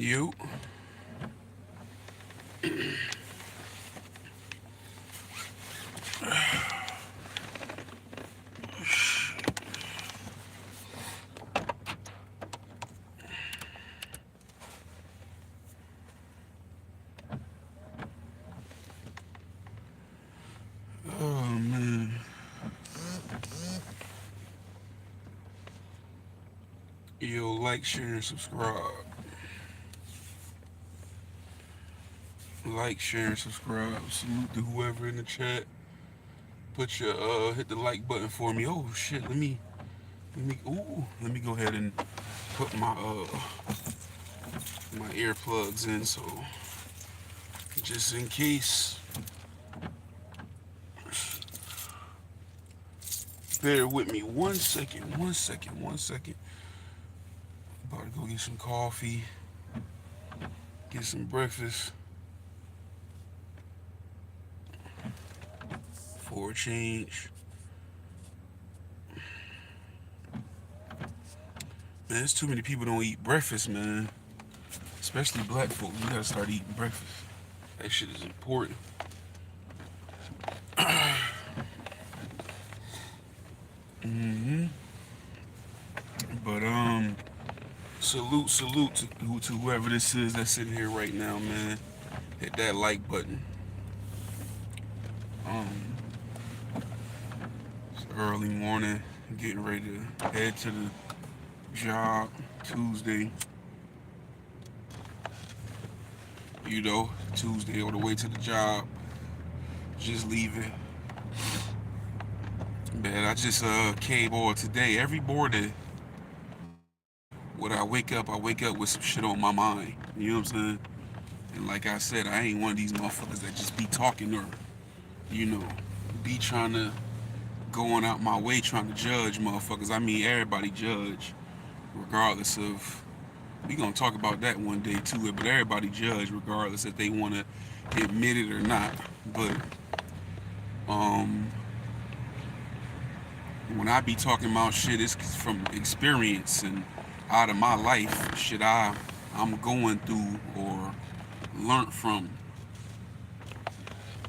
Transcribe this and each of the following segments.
You. Oh man. Yo, like, share, and subscribe. Like, share, and subscribe. Salute to whoever in the chat. Put your hit the like button for me. Oh shit, let me go ahead and put my earplugs in so just in case. Bear with me 1 second, 1 second, 1 second. About to go get some coffee, get some breakfast for a change. Man, there's too many people don't eat breakfast, man. Especially black folk. We gotta start eating breakfast. That shit is important. hmm But salute to whoever this is that's sitting here right now, man. Hit that like button. Um, it's early morning, getting ready to head to the job Tuesday. Tuesday on the way to the job. Just leaving. Man, I just came on today. Every morning when I wake up with some shit on my mind. You know what I'm saying? And like I said, I ain't one of these motherfuckers that just be talking or, you know, be trying to going out my way trying to judge motherfuckers. I mean, everybody judge, regardless of. We gonna talk about that one day too. But everybody judge, regardless if they want to admit it or not. But um, when I be talking about shit, it's from experience and out of my life, shit I'm going through or learned from.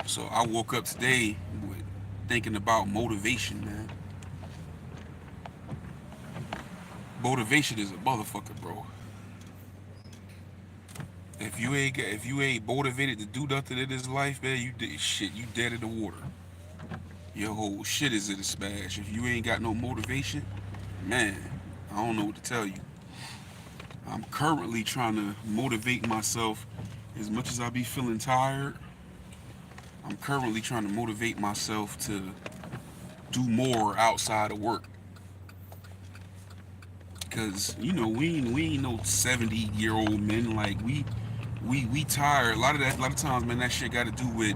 So I woke up today with thinking about motivation, man. Motivation is a motherfucker, bro. If you ain't motivated to do nothing in this life, man, you dead in the water. Your whole shit is in a smash. If you ain't got no motivation, man, I don't know what to tell you. I'm currently trying to motivate myself as much as I be feeling tired. I'm currently trying to motivate myself to do more outside of work. Cause we ain't no 70-year-old men. Like we tired. A lot of times, man, that shit got to do with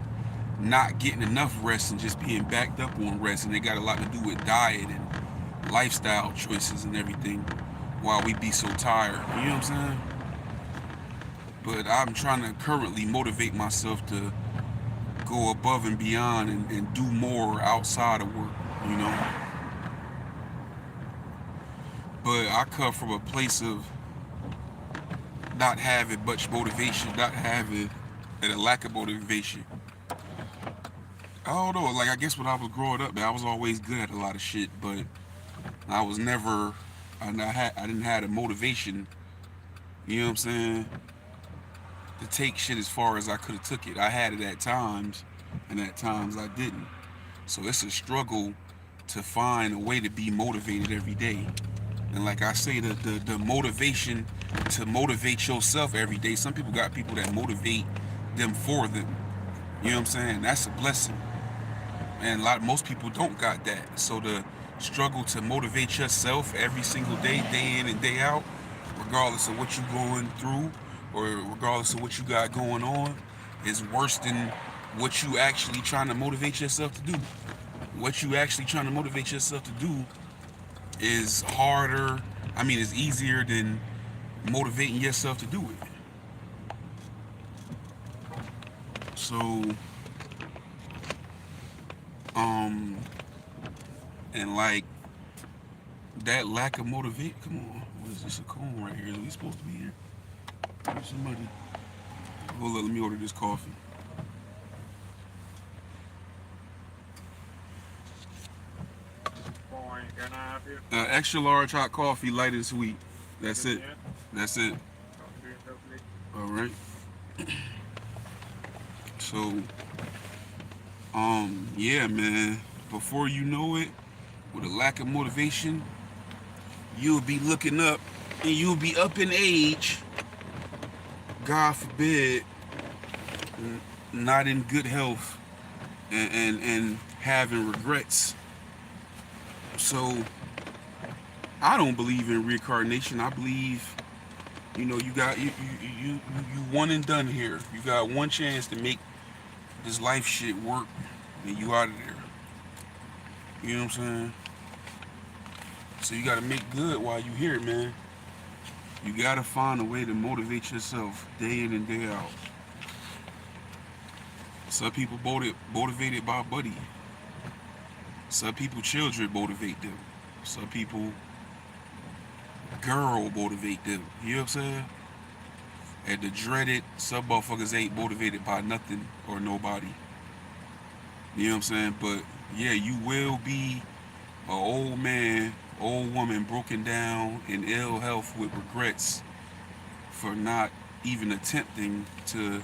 not getting enough rest and just being backed up on rest, and it got a lot to do with diet and lifestyle choices and everything. While we be so tired, you know what I'm saying? But I'm trying to currently motivate myself to go above and beyond and do more outside of work, you know. But I come from a place of not having much motivation, not having and a lack of motivation. I don't know. Like I guess when I was growing up, man, I was always good at a lot of shit, but I was never. I didn't have the motivation. You know what I'm saying? To take shit as far as I could have took it. I had it at times, and at times I didn't. So it's a struggle to find a way to be motivated every day. And like I say, the motivation to motivate yourself every day. Some people got people that motivate them for them. You know what I'm saying? That's a blessing. And most people don't got that. So the struggle to motivate yourself every single day in and day out, regardless of what you're going through or regardless of what you got going on, is worse than what you actually trying to motivate yourself to do. What you actually trying to motivate yourself to do is harder. I mean, it's easier than motivating yourself to do it. So, um, and like that lack of motivation. Come on, what is this, a cone right here? Are we supposed to be here? Somebody. Hold up, let me order this coffee. Morning, can I help you? Extra large hot coffee, light and sweet. That's it. Yeah. That's it. Okay, lovely. All right. So, yeah, man. Before you know it, with a lack of motivation, you'll be looking up, and you'll be up in age. God forbid, not in good health, and having regrets. So, I don't believe in reincarnation. I believe, you got you one and done here. You got one chance to make this life shit work, and you out of there. You know what I'm saying? So you gotta make good while you here, man. You gotta find a way to motivate yourself day in and day out. Some people motivated by a buddy. Some people children motivate them. Some people girl motivate them. You know what I'm saying? And the dreaded, some motherfuckers ain't motivated by nothing or nobody. You know what I'm saying? But yeah, you will be an old man, old woman broken down in ill health with regrets for not even attempting to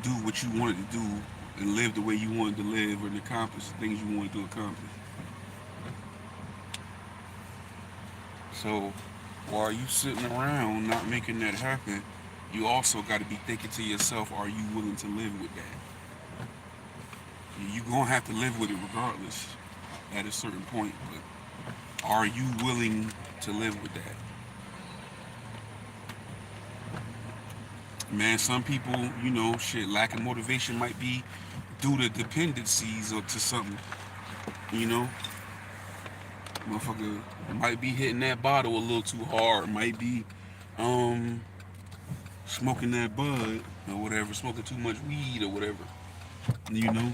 do what you wanted to do and live the way you wanted to live and accomplish the things you wanted to accomplish. So while you sitting around not making that happen, you also got to be thinking to yourself, are you willing to live with that? You're going to have to live with it regardless at a certain point, but are you willing to live with that? Man, some people, shit, lacking motivation might be due to dependencies or to something, you know? Motherfucker might be hitting that bottle a little too hard, might be smoking that bud or whatever, smoking too much weed or whatever, you know?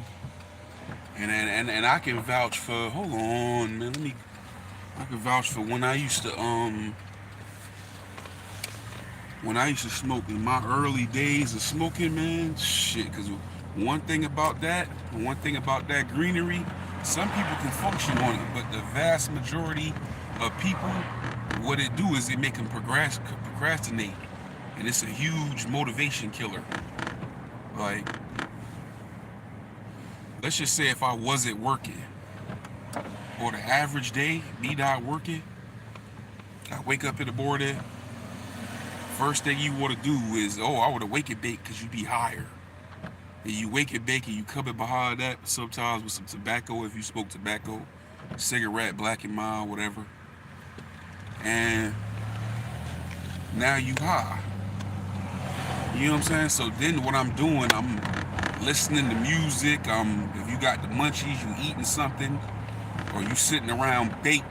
And I can vouch for, hold on, man, I can vouch for when I used to smoke in my early days of smoking, man, shit, because one thing about that greenery, some people can function on it, but the vast majority of people, what it do is it make them procrastinate, and it's a huge motivation killer. Like, let's just say if I wasn't working, or the average day, me not working, I wake up in the morning, first thing you want to do is, I want to wake and bake because you be higher. And you wake and bake and you come in behind that sometimes with some tobacco if you smoke tobacco, cigarette, black and mild, whatever. And now you high. You know what I'm saying? So then what I'm doing, I'm listening to music. If you got the munchies, you eating something, or you sitting around baked,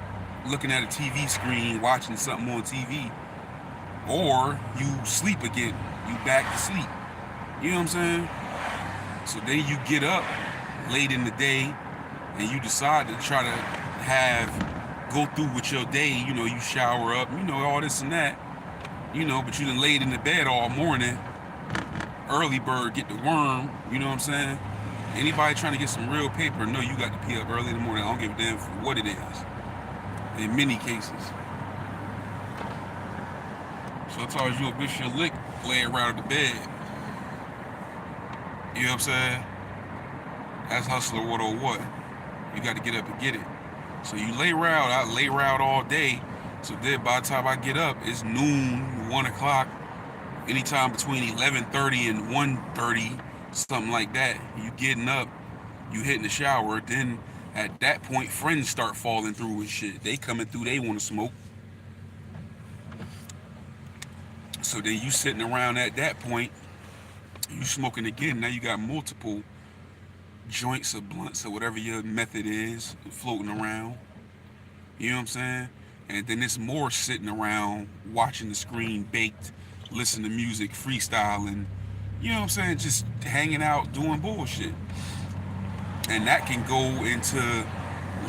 looking at a TV screen, watching something on TV, or you sleep again, you back to sleep. You know what I'm saying? So then you get up late in the day and you decide to try to go through with your day, you shower up, all this and that, but you done laid in the bed all morning, early bird get the worm, you know what I'm saying? Anybody trying to get some real paper, know you got to be up early in the morning. I don't give a damn for what it is, in many cases. Sometimes you'll miss your lick laying around the bed. You know what I'm saying? That's hustler 101. You got to get up and get it. So you lay around, I lay around all day. So then by the time I get up, it's noon, 1 o'clock, anytime between 11:30 and 1:30, something like that. You getting up, you hitting the shower. Then at that point, friends start falling through and shit. They coming through, they want to smoke. So then you sitting around at that point, you smoking again. Now you got multiple joints or blunts or whatever your method is floating around. You know what I'm saying? And then it's more sitting around watching the screen baked, listening to music, freestyling. You know what I'm saying? Just hanging out, doing bullshit. And that can go into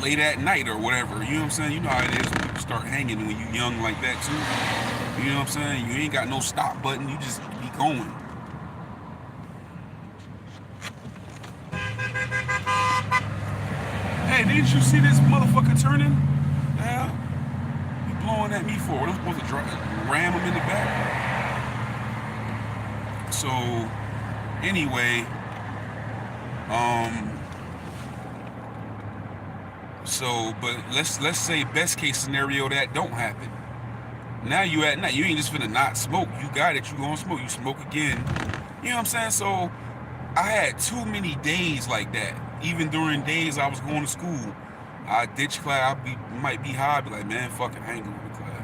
late at night or whatever. You know what I'm saying? You know how it is when people start hanging when you young like that too. You know what I'm saying? You ain't got no stop button. You just be going. Hey, didn't you see this motherfucker turning? Yeah. You blowing at me for? What I'm supposed to ram him in the back? So, anyway, um, but let's say best case scenario that don't happen. Now you ain't just finna not smoke. You got it. You gonna smoke. You smoke again. You know what I'm saying? So I had too many days like that. Even during days I was going to school, I ditch class. Might be high. Be like, man, fucking, I ain't going to class.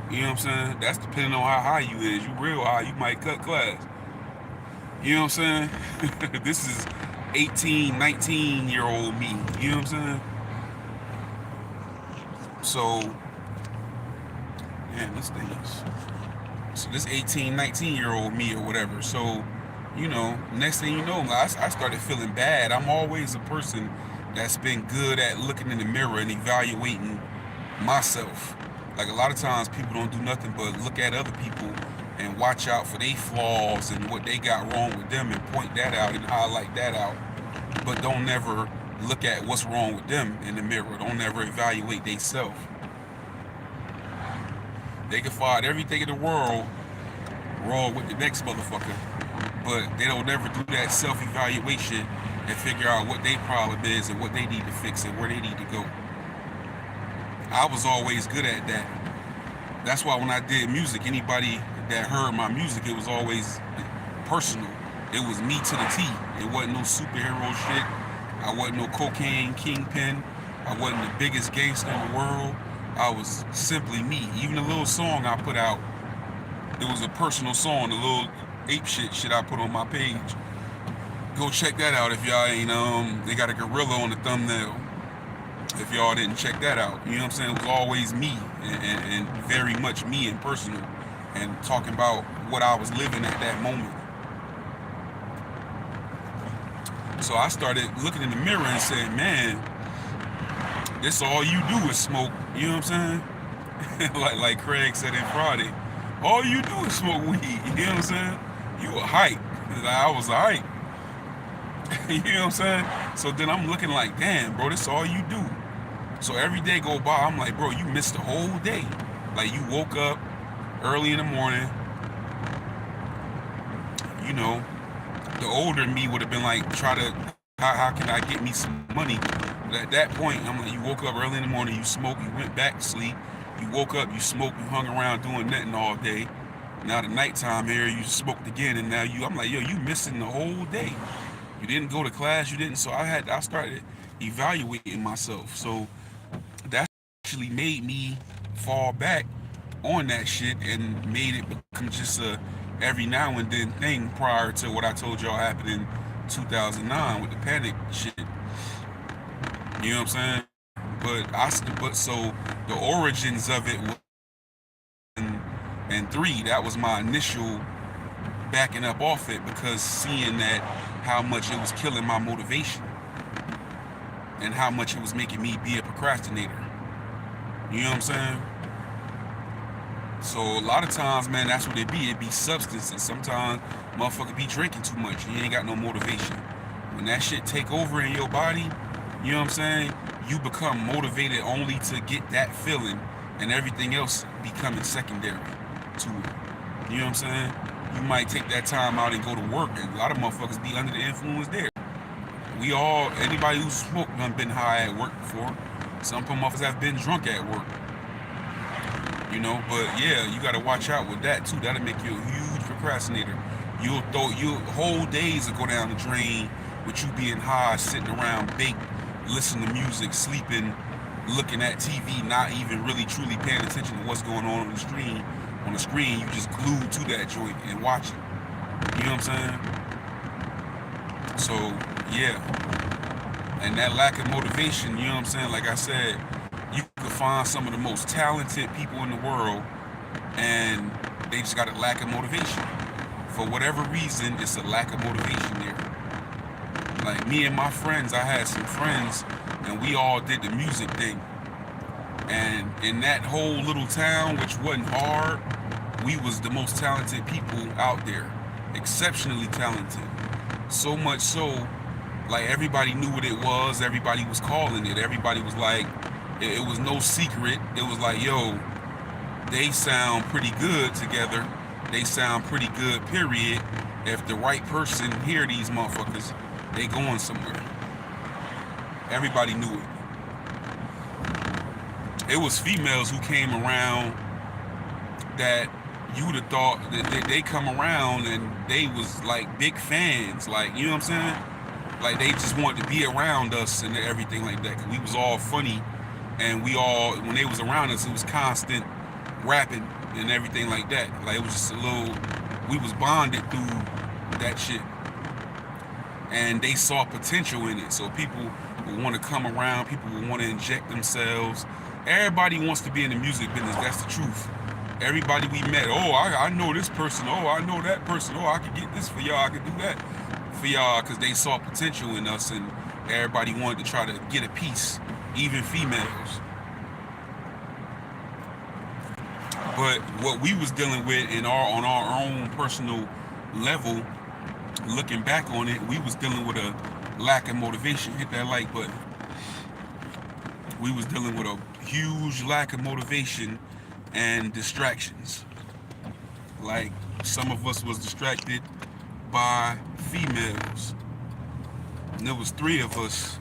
You know what I'm saying? That's depending on how high you is. You real high, you might cut class. You know what I'm saying? This is 18, 19-year-old me. You know what I'm saying? So, man, this thing is... So this 18, 19-year-old me or whatever. So, you know, next thing you know, I started feeling bad. I'm always a person that's been good at looking in the mirror and evaluating myself. Like a lot of times people don't do nothing but look at other people and watch out for their flaws and what they got wrong with them and point that out and highlight that out. But don't never look at what's wrong with them in the mirror. Don't never evaluate themselves. They can find everything in the world wrong with the next motherfucker, but they don't never do that self-evaluation and figure out what their problem is and what they need to fix and where they need to go. I was always good at that. That's why when I did music, anybody that heard my music, it was always personal. It was me to the T. It wasn't no superhero shit. I wasn't no cocaine kingpin. I wasn't the biggest gangster in the world. I was simply me. Even the little song I put out, it was a personal song, the little ape shit I put on my page. Go check that out if y'all ain't, they got a gorilla on the thumbnail. If y'all didn't check that out. You know what I'm saying? It was always me and very much me and personal and talking about what I was living at that moment. So I started looking in the mirror and saying, man, this all you do is smoke. You know what I'm saying? like Craig said in Friday, all you do is smoke weed. You know what I'm saying? You a hype. I was a hype. You know what I'm saying? So then I'm looking like, damn, bro, this all you do. So every day go by, I'm like, bro, you missed the whole day. Like you woke up early in the morning. You know, the older me would have been like, how can I get me some money? But at that point, I'm like, you woke up early in the morning, you smoked, you went back to sleep. You woke up, you smoked, you hung around doing nothing all day. Now the nighttime here, you smoked again, and now I'm like, yo, you missing the whole day. You didn't go to class, you didn't. So I started evaluating myself. So that actually made me fall back on that shit and made it become just a every now and then thing prior to what I told y'all happened in 2009 with the panic shit. You know what I'm saying? But so the origins of it was and 3, that was my initial backing up off it, because seeing that how much it was killing my motivation and how much it was making me be a procrastinator. You know what I'm saying? So a lot of times, man, that's what it be. It be substances. Sometimes motherfucker be drinking too much. You ain't got no motivation. When that shit take over in your body, you know what I'm saying? You become motivated only to get that feeling, and everything else becoming secondary to it. You know what I'm saying? You might take that time out and go to work, and a lot of motherfuckers be under the influence there. Anybody who smoked done been high at work before. Some motherfuckers have been drunk at work. You know, but yeah, you gotta watch out with that too. That'll make you a huge procrastinator. Whole days will go down the drain with you being high, sitting around baked, listening to music, sleeping, looking at TV, not even really truly paying attention to what's going on the screen. On the screen, you just glued to that joint and watch it. You know what I'm saying? So, yeah. And that lack of motivation, you know what I'm saying? Like I said, you could find some of the most talented people in the world and they just got a lack of motivation. For whatever reason, it's a lack of motivation there. Like me and my friends, I had some friends and we all did the music thing. And in that whole little town, which wasn't hard, we was the most talented people out there, exceptionally talented. So much so, like everybody knew what it was. Everybody was calling it. Everybody was like, it was no secret. It was like, yo, they sound pretty good together. They sound pretty good, period. If the right person hear these motherfuckers, they going somewhere. Everybody knew it. It was females who came around that you'd have thought that they come around and they was like big fans, like, you know what I'm saying? Like they just wanted to be around us and everything like that. Cause we was all funny, and we all, when they was around us, it was constant rapping and everything like that. Like it was just a little, we was bonded through that shit, and they saw potential in it. So people would want to come around. People would want to inject themselves. Everybody wants to be in the music business. That's the truth. Everybody we met, oh, I know this person. Oh, I know that person. Oh, I could get this for y'all. I could do that for y'all, because they saw potential in us, and everybody wanted to try to get a piece, even females. But what we was dealing with on our own personal level, looking back on it, we was dealing with a lack of motivation. Hit that like button. We was dealing with a huge lack of motivation and distractions. Like some of us was distracted by females. And there was 3 of us.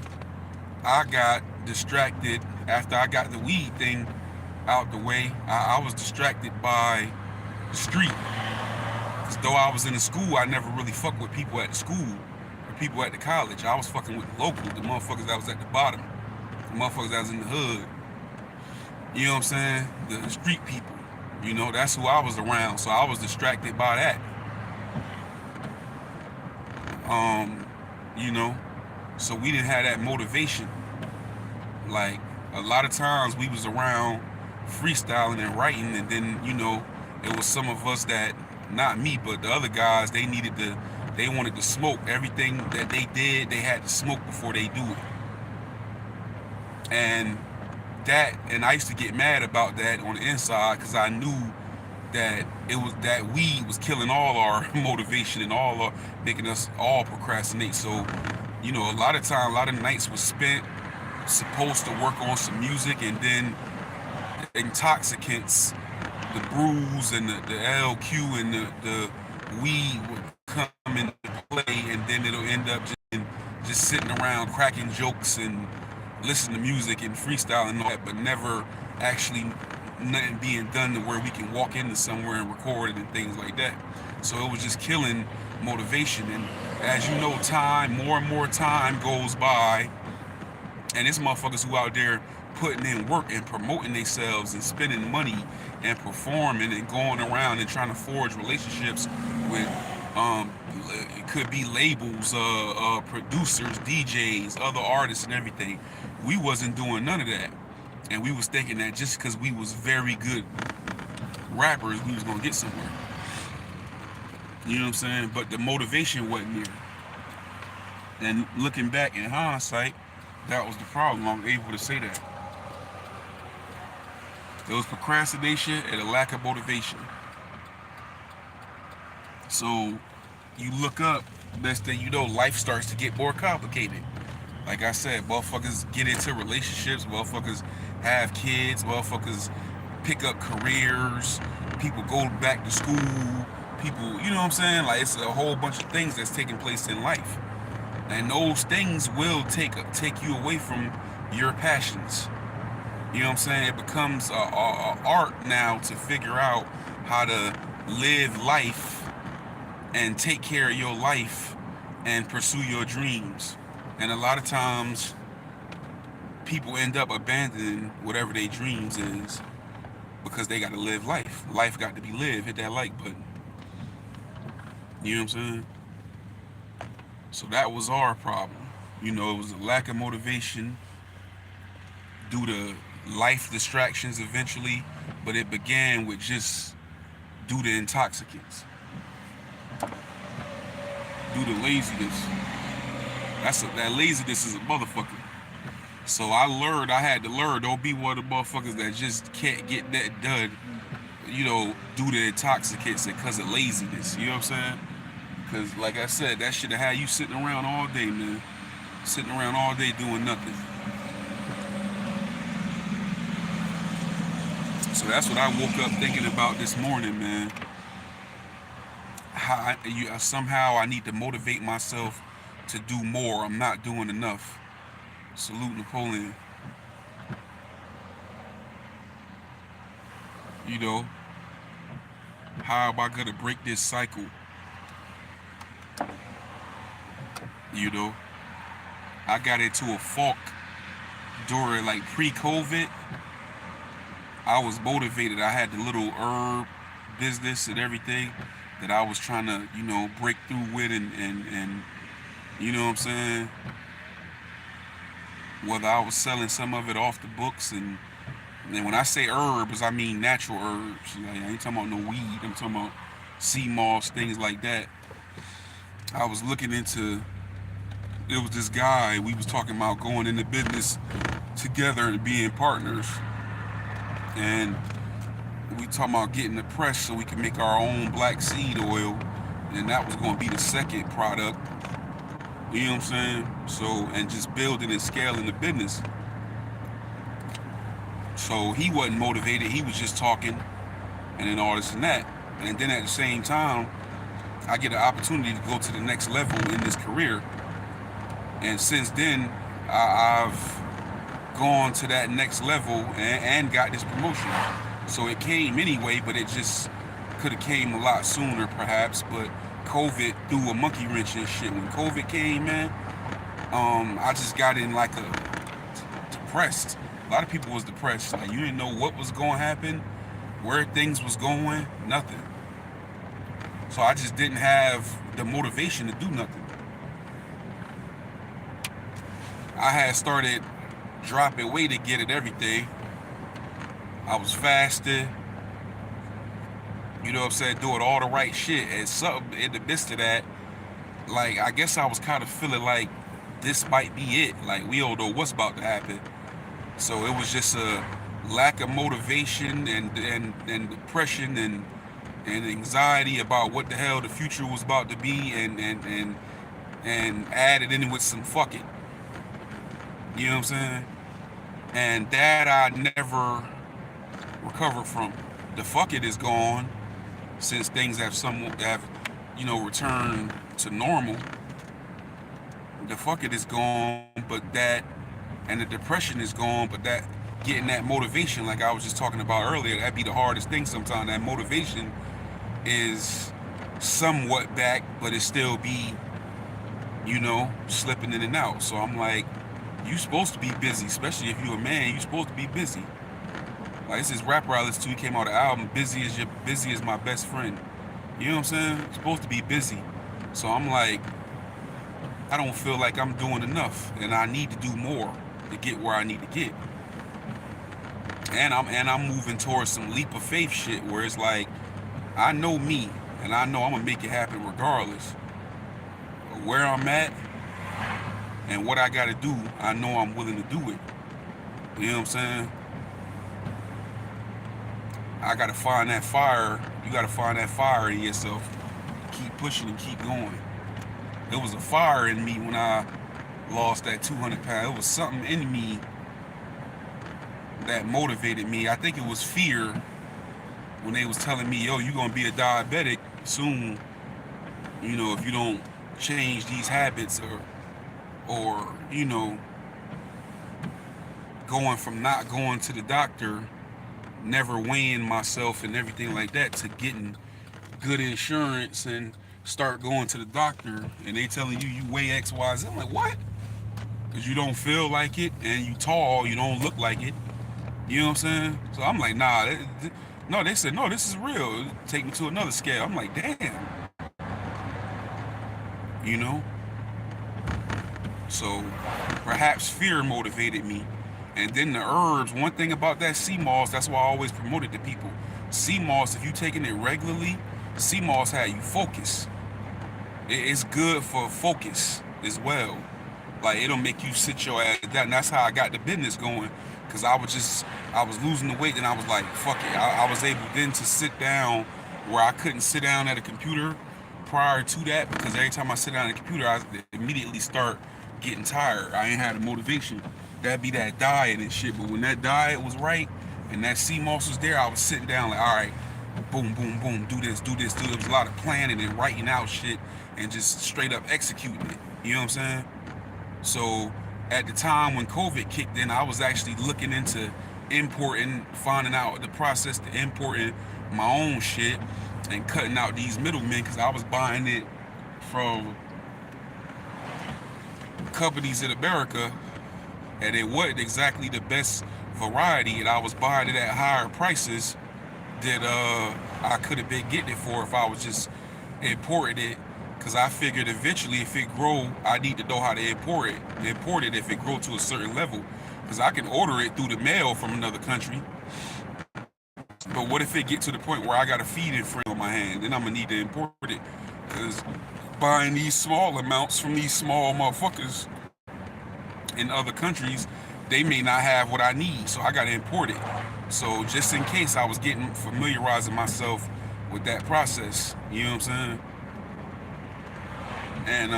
I got distracted after I got the weed thing out the way. I was distracted by the street. Because though I was in the school, I never really fucked with people at the school or people at the college. I was fucking with the locals, the motherfuckers that was at the bottom, the motherfuckers that was in the hood. You know what I'm saying? The street people. You know, that's who I was around. So I was distracted by that. You know, so we didn't have that motivation. Like a lot of times we was around freestyling and writing, and then, you know, it was some of us that, not me, but the other guys, they wanted to smoke. Everything that they did, they had to smoke before they do it. And I used to get mad about that on the inside, because I knew that it was that weed was killing all our motivation and making us all procrastinate. So, you know, a lot of nights was spent supposed to work on some music, and then the intoxicants, the brews and the LQ and the weed would come into play, and then it'll end up just sitting around cracking jokes and listening to music and freestyling and all that, but never actually nothing being done to where we can walk into somewhere and record it and things like that. So it was just killing motivation. And as you know, more and more time goes by, and it's motherfuckers who out there putting in work and promoting themselves and spending money and performing and going around and trying to forge relationships with it could be labels, producers, DJs, other artists and everything. We wasn't doing none of that. And we was thinking that just because we was very good rappers, we was gonna get somewhere. You know what I'm saying? But the motivation wasn't there. And looking back in hindsight, that was the problem. I'm able to say that. There was procrastination and a lack of motivation. So you look up, next thing you know, life starts to get more complicated. Like I said, motherfuckers get into relationships, motherfuckers have kids, motherfuckers pick up careers, people go back to school, people, you know what I'm saying? Like it's a whole bunch of things that's taking place in life. And those things will take you away from your passions. You know what I'm saying? It becomes a art now to figure out how to live life and take care of your life and pursue your dreams. And a lot of times people end up abandoning whatever their dreams is because they got to live life. Life got to be lived. Hit that like button. You know what I'm saying? So that was our problem. You know, it was a lack of motivation due to life distractions eventually, but it began with just due to intoxicants, due to laziness. That laziness is a motherfucker. So I had to learn, don't be one of the motherfuckers that just can't get that done. due to intoxicants and because of laziness. You know what I'm saying? Because, like I said, that should have had you sitting around all day, man. Sitting around all day doing nothing. So that's what I woke up thinking about this morning, man. Somehow I need to motivate myself to do more. I'm not doing enough. Salute Napoleon. You know, how am I gonna break this cycle? You know, I got into a funk during like pre-COVID. I was motivated. I had the little herb business and everything that I was trying to, break through with and you know what I'm saying? Whether I was selling some of it off the books and when I say herbs, I mean natural herbs. Like, I ain't talking about no weed. I'm talking about sea moss, things like that. I was looking into, it was this guy, we was talking about going into business together and being partners. And we talking about getting the press so we can make our own black seed oil. And that was going to be the second product. You know what I'm saying? So, and just building and scaling the business. So he wasn't motivated. He was just talking and then all this and that. And then at the same time, I get an opportunity to go to the next level in this career. And since then, I've gone to that next level and got this promotion. So it came anyway, but it just could have came a lot sooner perhaps. But COVID threw a monkey wrench and shit. When COVID came, man, I just got in like depressed. A lot of people was depressed. Like, you didn't know what was going to happen, where things was going, nothing. So I just didn't have the motivation to do nothing. I had started dropping weight to get at everything. I was fasting. You know what I'm saying? Doing all the right shit. And something in the midst of that, like, I guess I was kind of feeling like this might be it. Like, we don't know what's about to happen. So it was just a lack of motivation and depression and anxiety about what the hell the future was about to be and added in with some fuck it. You know what I'm saying? And that I never recovered from. The fuck it is gone since things have returned to normal. The fuck it is gone, but that, and the depression is gone, but that, getting that motivation, like I was just talking about earlier, that'd be the hardest thing sometimes. That motivation is somewhat back, but it still be, slipping in and out. So I'm like, you supposed to be busy, especially if you're a man, you supposed to be busy. Like, this is rapper I listen to, he came out of the album, Busy as My Best Friend. You know what I'm saying? You're supposed to be busy. So I'm like, I don't feel like I'm doing enough, and I need to do more to get where I need to get. And I'm moving towards some leap of faith shit where it's like, I know me, and I know I'm gonna make it happen regardless of where I'm at and what I gotta do. I know I'm willing to do it. You know what I'm saying? I gotta find that fire. You gotta find that fire in yourself. Keep pushing and keep going. There was a fire in me when I lost that 200 pounds. It was something in me that motivated me. I think it was fear when they was telling me, yo, you're gonna be a diabetic soon, if you don't change these habits or going from not going to the doctor, never weighing myself and everything like that, to getting good insurance and start going to the doctor and they telling you weigh X, Y, Z. I'm like, what? Because you don't feel like it and you tall, you don't look like it. You know what I'm saying? So I'm like, nah. No, they said, no, this is real. Take me to another scale. I'm like, damn. So perhaps fear motivated me. And then the herbs, one thing about that sea moss, that's why I always promote it to people. Sea moss, if you taking it regularly, sea moss had you focus. It's good for focus as well. Like, it'll make you sit your ass down. That's how I got the business going. because I was losing the weight, and I was like, fuck it. I was able then to sit down where I couldn't sit down at a computer prior to that, because every time I sit down at a computer, I immediately start getting tired. I ain't had the motivation. That'd be that diet and shit. But when that diet was right and that sea moss was there, I was sitting down like, all right, boom, boom, boom, do this, do this, do this. There was a lot of planning and writing out shit and just straight up executing it. You know what I'm saying? So at the time when COVID kicked in, I was actually looking into importing, finding out the process to importing my own shit and cutting out these middlemen, because I was buying it from companies in America and it wasn't exactly the best variety, and I was buying it at higher prices that I could have been getting it for if I was just importing it, because I figured eventually if it grow, I need to know how to import it if it grow to a certain level, because I can order it through the mail from another country, but what if it get to the point where I got a feeding frame on my hand? Then I'm gonna need to import it, because buying these small amounts from these small motherfuckers in other countries, they may not have what I need, so I gotta import it. So just in case, I was familiarizing myself with that process. You know what I'm saying? And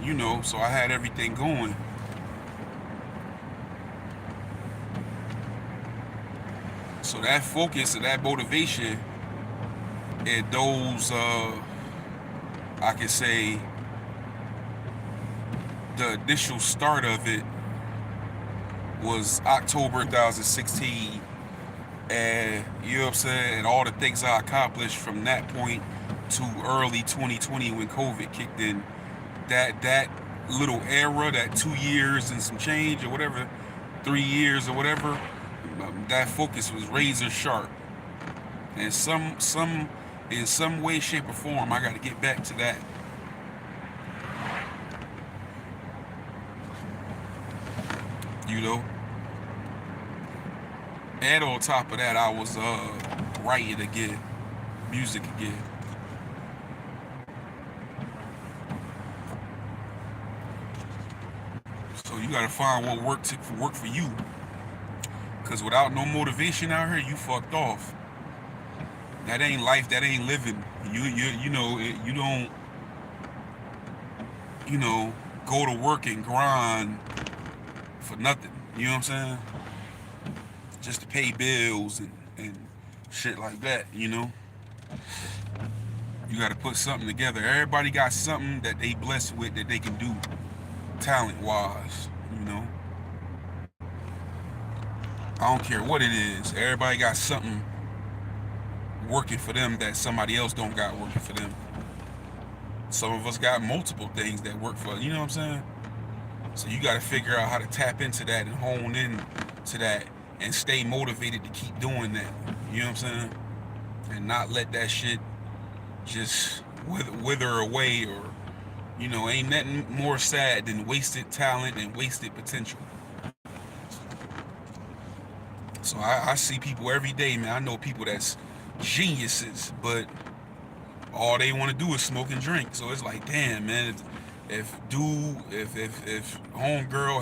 you know, so I had everything going. So that focus and that motivation and those I can say the initial start of it was October 2016, and you know what I'm saying, and all the things I accomplished from that point to early 2020 when COVID kicked in, that little era, that 2 years and some change or whatever, 3 years or whatever, that focus was razor sharp. And in some way, shape, or form, I got to get back to that. You know? And on top of that, I was writing again, music again. So you gotta find what work for you. Cause without no motivation out here, you fucked off. That ain't life. That ain't living. You know you don't go to work and grind for nothing. You know what I'm saying? Just to pay bills and shit like that. You know. You got to put something together. Everybody got something that they blessed with that they can do, talent-wise. You know. I don't care what it is. Everybody got something working for them that somebody else don't got working for them. Some of us got multiple things that work for, you know what I'm saying? So you got to figure out how to tap into that and hone in to that and stay motivated to keep doing that. You know what I'm saying? And not let that shit just wither away, or, you know, ain't nothing more sad than wasted talent and wasted potential. So I see people every day, man. I know people that's geniuses, but all they want to do is smoke and drink. So it's like, damn, man, if homegirl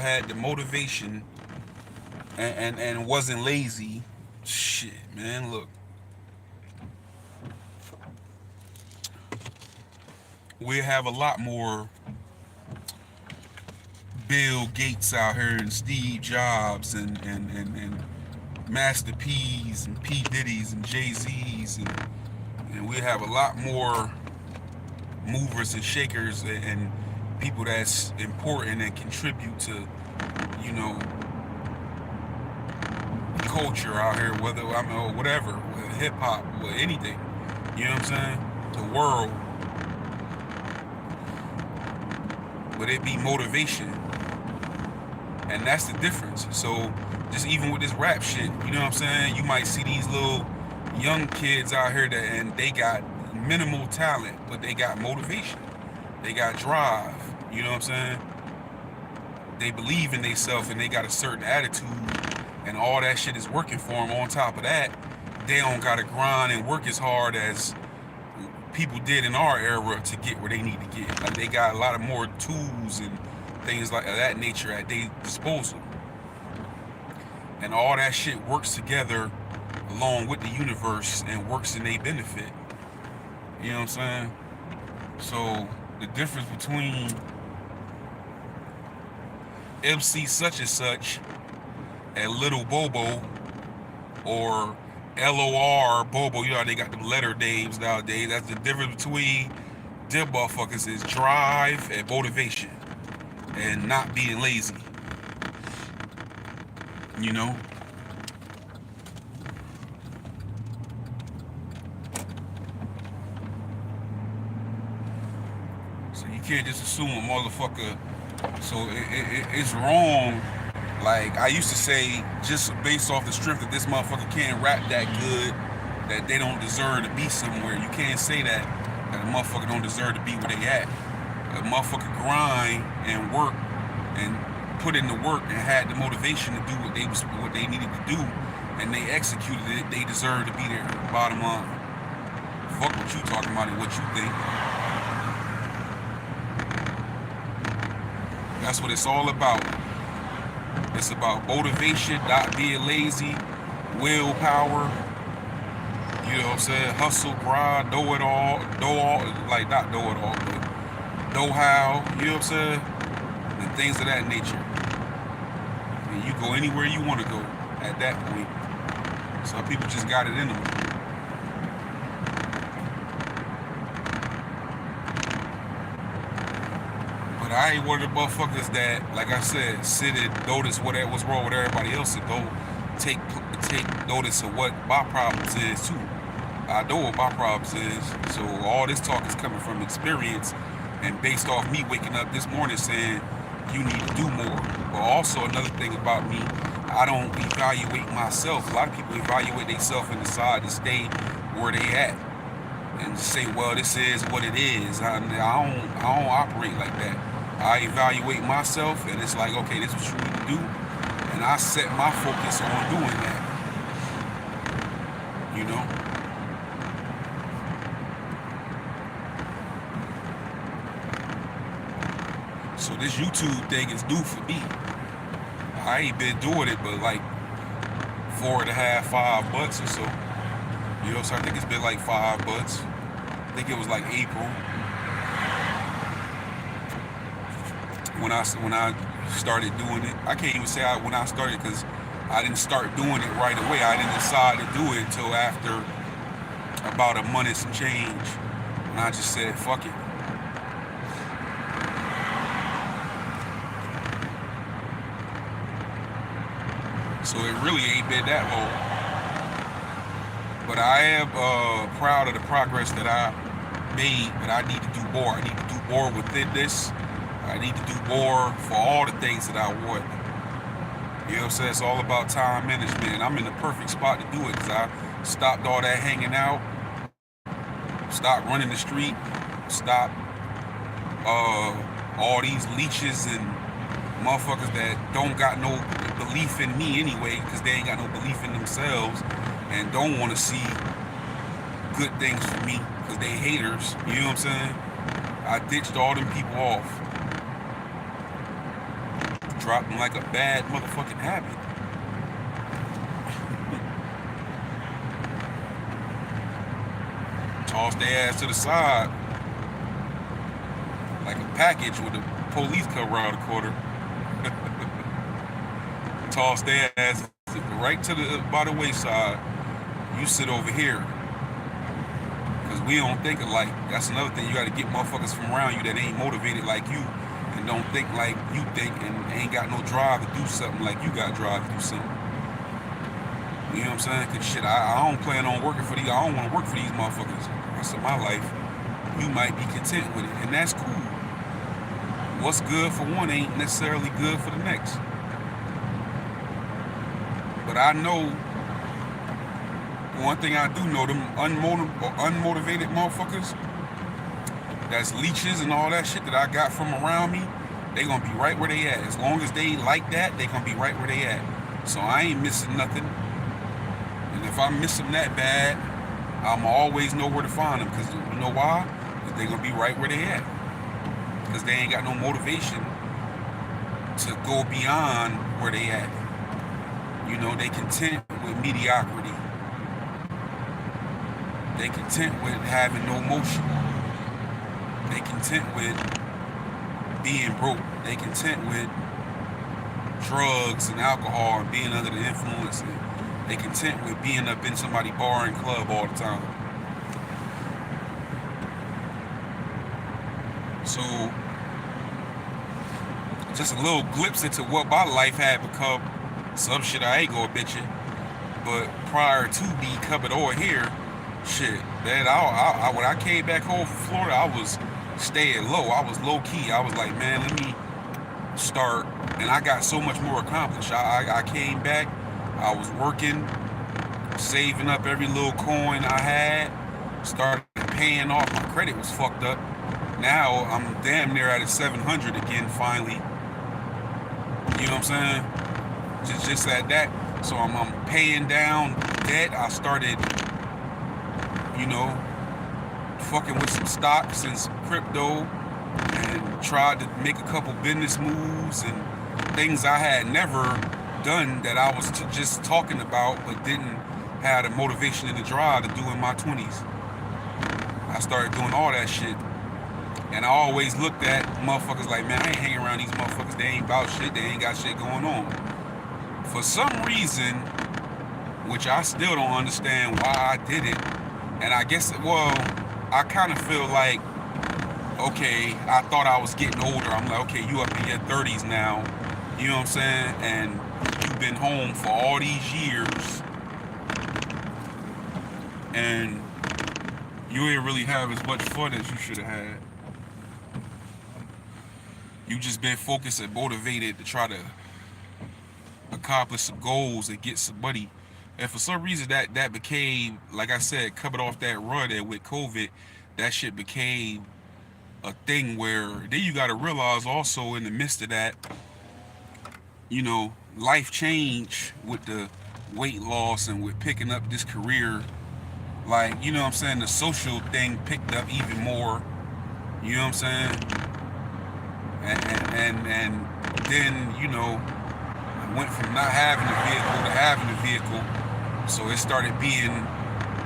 had the motivation and wasn't lazy, shit, man, look, we'll have a lot more Bill Gates out here and Steve Jobs and Master P's and P. Diddy's and Jay-Z's, and we have a lot more movers and shakers and people that's important and contribute to, you know, culture out here, whether whatever, hip hop, anything. You know what I'm saying? The world. But it be motivation. And that's the difference. So just even with this rap shit, you know what I'm saying? You might see these little young kids out here and they got minimal talent, but they got motivation. They got drive. You know what I'm saying? They believe in themselves and they got a certain attitude, and all that shit is working for them. On top of that, they don't gotta grind and work as hard as people did in our era to get where they need to get. Like, they got a lot of more tools and things like that nature at their disposal. And all that shit works together along with the universe and works in their benefit. You know what I'm saying? So the difference between MC such and such and Little Bobo or LOR Bobo, you know how they got the letter names nowadays. That's the difference between them motherfuckers is drive and motivation and not being lazy. You know? So you can't just assume a motherfucker. So it's wrong. Like I used to say, just based off the strength that this motherfucker can't rap that good, that they don't deserve to be somewhere. You can't say that a motherfucker don't deserve to be where they at. A motherfucker grind and work and put in the work and had the motivation to do what they needed to do, and they executed it. They deserve to be there. Bottom line. Fuck what you talking about and what you think. That's what it's all about. It's about motivation, not being lazy, willpower. You know what I'm saying? Hustle, grind, know it all, like not know it all, but know how. You know what I'm saying? And things of that nature. And you go anywhere you want to go at that point. Some people just got it in them. But I ain't one of the motherfuckers that, like I said, sit and notice what's wrong with everybody else and go take notice of what my problems is too. I know what my problems is. So all this talk is coming from experience and based off me waking up this morning saying you need to do more. But also another thing about me, I don't evaluate myself. A lot of people evaluate themselves and decide to stay where they at and say, well, this is what it is. I don't operate like that. I evaluate myself and it's like, okay, this is what you need to do. And I set my focus on doing that. You know? So this YouTube thing is new for me. I ain't been doing it but like $4.5, $5 or so. You know, so I think it's been like $5. I think it was like April when I started doing it. I can't even say when I started because I didn't start doing it right away. I didn't decide to do it until after about a month and some change. And I just said, fuck it. So it really ain't been that long. But I am proud of the progress that I made, but I need to do more. I need to do more within this. I need to do more for all the things that I want. You know what I'm saying? It's all about time management. And I'm in the perfect spot to do it because I stopped all that hanging out, stopped running the street, stopped all these leeches and motherfuckers that don't got no belief in me anyway because they ain't got no belief in themselves and don't want to see good things for me because they haters. You know what I'm saying? I ditched all them people off. Dropped them like a bad motherfucking habit. Tossed their ass to the side like a package with the police come around the corner. Toss their ass right to the by the wayside. You sit over here. Cause we don't think alike. That's another thing. You gotta get motherfuckers from around you that ain't motivated like you and don't think like you think and ain't got no drive to do something like you got drive to do something. You know what I'm saying? Cause shit, I don't plan on working for these. I don't want to work for these motherfuckers the rest of my life. You might be content with it, and that's cool. What's good for one ain't necessarily good for the next. But I know, one thing I do know, them unmotivated motherfuckers, that's leeches and all that shit that I got from around me, they gonna be right where they at. As long as they like that, they gonna be right where they at. So I ain't missing nothing. And if I miss them that bad, I'ma always know where to find them. Because you know why? Because they gonna be right where they at. Because they ain't got no motivation to go beyond where they at. You know, they content with mediocrity. They content with having no motion. They content with being broke. They content with drugs and alcohol and being under the influence. And they content with being up in somebody's bar and club all the time. So, just a little glimpse into what my life had become. Some shit I ain't gonna bitch it. But prior to me coming over here, shit, man, when I came back home from Florida, I was staying low. I was low key. I was like, man, let me start. And I got so much more accomplished. I came back. I was working, saving up every little coin I had, started paying off. My credit was fucked up. Now I'm damn near at a 700 again, finally. You know what I'm saying? Just at that. So I'm paying down debt. I started, you know, fucking with some stocks and some crypto, and tried to make a couple business moves and things I had never done that I was just talking about but didn't have the motivation and the drive to do in my 20s. I started doing all that shit. And I always looked at motherfuckers like, man, I ain't hanging around these motherfuckers. They ain't about shit. They ain't got shit going on. For some reason, which I still don't understand why I did it, and I guess, well, I kind of feel like, okay, I thought I was getting older. I'm like, okay, you up in your 30s now. You know what I'm saying? And you've been home for all these years. And you ain't really have as much fun as you should have had. You just been focused and motivated to try to accomplish some goals and get some money. And for some reason that became, like I said, coming off that run and with COVID, that shit became a thing where then you got to realize also in the midst of that, you know, life changed with the weight loss and with picking up this career. Like, you know what I'm saying, the social thing picked up even more. You know what I'm saying? And then, you know, I went from not having a vehicle to having a vehicle. So it started being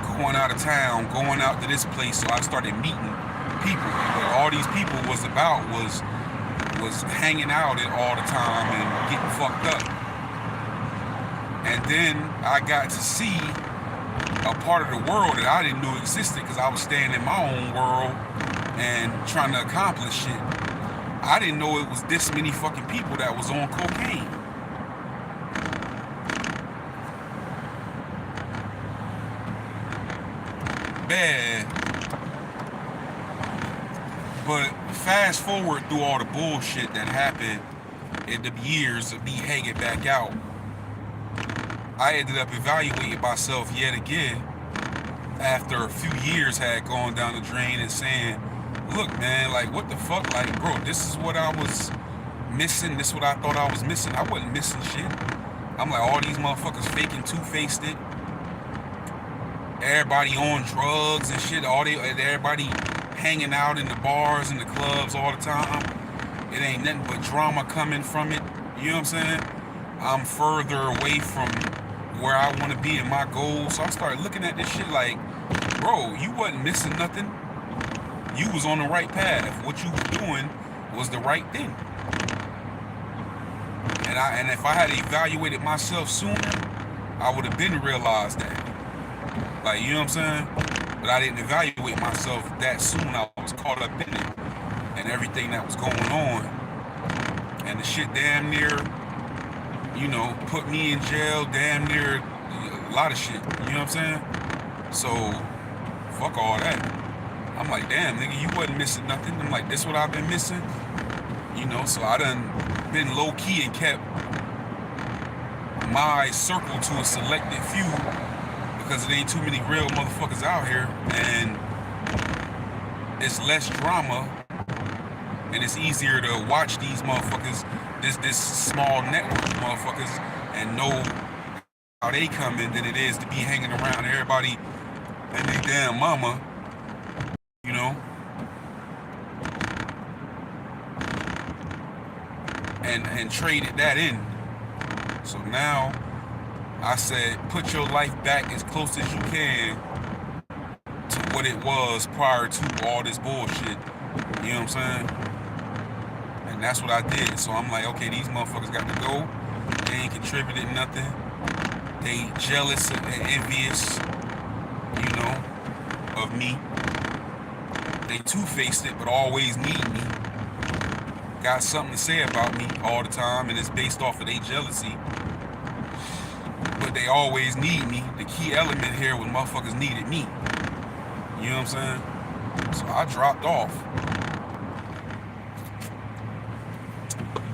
going out of town, going out to this place. So I started meeting people. What all these people was about was hanging out all the time and getting fucked up. And then I got to see a part of the world that I didn't know existed because I was staying in my own world and trying to accomplish shit. I didn't know it was this many fucking people that was on cocaine. Bad. But fast forward through all the bullshit that happened in the years of me hanging back out, I ended up evaluating myself yet again after a few years had gone down the drain and saying, look, man, like, what the fuck? Like, bro, this is what I was missing. This is what I thought I was missing. I wasn't missing shit. I'm like, all these motherfuckers faking two-faced it. Everybody on drugs and shit. Everybody hanging out in the bars and the clubs all the time. It ain't nothing but drama coming from it. You know what I'm saying? I'm further away from where I want to be in my goals. So I started looking at this shit like, bro, you wasn't missing nothing. You was on the right path. What you was doing was the right thing. And if I had evaluated myself sooner, I would have been realized that. Like, you know what I'm saying? But I didn't evaluate myself that soon. I was caught up in it and everything that was going on. And the shit damn near, you know, put me in jail, damn near a lot of shit. You know what I'm saying? So, fuck all that. I'm like, damn, nigga, you wasn't missing nothing. I'm like, this what I've been missing? You know, so I done been low-key and kept my circle to a selected few because there ain't too many real motherfuckers out here, and it's less drama, and it's easier to watch these motherfuckers, this small network of motherfuckers, and know how they come in than it is to be hanging around everybody and they damn mama. You know, and traded that in. So now I said, put your life back as close as you can to what it was prior to all this bullshit. You know what I'm saying? And that's what I did. So I'm like, okay, these motherfuckers got to go. They ain't contributed nothing. They jealous and envious, you know, of me. They two-faced it, but always need me. Got something to say about me all the time, and it's based off of their jealousy. But they always need me. The key element here was motherfuckers needed me. You know what I'm saying? So I dropped off.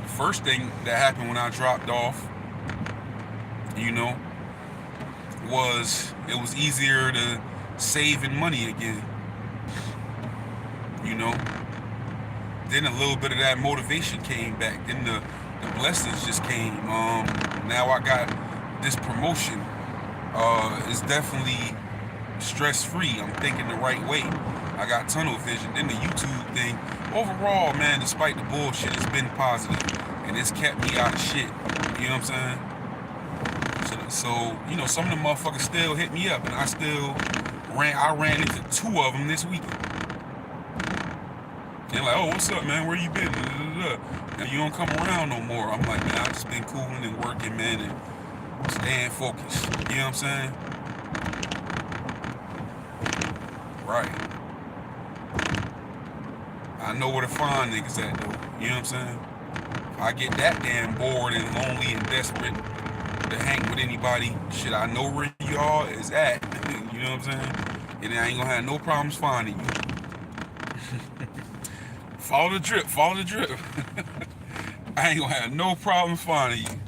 The first thing that happened when I dropped off, you know, was it was easier to save in money again. You know? Then a little bit of that motivation came back. Then the blessings just came. Now I got this promotion. It's definitely stress-free. I'm thinking the right way. I got tunnel vision. Then the YouTube thing. Overall, man, despite the bullshit, it's been positive. And it's kept me out of shit. You know what I'm saying? So you know, some of the motherfuckers still hit me up. And I ran into 2 of them this weekend. They're like, oh, what's up, man? Where you been? And you don't come around no more. I'm like, man, I've just been cooling and working, man, and staying focused. You know what I'm saying? Right. I know where to find niggas at, though. You know what I'm saying? If I get that damn bored and lonely and desperate to hang with anybody, shit, I know where y'all is at. You know what I'm saying? And I ain't gonna have no problems finding you. Follow the drip, follow the drip. I ain't gonna have no problem finding you.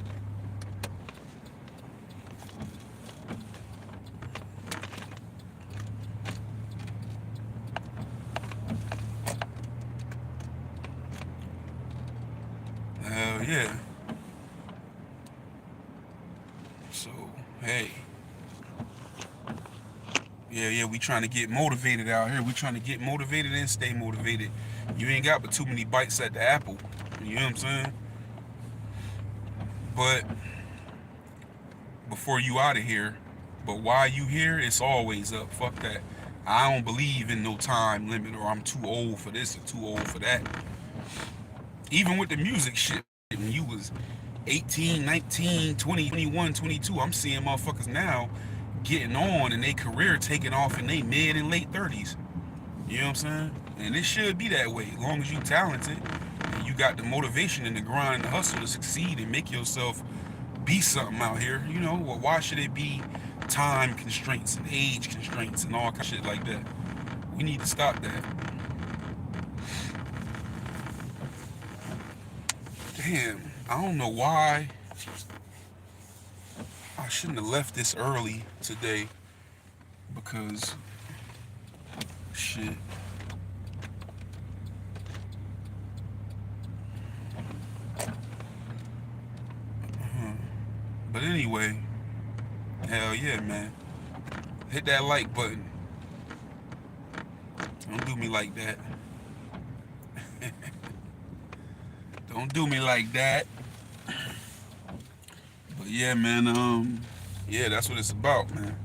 Hell yeah. So, hey. Yeah, we trying to get motivated out here. We trying to get motivated and stay motivated. You ain't got but too many bites at the apple. You know what I'm saying? But before you out of here, but while you here, it's always up. Fuck that. I don't believe in no time limit or I'm too old for this or too old for that. Even with the music shit, when you was 18, 19, 20, 21, 22, I'm seeing motherfuckers now getting on and their career taking off in their mid and late 30s. You know what I'm saying? And it should be that way. As long as you talented and you got the motivation and the grind and the hustle to succeed and make yourself be something out here, you know, well, why should it be time constraints and age constraints and all kind of shit like that? We need to stop that. Damn, I don't know why I shouldn't have left this early today because shit. But anyway, hell yeah, man. Hit that like button. Don't do me like that. Don't do me like that. But yeah, man, yeah, that's what it's about, man.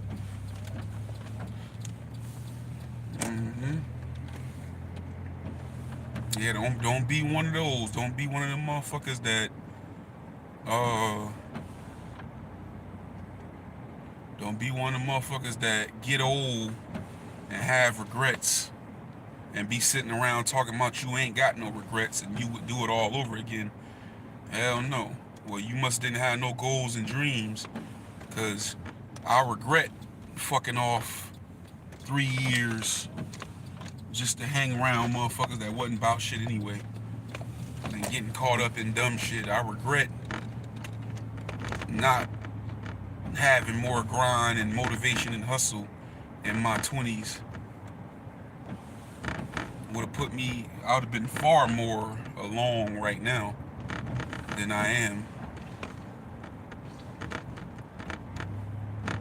Yeah, don't be one of those. Don't be one of them motherfuckers that don't be one of the motherfuckers that get old and have regrets and be sitting around talking about you ain't got no regrets and you would do it all over again. Hell no. Well, you must didn't have no goals and dreams, because I regret fucking off 3 years just to hang around motherfuckers that wasn't about shit anyway and getting caught up in dumb shit. I regret not having more grind and motivation and hustle in my 20s. Would have put me, I would have been far more along right now than I am.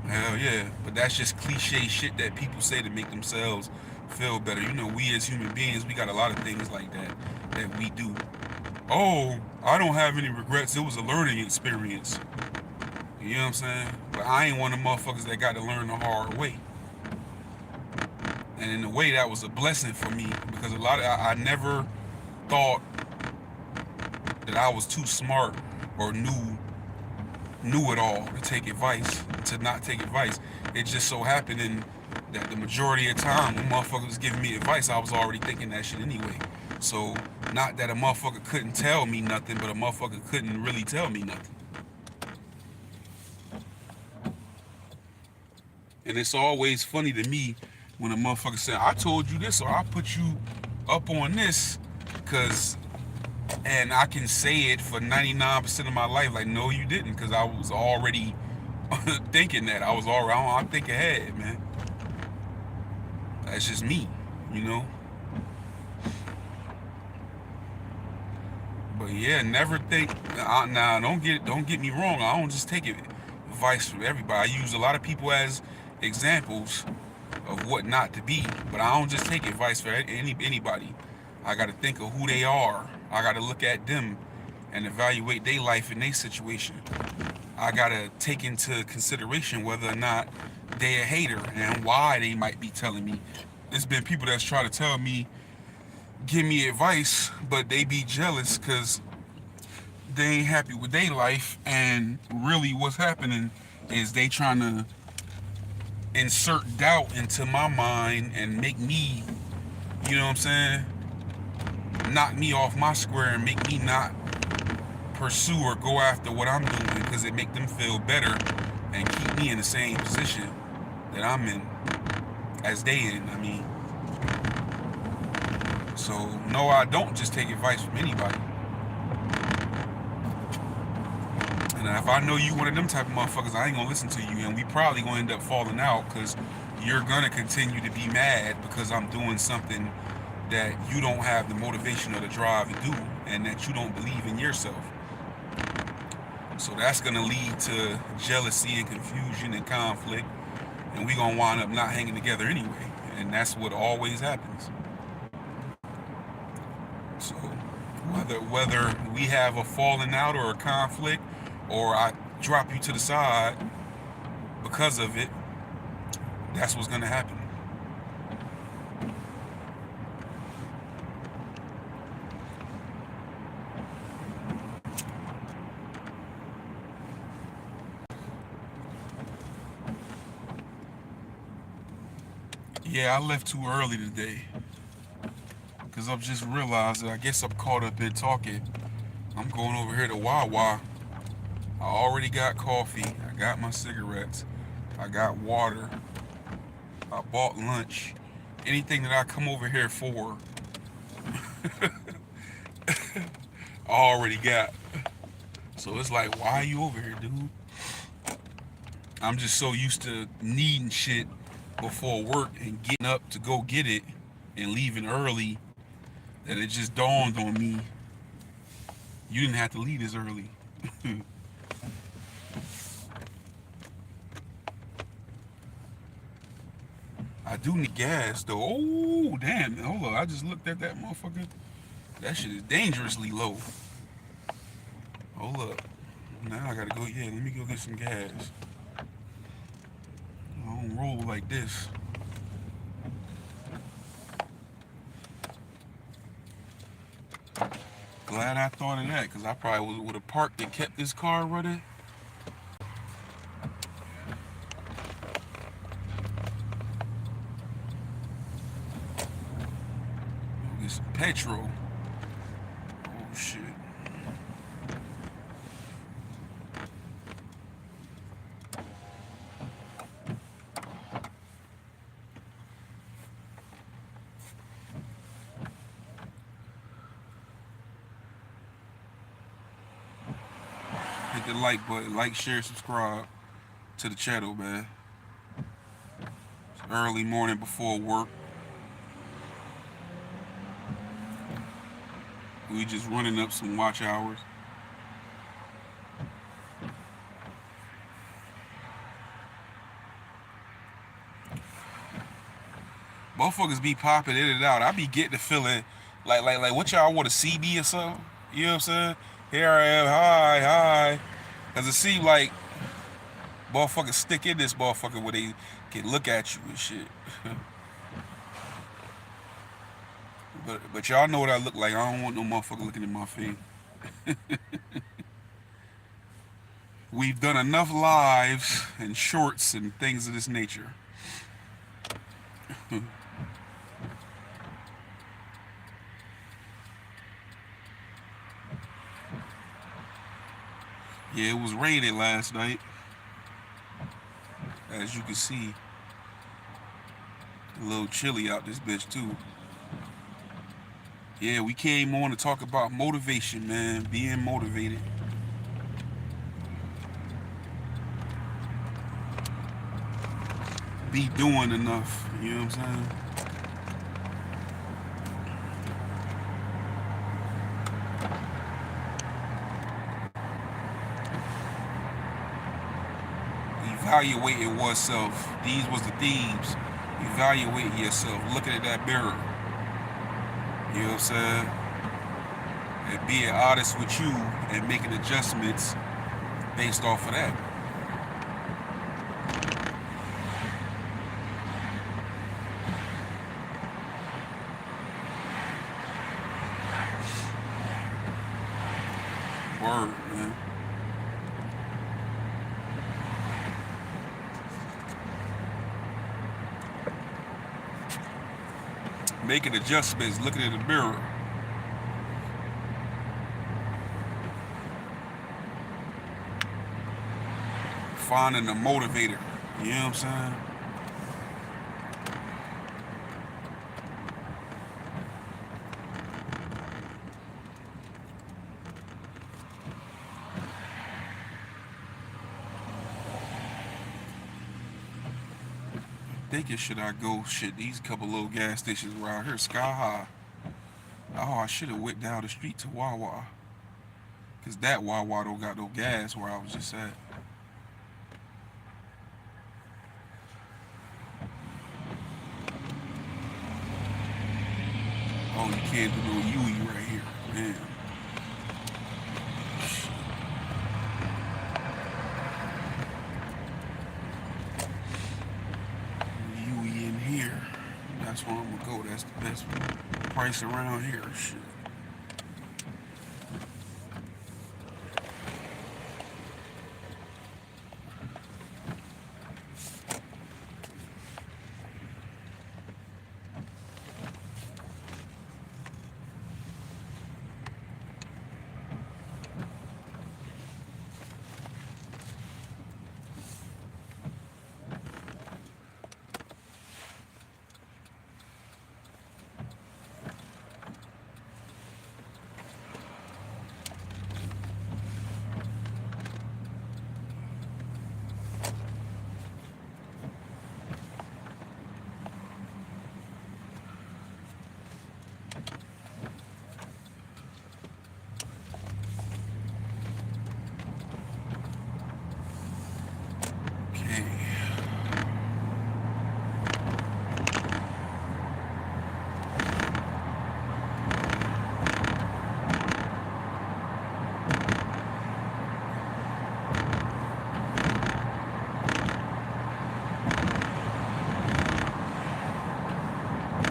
Hell yeah, but that's just cliche shit that people say to make themselves feel better. You know, we as human beings, we got a lot of things like that we do. Oh, I don't have any regrets. It was a learning experience. You You know what I'm saying? But I ain't one of the motherfuckers that got to learn the hard way. And in a way, that was a blessing for me because I never thought that I was too smart or knew it all to take advice, to not take advice. It just so happened that the majority of the time when motherfuckers was giving me advice, I was already thinking that shit anyway. So not that a motherfucker couldn't tell me nothing, but a motherfucker couldn't really tell me nothing. And it's always funny to me when a motherfucker say, I told you this or I put you up on this, cause and I can say it for 99% of my life, like, no, you didn't, because I was already thinking that. I think ahead, man. That's just me, you know? But yeah, never think, nah, don't get me wrong, I don't just take advice from everybody. I use a lot of people as examples of what not to be, but I don't just take advice for anybody. I got to think of who they are. I got to look at them and evaluate their life and their situation. I got to take into consideration whether or not they're a hater and why they might be telling me. There's been people that's try to tell me, give me advice, but they be jealous because they ain't happy with their life, and really what's happening is they trying to insert doubt into my mind and make me, you know what I'm saying, knock me off my square and make me not pursue or go after what I'm doing because it make them feel better and keep me in the same position that I'm in as they in. I mean, so no, I don't just take advice from anybody. And if I know you one of them type of motherfuckers, I ain't gonna listen to you, and we probably gonna end up falling out because you're gonna continue to be mad because I'm doing something that you don't have the motivation or the drive to do, and that you don't believe in yourself. So that's gonna lead to jealousy and confusion and conflict, and we gonna wind up not hanging together anyway. And that's what always happens. So whether we have a falling out or a conflict, or I drop you to the side because of it, that's what's gonna happen. Yeah, I left too early today because I've just realized that I guess I'm caught up in talking. I'm going over here to Wawa. I already got coffee. I got my cigarettes. I got water. I bought lunch. Anything that I come over here for, I already got. So it's like, why are you over here, dude? I'm just so used to needing shit before work and getting up to go get it and leaving early that it just dawned on me, you didn't have to leave this early. I do need gas though. Oh damn! Hold on, I just looked at that motherfucker. That shit is dangerously low. Hold up. Now I gotta go. Yeah, let me go get some gas. I don't roll like this. Glad I thought of that, because I probably would have parked and kept this car running. Get some petrol. Oh shit. Hit the like button, like, share, subscribe to the channel, man. It's early morning before work. We just running up some watch hours. Motherfuckers be popping in and out. I be getting the feeling like what y'all want to see me or something? You know what I'm saying? Here I am, hi. Cause it seems like motherfucker stick in this motherfucker where they can look at you and shit. But y'all know what I look like. I don't want no motherfucker looking at my face. We've done enough lives and shorts and things of this nature. Yeah, it was raining last night. As you can see, a little chilly out this bitch too. Yeah, we came on to talk about motivation, man. Being motivated. Be doing enough. You know what I'm saying? Evaluating oneself. These was the themes. Evaluating yourself. Looking at that mirror. You know what I'm saying? And being honest with you and making adjustments based off of that. Word, man. Making adjustments, looking in the mirror. Finding a motivator. You know what I'm saying? Thinking should I go? Shit, these couple little gas stations around here, Sky High. Oh, I should have went down the street to Wawa. Cause that Wawa don't got no gas where I was just at. Oh, you can't do no Yui right here, man. Yui in here. That's where I'm gonna go. That's the best price around here. Shit.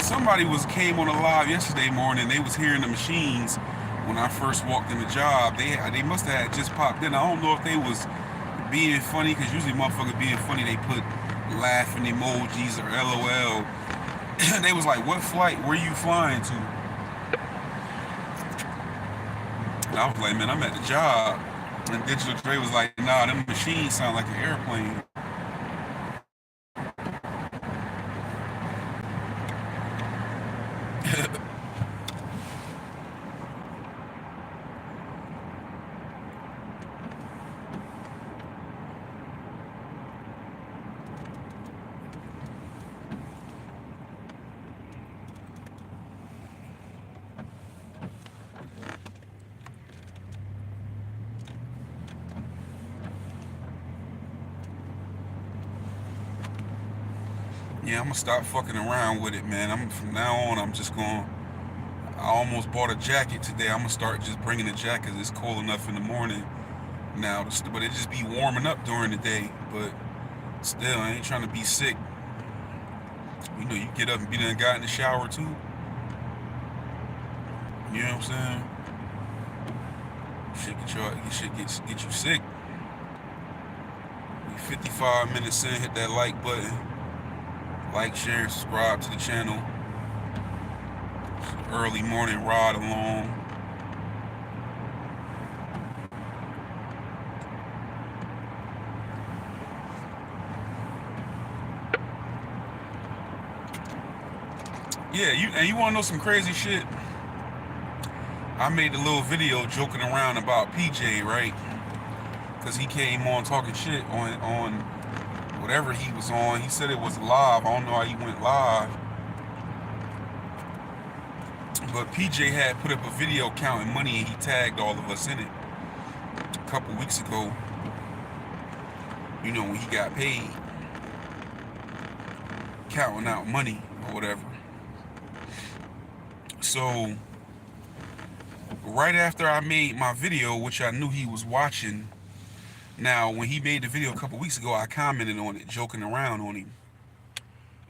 Somebody came on a live yesterday morning. They was hearing the machines when I first walked in the job. They must have had just popped in. I don't know if they was being funny, because usually motherfuckers being funny, they put laughing emojis or LOL. They was like, "What flight? Where you flying to?" And I was like, "Man, I'm at the job." And Digital Dre was like, "Nah, them machines sound like an airplane." Yeah, I'm gonna stop fucking around with it, man. From now on, I'm just going. I almost bought a jacket today. I'm gonna start just bringing a jacket. It's cold enough in the morning now, but it just be warming up during the day. but still, I ain't trying to be sick. You know, you get up and be done got in the shower too. You know what I'm saying? Shit get you sick. We 55 minutes in, hit that like button. Like, share, and subscribe to the channel. Early morning ride along. Yeah, you want to know some crazy shit? I made a little video joking around about PJ, right? Because he came on talking shit on whatever he was on. He said it was live. I don't know how he went live. But PJ had put up a video counting money and he tagged all of us in it a couple weeks ago. You know, when he got paid. Counting out money or whatever. So, right after I made my video, which I knew he was watching, now when he made the video a couple weeks ago, I commented on it, joking around on him.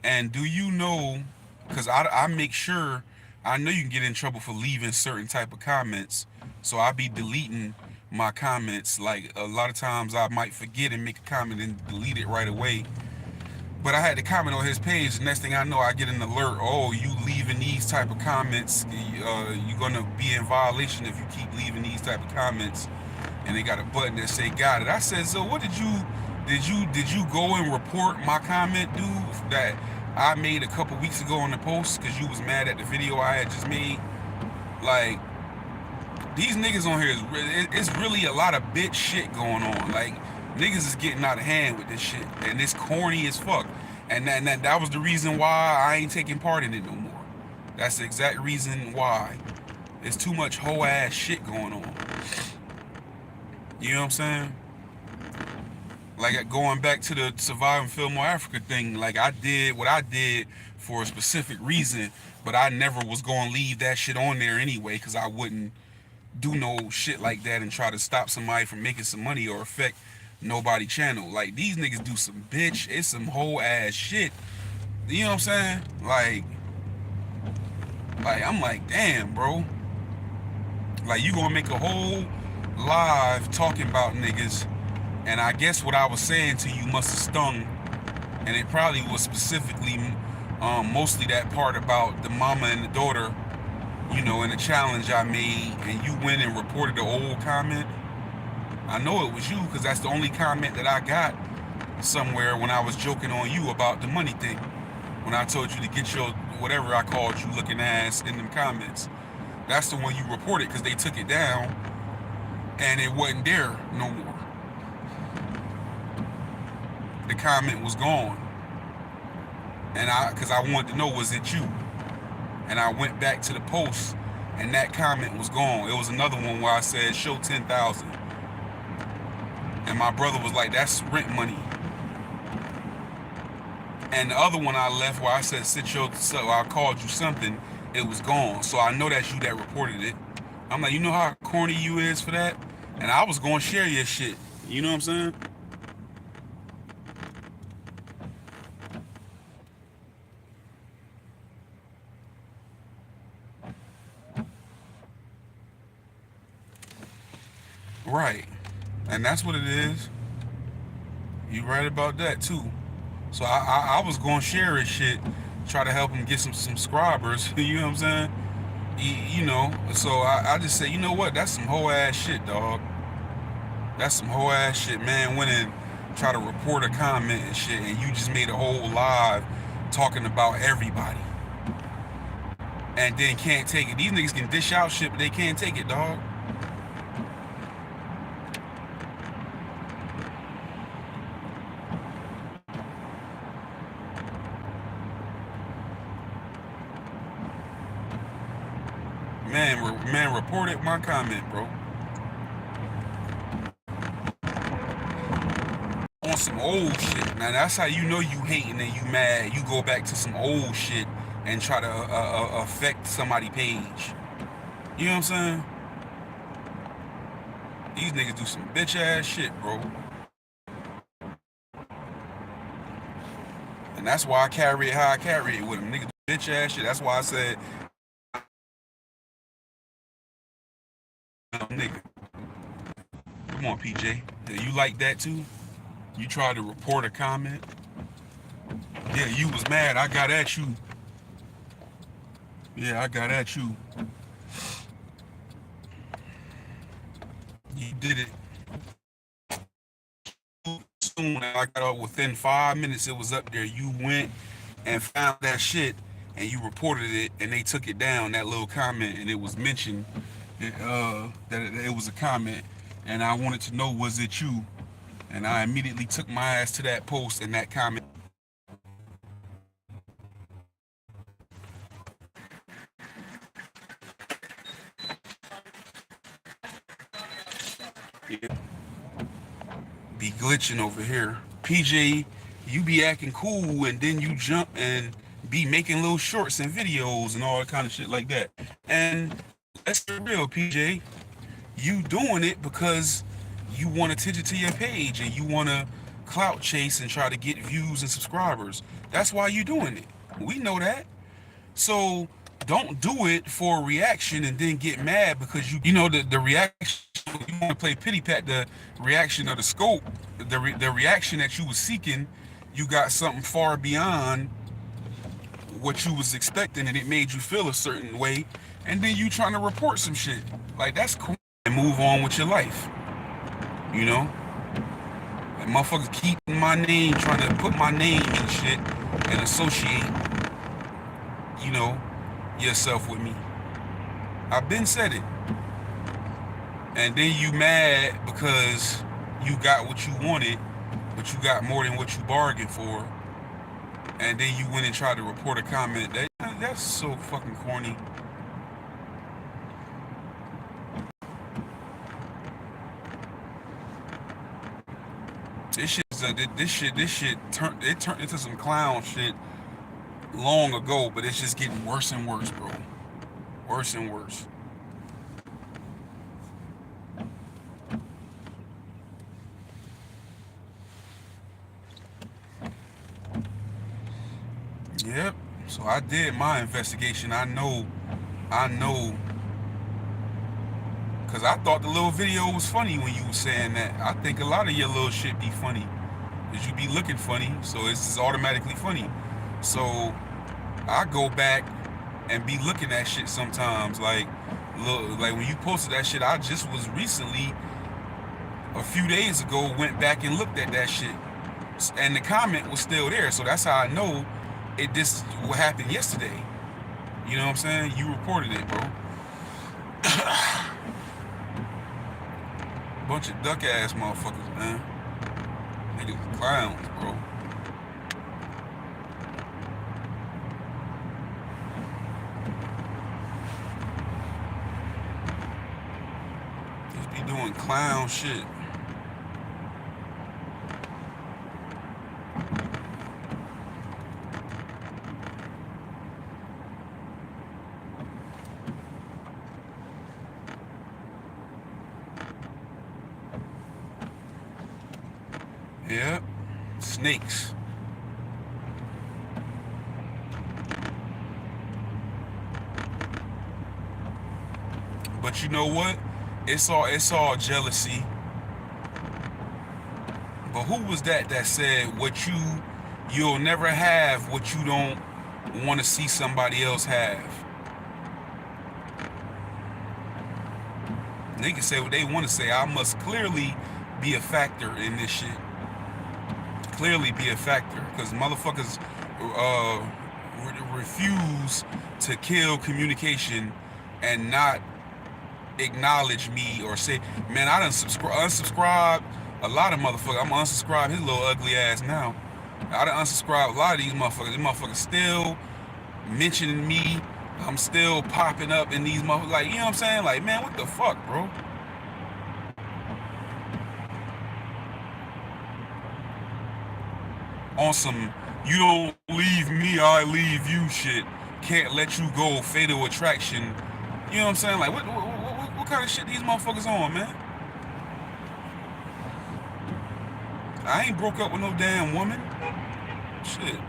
And do you know, because I make sure, I know you can get in trouble for leaving certain type of comments, so I be deleting my comments. Like, a lot of times I might forget and make a comment and delete it right away. But I had to comment on his page. The next thing I know, I get an alert. Oh, you leaving these type of comments. You're going to be in violation if you keep leaving these type of comments. And they got a button that say got it. I said, so what did you go and report my comment, dude, that I made a couple weeks ago on the post because you was mad at the video I had just made? Like, these niggas on here, it's really a lot of bitch shit going on. Like, niggas is getting out of hand with this shit, and it's corny as fuck. And that was the reason why I ain't taking part in it no more. That's the exact reason why. There's too much whole ass shit going on. You know what I'm saying? Like, going back to the Surviving Fillmore Africa thing, like, I did what I did for a specific reason, but I never was going to leave that shit on there anyway, because I wouldn't do no shit like that and try to stop somebody from making some money or affect nobody channel. Like, these niggas do some bitch, it's some whole ass shit. You know what I'm saying? Like I'm like, damn, bro. Like, you gonna make a whole live talking about niggas, and I guess what I was saying to you must have stung, and it probably was specifically mostly that part about the mama and the daughter, you know, in the challenge I made, and you went and reported the old comment. I know it was you, because that's the only comment that I got somewhere when I was joking on you about the money thing. When I told you to get your, whatever I called you, looking ass in them comments. That's the one you reported, because they took it down, and it wasn't there no more. The comment was gone. And because I wanted to know, was it you? And I went back to the post, and that comment was gone. It was another one where I said, show 10,000. And my brother was like, that's rent money. And the other one I left where I said, so I called you something, it was gone. So I know that's you that reported it. I'm like, you know how corny you is for that? And I was going to share your shit. You know what I'm saying? Right. And that's what it is. You right about that too. So I was gonna share his shit, try to help him get some subscribers. You know what I'm saying? You know. So I just say, you know what? That's some whole ass shit, dog. That's some whole ass shit, man. Went and try to report a comment and shit, and you just made a whole live talking about everybody, and then can't take it. These niggas can dish out shit, but they can't take it, dog. Man, reported my comment, bro. On some old shit. Now that's how you know you hating and you mad. You go back to some old shit and try to affect somebody's page. You know what I'm saying? These niggas do some bitch ass shit, bro. that's why I carry it how I carry it with him. Nigga, bitch ass shit. That's why I said, nigga. Come on, PJ. You like that too? You tried to report a comment? Yeah, you was mad. I got at you. Yeah, I got at you. You did it. Soon, I got up within 5 minutes. It was up there. You went and found that shit, and you reported it, and they took it down. That little comment, and it was mentioned that it was a comment, and I wanted to know, was it you? And I immediately took my ass to that post and that comment. Yeah. Be glitching over here. PJ, you be acting cool and then you jump and be making little shorts and videos and all that kind of shit like that. And let's be real, PJ. You doing it because you want attention to your page and you want to clout chase and try to get views and subscribers. That's why you doing it. We know that. So don't do it for a reaction and then get mad because you know the reaction. You want to play pity pat the reaction of the scope, the reaction that you was seeking. You got something far beyond what you was expecting, and it made you feel a certain way. And then you trying to report some shit like that's cool and move on with your life. You know, and motherfuckers keep my name, trying to put my name in shit and associate, you know, yourself with me. I've been said it. And then you mad because you got what you wanted, but you got more than what you bargained for. And then you went and tried to report a comment. That's so fucking corny. This shit turned into some clown shit long ago, but it's just getting worse and worse, bro. Worse and worse. Yep. So I did my investigation. I know. Because I thought the little video was funny when you were saying that. I think a lot of your little shit be funny. Because you be looking funny, so it's just automatically funny. So I go back and be looking at shit sometimes. Like when you posted that shit, I just was recently, a few days ago, went back and looked at that shit. And the comment was still there. So that's how I know this what happened yesterday. You know what I'm saying? You reported it, bro. Bunch of duck ass motherfuckers, man. Niggas clowns, bro. Just be doing clown shit. Yep, snakes. But you know what? It's all jealousy. But who was that said you'll never have what you don't want to see somebody else have? They can say what they want to say. I must clearly be a factor in this shit. Clearly be a factor, because motherfuckers refuse to kill communication and not acknowledge me or say, man, I done unsubscribed a lot of motherfuckers. I'm unsubscribed his little ugly ass now. I done unsubscribed a lot of these motherfuckers. These motherfuckers still mentioning me. I'm still popping up in these motherfuckers. Like, you know what I'm saying? Like, man, what the fuck, bro? On some, you don't leave me, I leave you shit. Can't let you go, fatal attraction. You know what I'm saying? Like, what kind of shit these motherfuckers on, man? I ain't broke up with no damn woman. Shit.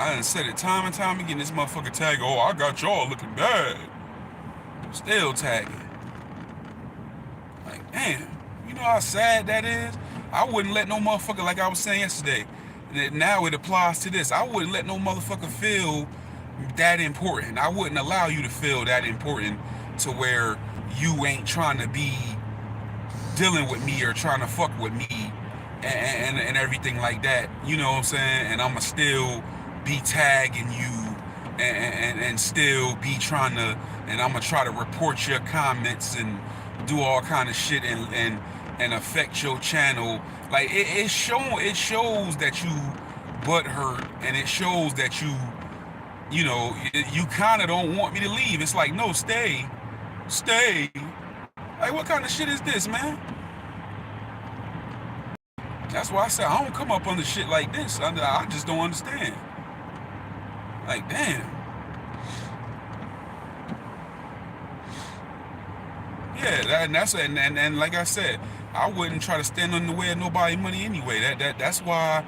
I done said it time and time again. This motherfucker tag, oh, I got y'all looking bad. Still tagging. Like, damn. You know how sad that is? I wouldn't let no motherfucker, like I was saying yesterday, now it applies to this. I wouldn't let no motherfucker feel that important. I wouldn't allow you to feel that important to where you ain't trying to be dealing with me or trying to fuck with me and everything like that. You know what I'm saying? And I'ma still be tagging you and still be trying to, and I'ma try to report your comments and do all kind of shit and affect your channel. Like it shows that you butthurt, and it shows that you know, you kind of don't want me to leave. It's like, no, stay. Like, what kind of shit is this, man? That's why I said I don't come up on the shit like this. I just don't understand. Like, damn. Yeah, and like I said, I wouldn't try to stand in the way of nobody money anyway. That's why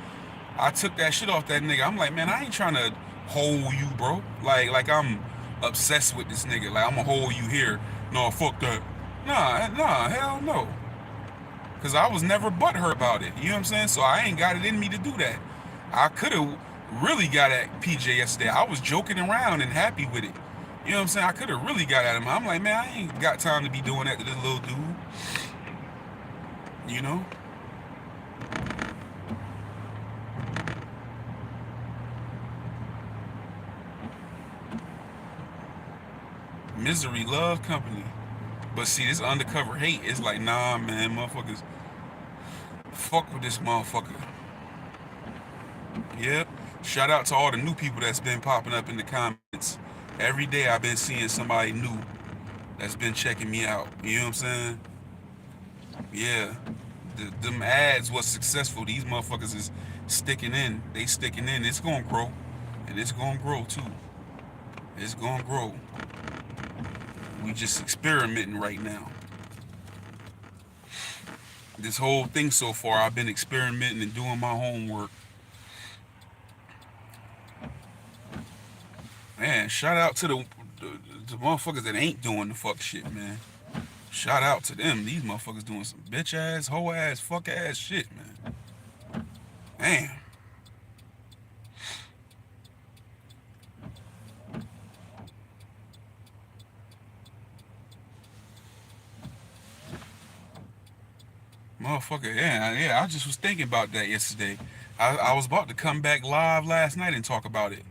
I took that shit off that nigga. I'm like, man, I ain't trying to hold you, bro. Like I'm obsessed with this nigga. Like, I'm gonna hold you here. No, fuck that. Nah, hell no. Cause I was never butthurt about it. You know what I'm saying? So I ain't got it in me to do that. I could have really got at PJ yesterday. I was joking around and happy with it. You know what I'm saying? I could have really got at him. I'm like, man, I ain't got time to be doing that to this little dude. You know? Misery love company. But see, this undercover hate is like, nah, man, motherfuckers, fuck with this motherfucker. Yep. Shout out to all the new people that's been popping up in the comments. Every day I've been seeing somebody new that's been checking me out. You know what I'm saying? Yeah. Them ads was successful. These motherfuckers is sticking in. They sticking in. It's gonna grow. And it's gonna grow too. It's gonna grow. We just experimenting right now. This whole thing so far, I've been experimenting and doing my homework. Man, shout out to the motherfuckers that ain't doing the fuck shit, man. Shout out to them. These motherfuckers doing some bitch ass, hoe ass, fuck ass shit, man. Damn. Motherfucker, yeah, I just was thinking about that yesterday. I was about to come back live last night and talk about it,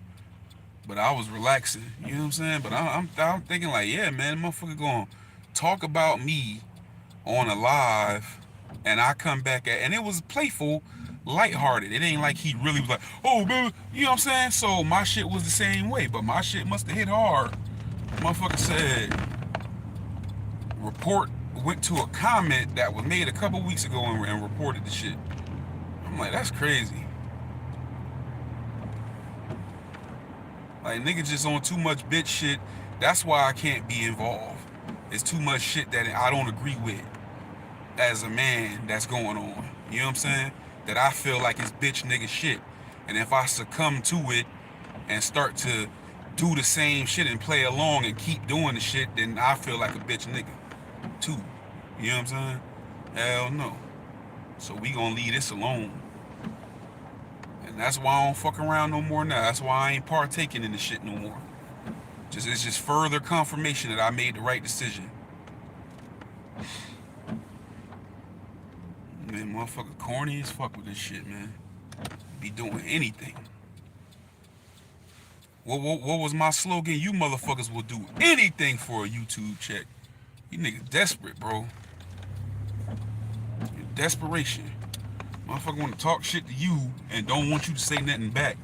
but I was relaxing. You know what I'm saying? But I'm thinking like, yeah, man, motherfucker gonna talk about me on a live, and I come back and it was playful, lighthearted. It ain't like he really was like, oh, man, you know what I'm saying? So my shit was the same way, but my shit must have hit hard. Motherfucker said, report. Went to a comment that was made a couple weeks ago and reported the shit. I'm like, that's crazy. Like, niggas just on too much bitch shit. That's why I can't be involved. It's too much shit that I don't agree with as a man that's going on. You know what I'm saying? That I feel like it's bitch nigga shit. And if I succumb to it and start to do the same shit and play along and keep doing the shit, then I feel like a bitch nigga too. You know what I'm saying? Hell no. So we gonna leave this alone. And that's why I don't fuck around no more now. That's why I ain't partaking in the shit no more. It's just further confirmation that I made the right decision. Man, motherfucker corny as fuck with this shit, man. Be doing anything. What was my slogan? You motherfuckers will do anything for a YouTube check. You niggas desperate, bro. Desperation. Motherfucker want to talk shit to you and don't want you to say nothing back.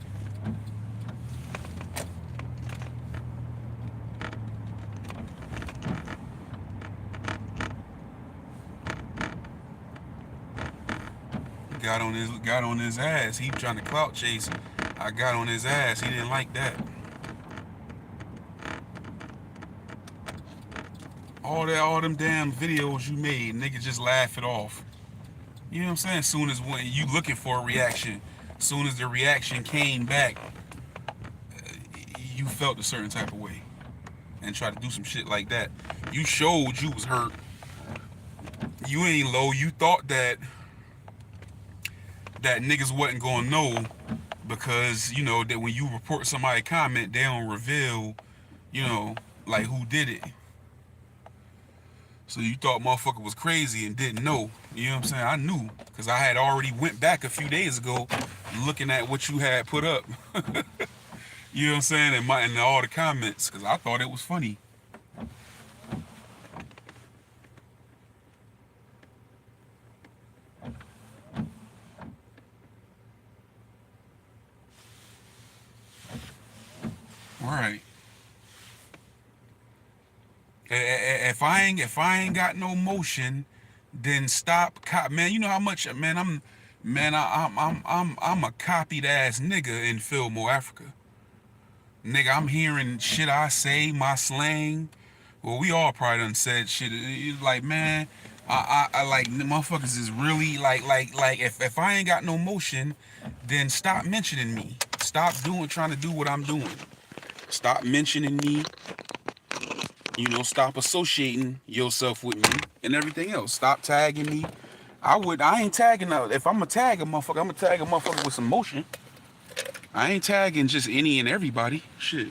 Got on his ass. He trying to clout chase. I got on his ass. He didn't like that. All them damn videos you made, nigga, just laugh it off. You know what I'm saying? Soon as when you looking for a reaction, soon as the reaction came back, felt a certain type of way and try to do some shit like that. You showed you was hurt. You ain't low. You thought that niggas wasn't gonna know because you know that when you report somebody comment, they don't reveal, you know, like who did it. So you thought motherfucker was crazy and didn't know. You know what I'm saying? I knew because I had already went back a few days ago looking at what you had put up. You know what I'm saying? And all the comments because I thought it was funny. Right. If I ain't got no motion, then stop. Man, you know how much man I'm a copied ass nigga in Fillmore, Africa. Nigga, I'm hearing shit I say, my slang. Well, we all probably done said shit. It's like, man, I like motherfuckers is really like if I ain't got no motion, then stop mentioning me. Stop trying to do what I'm doing. Stop mentioning me. You know, stop associating yourself with me and everything else. Stop tagging me. I ain't tagging out. If I'm gonna tag a motherfucker, I'm gonna tag a motherfucker with some motion. I ain't tagging just any and everybody. Shit.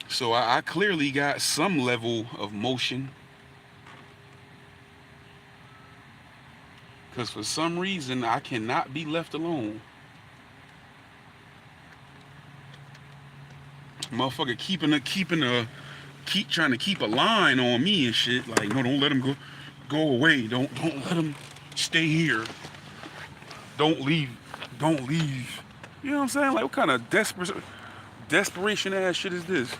So I clearly got some level of motion. Because for some reason, I cannot be left alone. Motherfucker keep trying to keep a line on me and shit. Like, no, don't let him go away. Don't let him stay here. Don't leave. You know what I'm saying? Like, what kind of desperation ass shit is this?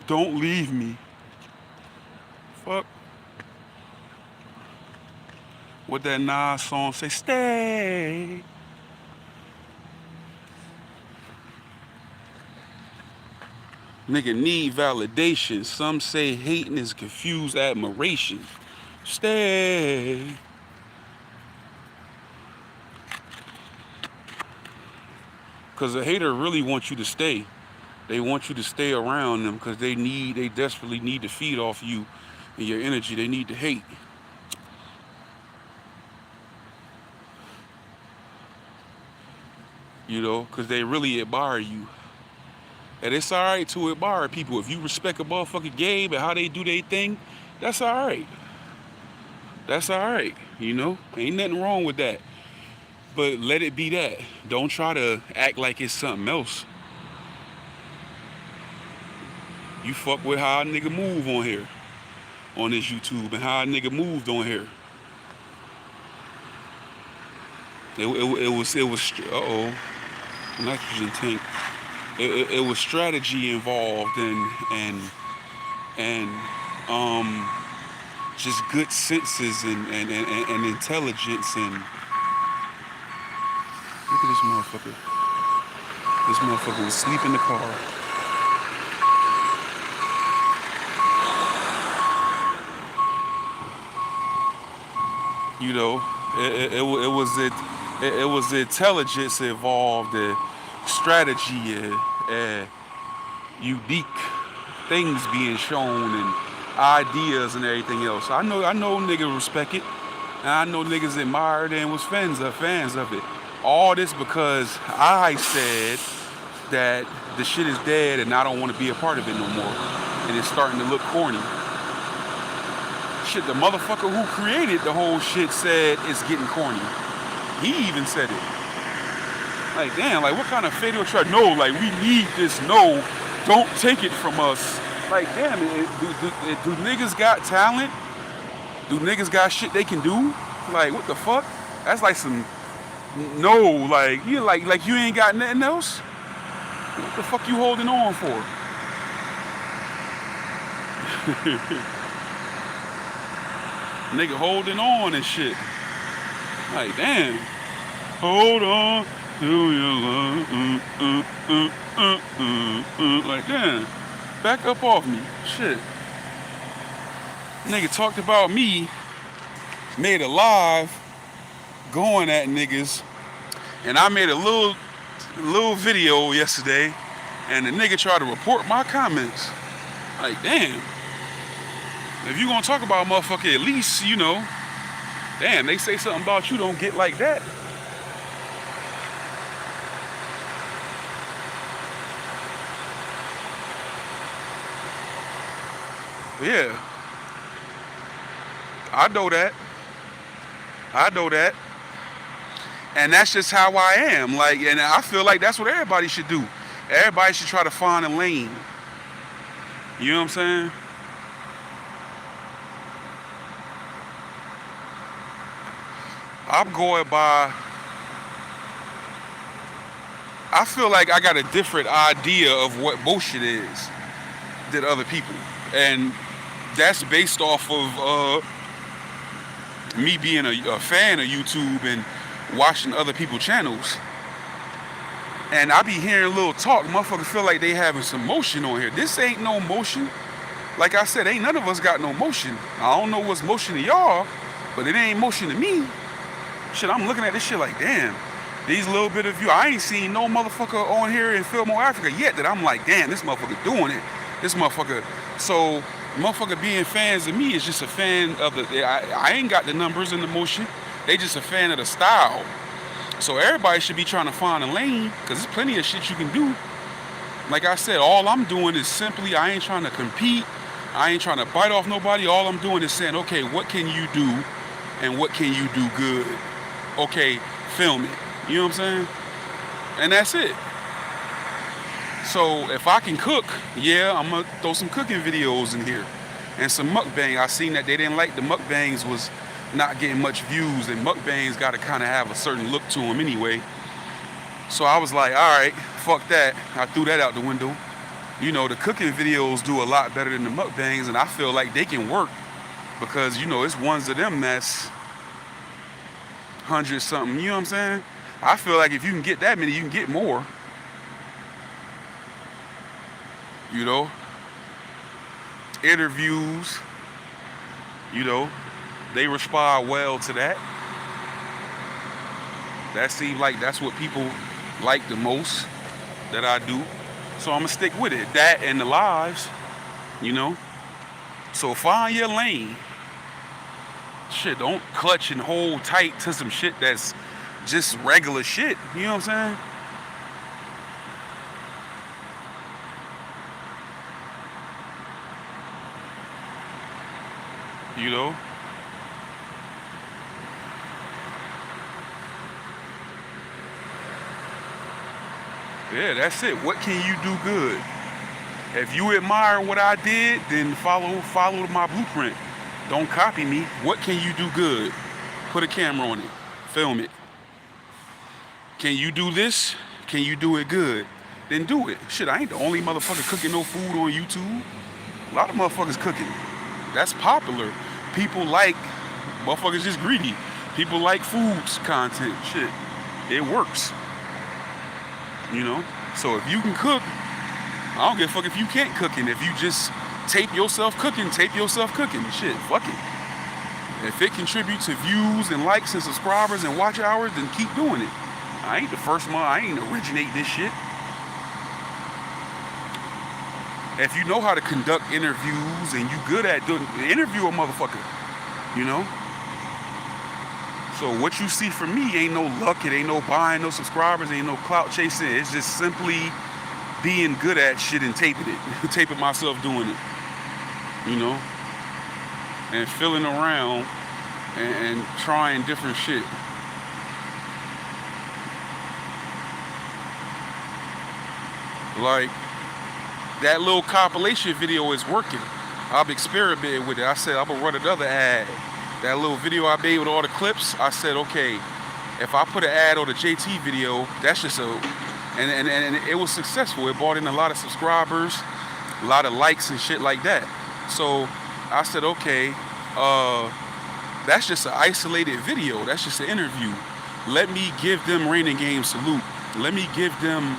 Don't leave me. Fuck. What that Nas song say? Stay. Nigga need validation. Some say hating is confused admiration. Stay. Cause a hater really wants you to stay. They want you to stay around them because they desperately need to feed off you and your energy. They need to hate. You know, because they really admire you. And it's all right to admire people. If you respect a motherfucking game and how they do their thing, that's all right. That's all right, you know? Ain't nothing wrong with that. But let it be that. Don't try to act like it's something else. You fuck with how a nigga move on here, on this YouTube, and how a nigga moved on here. It was nitrogen tank. It was strategy involved and just good senses and intelligence and look at this motherfucker. This motherfucker was asleep in the car. You know, it was the intelligence involved, the strategy, unique things being shown and ideas and everything else. I know niggas respect it, and I know niggas admired and was fans of it. All this because I said that the shit is dead and I don't want to be a part of it no more, and it's starting to look corny. Shit, the motherfucker who created the whole shit said it's getting corny. He even said it. Like, damn, like, what kind of fatal try? No, like, we need this. No, don't take it from us. Like, damn, do niggas got talent? Do niggas got shit they can do? Like, what the fuck? That's like some, no, like, you like you ain't got nothing else? What the fuck you holding on for? Nigga holding on and shit. Like, damn. Hold on to your love. Like, damn. Back up off me. Shit. Nigga talked about me, made a live going at niggas, and I made a little video yesterday, and the nigga tried to report my comments. Like, damn. If you gonna talk about a motherfucker, at least, you know, damn, they say something about you, don't get like that. Yeah. I know that. I know that. And that's just how I am. Like, and I feel like that's what everybody should do. Everybody should try to find a lane. You know what I'm saying? I'm going by, I feel like I got a different idea of what bullshit is than other people. And that's based off of me being a fan of YouTube and watching other people's channels. And I be hearing little talk, motherfuckers feel like they having some motion on here. This ain't no motion. Like I said, ain't none of us got no motion. I don't know what's motion to y'all, but it ain't motion to me. Shit, I'm looking at this shit like, damn, these little bit of view, I ain't seen no motherfucker on here in Fillmore, Africa yet that I'm like, damn, this motherfucker doing it. This motherfucker, so motherfucker being fans of me is just a fan of the, I ain't got the numbers and the motion. They just a fan of the style. So everybody should be trying to find a lane, because there's plenty of shit you can do. Like I said, all I'm doing is simply, I ain't trying to compete. I ain't trying to bite off nobody. All I'm doing is saying, okay, what can you do and what can you do good? Okay, film it. You know what I'm saying? And that's it. So if I can cook, yeah, I'm gonna throw some cooking videos in here. And some mukbang. I seen that they didn't like the mukbangs was not getting much views, and mukbangs gotta kinda have a certain look to them anyway. So I was like, all right, fuck that. I threw that out the window. You know, the cooking videos do a lot better than the mukbangs, and I feel like they can work because, you know, it's ones of them that's 100 something, you know what I'm saying? I feel like if you can get that many, you can get more. You know? Interviews, you know, they respond well to that. That seems like that's what people like the most that I do. So I'm gonna stick with it. That and the lives, you know? So find your lane. Shit, don't clutch and hold tight to some shit that's just regular shit. You know what I'm saying? You know? Yeah, that's it. What can you do good? If you admire what I did, then follow my blueprint. Don't copy me. What can you do good? Put a camera on it. Film it. Can you do this? Can you do it good? Then do it. Shit, I ain't the only motherfucker cooking no food on YouTube. A lot of motherfuckers cooking. That's popular. People like, motherfuckers just greedy. People like foods content. Shit, it works. You know? So if you can cook, I don't give a fuck if you can't cook, and if you just tape yourself cooking. Shit, fuck it. If it contributes to views and likes and subscribers and watch hours, then keep doing it. I ain't the first one. I ain't originate this shit. If you know how to conduct interviews and you good at doing, interview a motherfucker, you know? So what you see from me ain't no luck, it ain't no buying no subscribers, ain't no clout chasing. It's just simply being good at shit and taping it. Taping myself doing it, you know? And filling around and trying different shit. Like, that little compilation video is working. I've experimented with it. I said, I'm gonna run another ad. That little video I made with all the clips, I said, okay, if I put an ad on the JT video, that's just and it was successful. It brought in a lot of subscribers, a lot of likes and shit like that. So I said, okay, that's just an isolated video. That's just an interview. Let me give them Rain and Game salute. Let me give them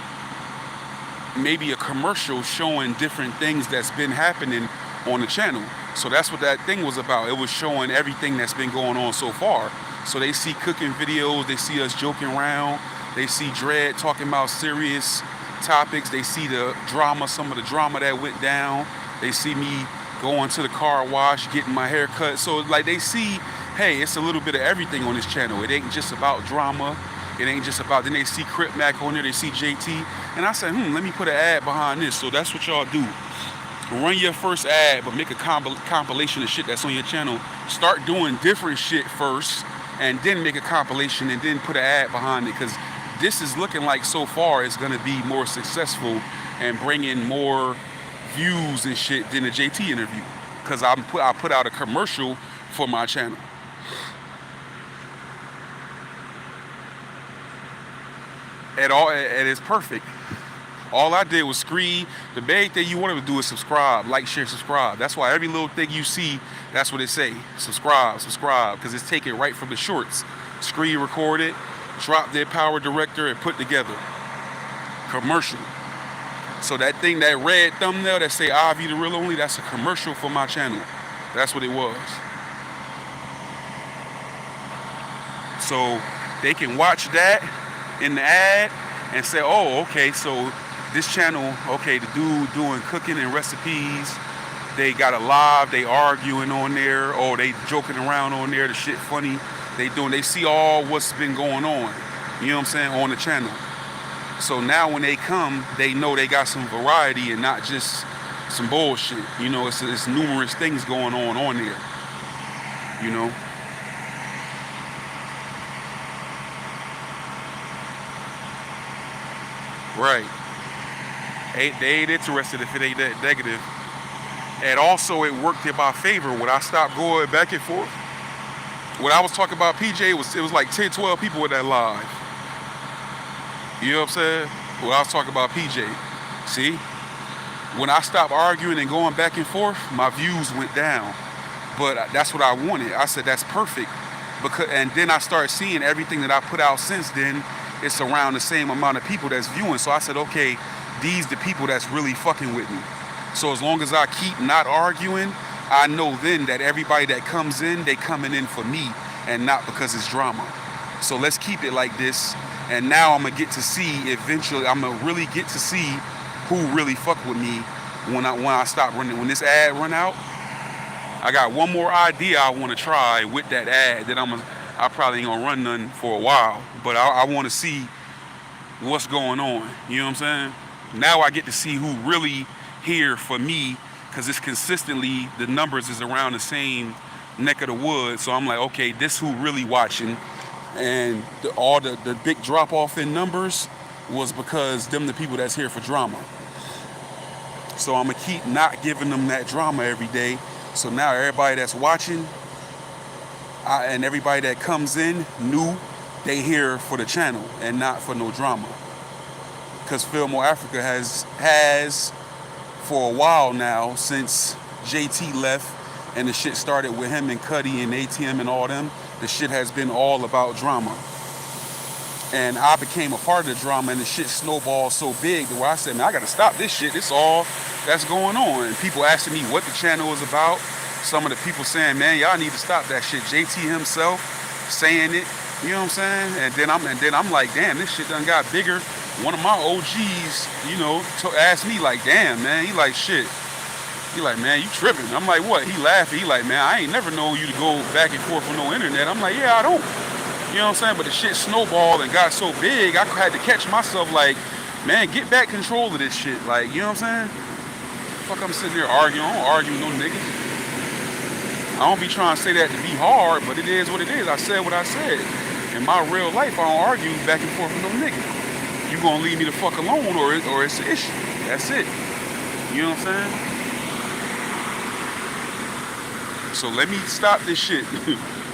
maybe a commercial showing different things that's been happening on the channel. So that's what that thing was about. It was showing everything that's been going on so far. So they see cooking videos, they see us joking around, they see Dread talking about serious topics, they see the drama, some of the drama that went down, they see me going to the car wash, getting my hair cut. So like they see, hey, it's a little bit of everything on this channel. It ain't just about drama. It ain't just about, then they see Crip Mac on there, they see JT. And I said, let me put an ad behind this. So that's what y'all do. Run your first ad, but make a compilation of shit that's on your channel. Start doing different shit first, and then make a compilation, and then put an ad behind it. Because this is looking like so far it's gonna be more successful and bring in more views and shit than the JT interview. Because I put out a commercial for my channel. And it's perfect. All I did was screen. The main thing you want to do is subscribe, like, share, subscribe. That's why every little thing you see, that's what it say. Subscribe, subscribe, because it's taken right from the shorts. Screen record it, drop their power director, and put together. Commercial. So that thing, that red thumbnail that say Ivy the Real Only, that's a commercial for my channel. That's what it was. So they can watch that in the ad and say, oh, okay, so this channel, okay, the dude doing cooking and recipes, they got a live, they arguing on there, or they joking around on there, the shit funny, they see all what's been going on, you know what I'm saying, on the channel. So now when they come, they know they got some variety and not just some bullshit, you know, it's numerous things going on there, you know. Right. They ain't interested if it ain't that negative. And also it worked in my favor when I stopped going back and forth. When I was talking about PJ, it was like 10, 12 people in that live. You know what I'm saying? When I was talking about PJ. See? When I stopped arguing and going back and forth, my views went down. But that's what I wanted. I said, that's perfect. And then I started seeing everything that I put out since then. It's around the same amount of people that's viewing. So I said, okay, these the people that's really fucking with me. So as long as I keep not arguing, I know then that everybody that comes in, they coming in for me and not because it's drama. So let's keep it like this. And now I'm gonna get to see, eventually, I'm gonna really get to see who really fuck with me when I stop running. When this ad run out, I got one more idea I wanna try with that ad that I probably ain't gonna run none for a while, but I wanna see what's going on, you know what I'm saying? Now I get to see who really here for me, because it's consistently, the numbers is around the same neck of the woods. So I'm like, okay, this who really watching. And all the big drop off in numbers was because them the people that's here for drama. So I'm gonna keep not giving them that drama every day. So now everybody that's watching and everybody that comes in new, they here for the channel and not for no drama. Because Fillmore Africa has for a while now, since JT left and the shit started with him and Cuddy and ATM and all them, the shit has been all about drama. And I became a part of the drama, and the shit snowballed so big that where I said, man, I gotta stop this shit. This all that's going on. And people asking me what the channel is about. Some of the people saying, man, y'all need to stop that shit. JT himself saying it, you know what I'm saying? And then I'm like, damn, this shit done got bigger. One of my OGs, you know, asked me like, damn, man, he like, shit. He like, man, you tripping. I'm like, what? He laughing. He like, man, I ain't never known you to go back and forth with no internet. I'm like, yeah, I don't. You know what I'm saying? But the shit snowballed and got so big, I had to catch myself like, man, get back control of this shit. Like, you know what I'm saying? Fuck, I'm sitting there arguing. I don't argue with no niggas. I don't be trying to say that to be hard, but it is what it is. I said what I said. In my real life, I don't argue back and forth with no nigga. You gonna leave me the fuck alone or it's an issue. That's it. You know what I'm saying? So let me stop this shit,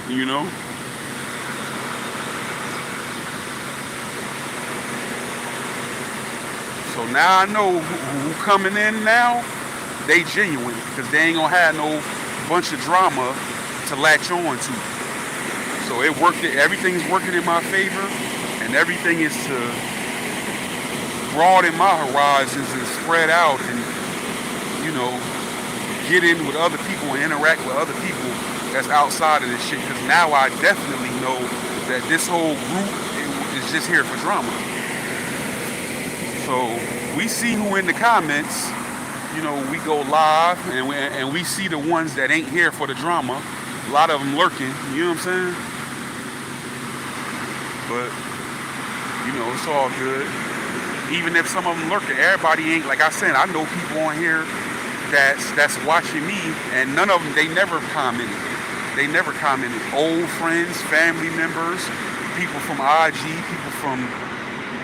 you know? So now I know who coming in now, they genuine, because they ain't gonna have no bunch of drama to latch on to. So it worked, everything's working in my favor, and everything is to broaden my horizons and spread out and, you know, get in with other people and interact with other people that's outside of this shit. Because now I definitely know that this whole group is just here for drama. So we see who in the comments. You know, we go live and we see the ones that ain't here for the drama. A lot of them lurking. You know what I'm saying? But you know, it's all good. Even if some of them lurking, everybody ain't, like I said, I know people on here that's watching me, and none of them, they never commented. They never commented. Old friends, family members, people from IG, people from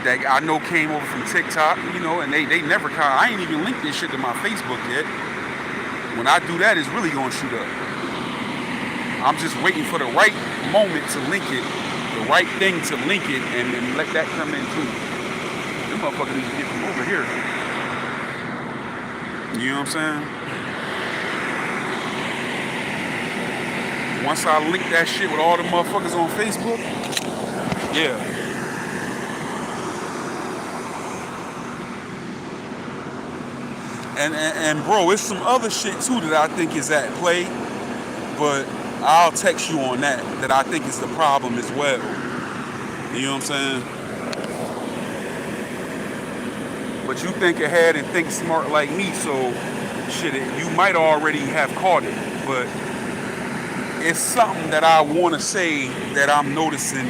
that I know came over from TikTok, you know, and they never comment. I ain't even linked this shit to my Facebook yet. When I do that, it's really gonna shoot up. I'm just waiting for the right moment to link it, the right thing to link it, and let that come in too. Them motherfuckers need to get from over here. You know what I'm saying? Once I link that shit with all the motherfuckers on Facebook, yeah. And bro, it's some other shit too that I think is at play, but I'll text you on that I think is the problem as well. You know what I'm saying? But you think ahead and think smart like me, so shit, you might already have caught it. But it's something that I want to say that I'm noticing,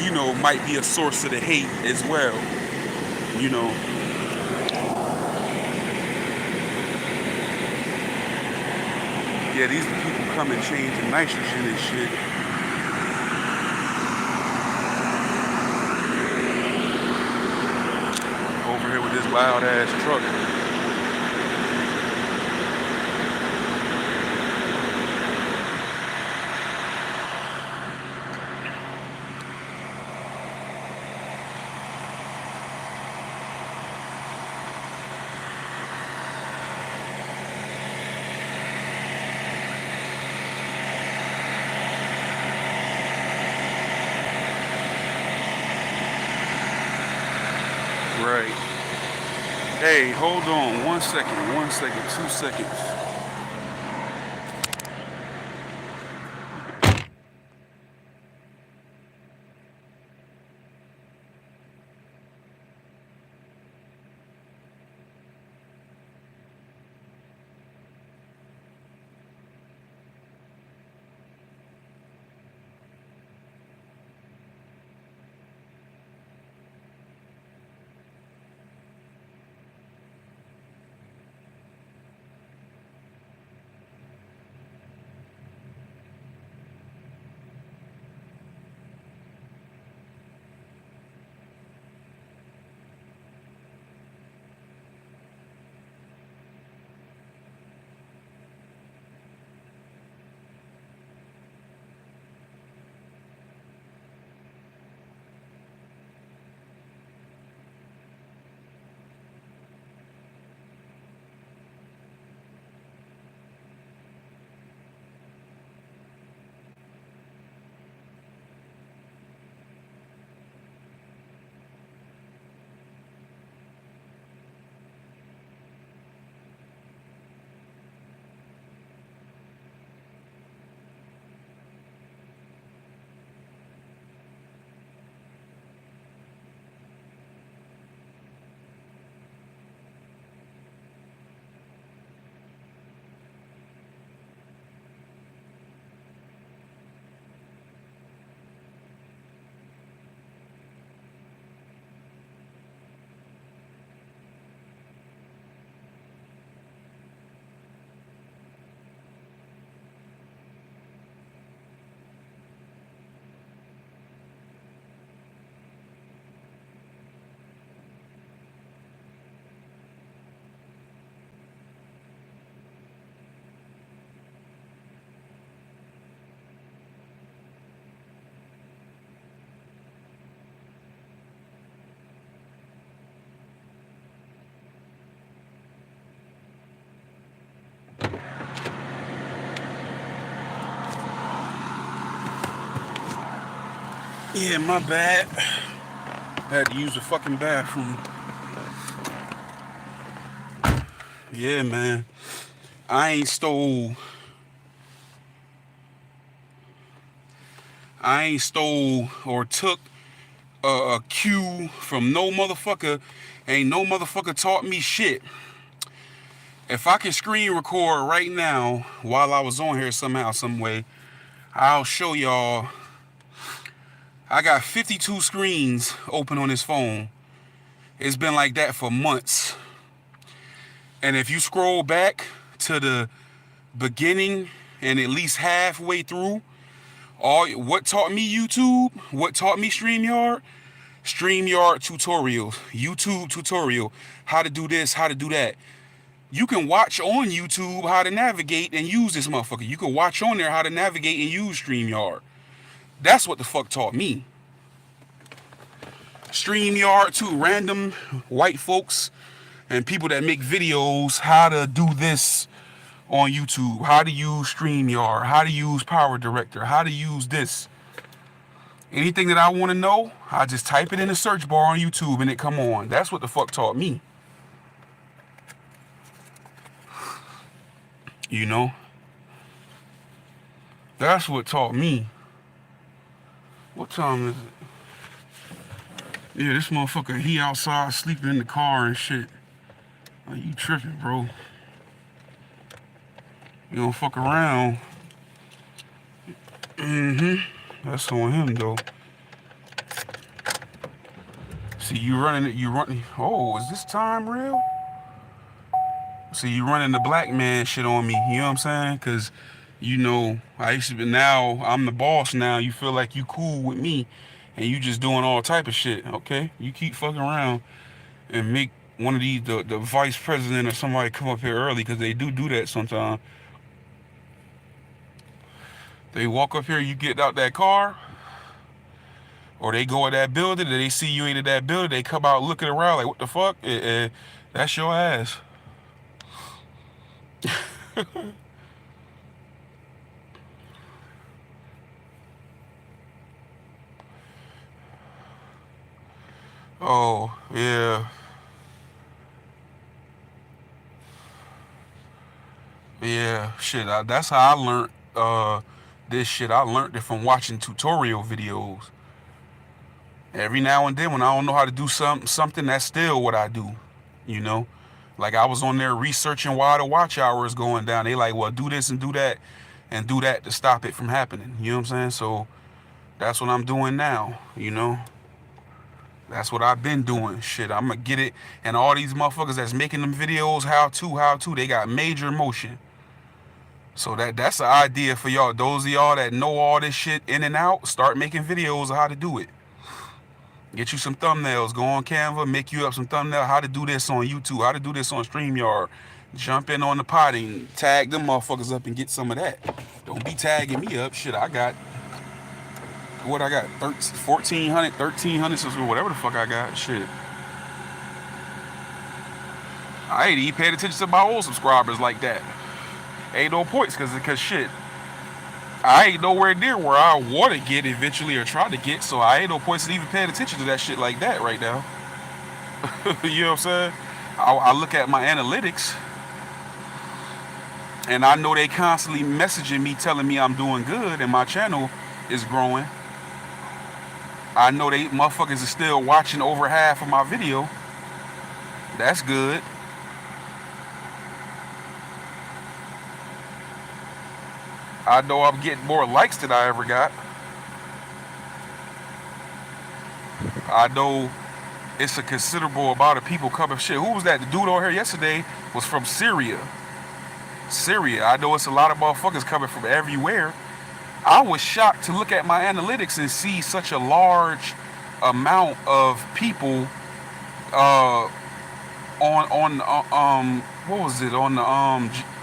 you know, might be a source of the hate as well. You know. Yeah, these people come and change the nitrogen and shit. Over here with this loud ass truck. Right. Hey, hold on 1 second, 2 seconds. Yeah, my bad. I had to use the fucking bathroom. Yeah, man. I ain't stole or took a cue from no motherfucker. Ain't no motherfucker taught me shit. If I can screen record right now while I was on here somehow, some way, I'll show y'all. I got 52 screens open on this phone. It's been like that for months. And if you scroll back to the beginning and at least halfway through, what taught me YouTube, what taught me StreamYard tutorials, YouTube tutorial, how to do this, how to do that. You can watch on YouTube how to navigate and use this motherfucker. You can watch on there how to navigate and use StreamYard. That's what the fuck taught me. StreamYard to random white folks and people that make videos how to do this on YouTube, how to use StreamYard, how to use Power Director, how to use this. Anything that I want to know, I just type it in the search bar on YouTube and it come on. That's what the fuck taught me. You know? That's what taught me. What time is it? Yeah, this motherfucker, he outside sleeping in the car and shit. Like, you tripping, bro. You don't fuck around. That's on him, though. See, you running. Oh, is this time real? See, you running the black man shit on me. You know what I'm saying? Because, you know, I used to be, now I'm the boss now. You feel like you cool with me and you just doing all type of shit. Okay? You keep fucking around and make one of these, the vice president or somebody come up here early, because they do that sometimes. They walk up here, you get out that car, or they go in that building, and they see you ain't in that building, they come out looking around like, what the fuck? That's your ass. Oh, yeah. Yeah, shit, that's how I learned this shit. I learned it from watching tutorial videos. Every now and then when I don't know how to do something, that's still what I do, you know? Like, I was on there researching why the watch hour is going down. They like, well, do this and do that to stop it from happening. You know what I'm saying? So that's what I'm doing now, you know? That's what I've been doing. Shit, I'm gonna get it. And all these motherfuckers that's making them videos, how to, they got major motion. So that's the idea for y'all. Those of y'all that know all this shit in and out, start making videos of how to do it. Get you some thumbnails. Go on Canva, make you up some thumbnails. How to do this on YouTube. How to do this on StreamYard. Jump in on the potting. Tag them motherfuckers up and get some of that. Don't be tagging me up. Shit, I got... What I got? 1,400, 1,300, whatever the fuck I got. Shit. I ain't even paid attention to my old subscribers like that. Ain't no points, cause shit, I ain't nowhere near where I want to get eventually or try to get, so I ain't no points in even paying attention to that shit like that right now. You know what I'm saying? I look at my analytics, and I know they constantly messaging me telling me I'm doing good and my channel is growing. I know they motherfuckers are still watching over half of my video. That's good. I know I'm getting more likes than I ever got. I know it's a considerable amount of people coming. Shit, who was that? The dude on here yesterday was from Syria. I know it's a lot of motherfuckers coming from everywhere. I was shocked to look at my analytics and see such a large amount of people on what was it, on the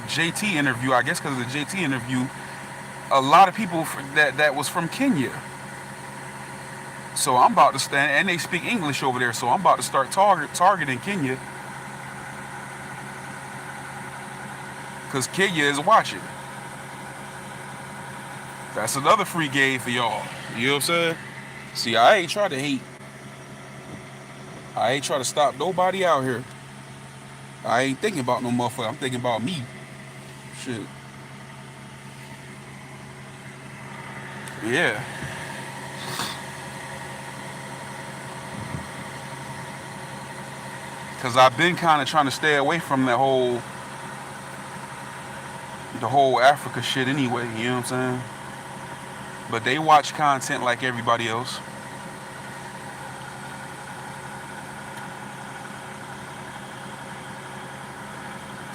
JT interview, I guess, because of the JT interview. A lot of people that was from Kenya. So I'm about to stand, and they speak English over there, so I'm about to start targeting Kenya. Because Kenya is watching. That's another free game for y'all. You know what I'm saying? See, I ain't trying to hate. I ain't trying to stop nobody out here. I ain't thinking about no motherfucker. I'm thinking about me. Shit. Yeah. Cause I've been kind of trying to stay away from the whole Africa shit anyway. You know what I'm saying? But they watch content like everybody else.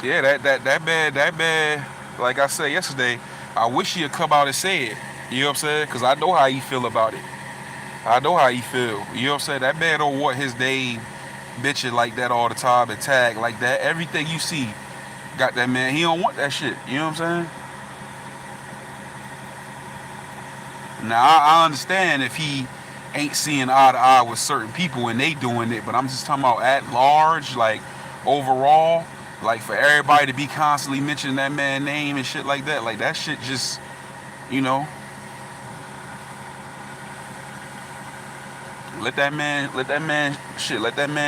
Yeah, that bad. Like I said yesterday, I wish he'd come out and say it. You know what I'm saying? Cause I know how he feel about it. I know how he feel. You know what I'm saying? That man don't want his name bitching like that all the time and tag like that. Everything you see got that man. He don't want that shit. You know what I'm saying? Now I understand if he ain't seeing eye to eye with certain people and they doing it, but I'm just talking about at large, like overall, like for everybody to be constantly mentioning that man's name and shit like that shit just, you know, let that man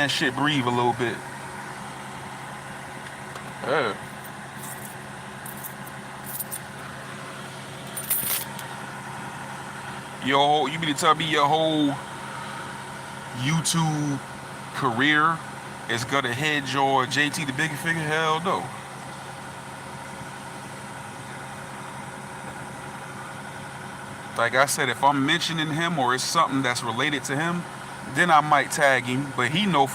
shit breathe a little bit. Yeah. You mean to tell me your whole YouTube career is gonna hinge on JT the Bigger Figure? Hell no. Like I said, if I'm mentioning him or it's something that's related to him, then I might tag him. But he know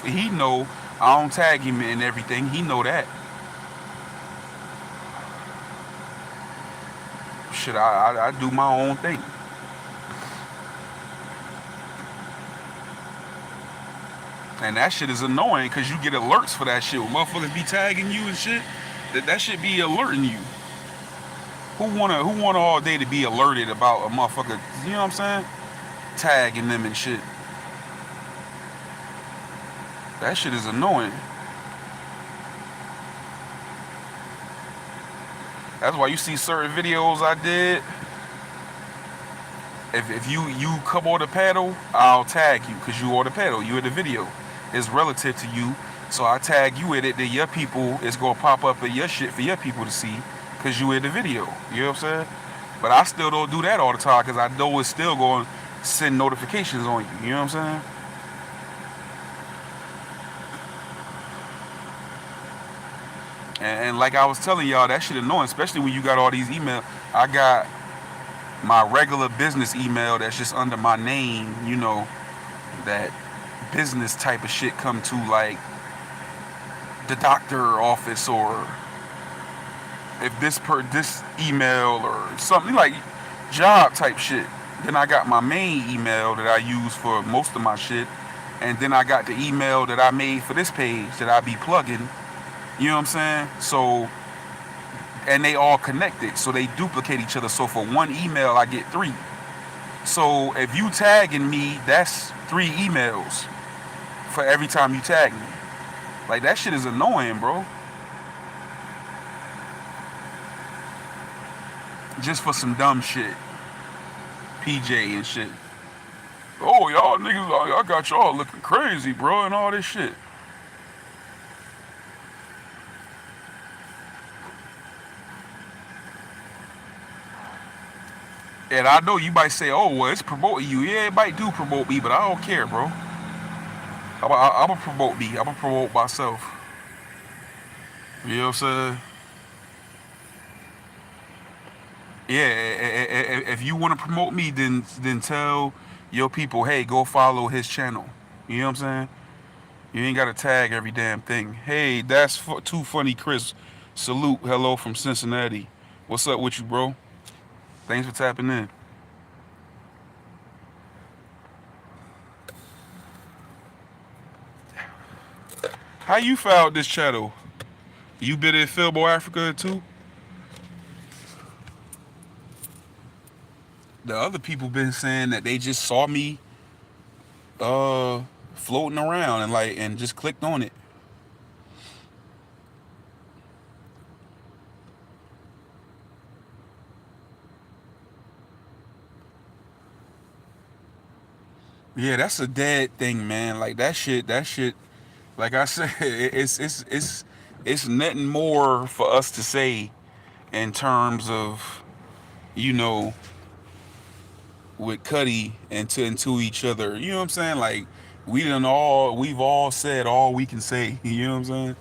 I don't tag him in everything. He know that. Shit, I do my own thing. And that shit is annoying because you get alerts for that shit. When motherfuckers be tagging you and shit, that shit be alerting you. Who wanna all day to be alerted about a motherfucker, you know what I'm saying? Tagging them and shit. That shit is annoying. That's why you see certain videos I did. If you come on the panel, I'll tag you because you on the panel. You in the video. It's relative to you. So I tag you in it, then your people is gonna pop up in your shit for your people to see because you in the video. You know what I'm saying? But I still don't do that all the time because I know it's still going to send notifications on you. You know what I'm saying? And like I was telling y'all, that shit annoying, especially when you got all these emails. I got my regular business email that's just under my name, you know, that business type of shit come to, like the doctor office, or if this email or something like job type shit. Then I got my main email that I use for most of my shit, and then I got the email that I made for this page that I be plugging. You know what I'm saying? So, and they all connected, so they duplicate each other. So for one email, I get 3. So if you tagging me, that's 3 emails for every time you tag me. Like, that shit is annoying, bro. Just for some dumb shit. PJ and shit. Oh, y'all niggas, I got y'all looking crazy, bro, and all this shit. And I know you might say, oh, well, it's promoting you. Yeah, it might do promote me, but I don't care, bro. I'm going to promote me. I'm going to promote myself. You know what I'm saying? Yeah, if you want to promote me, then tell your people, hey, go follow his channel. You know what I'm saying? You ain't got to tag every damn thing. Hey, that's too funny, Chris. Salute. Hello from Cincinnati. What's up with you, bro? Thanks for tapping in. How you found this channel? You been in Filmo Africa too? The other people been saying that they just saw me floating around and just clicked on it. Yeah, that's a dead thing, man. Like that shit, like I said, it's nothing more for us to say in terms of, you know, with Cuddy and to each other. You know what I'm saying? Like we've all said all we can say. You know what I'm saying?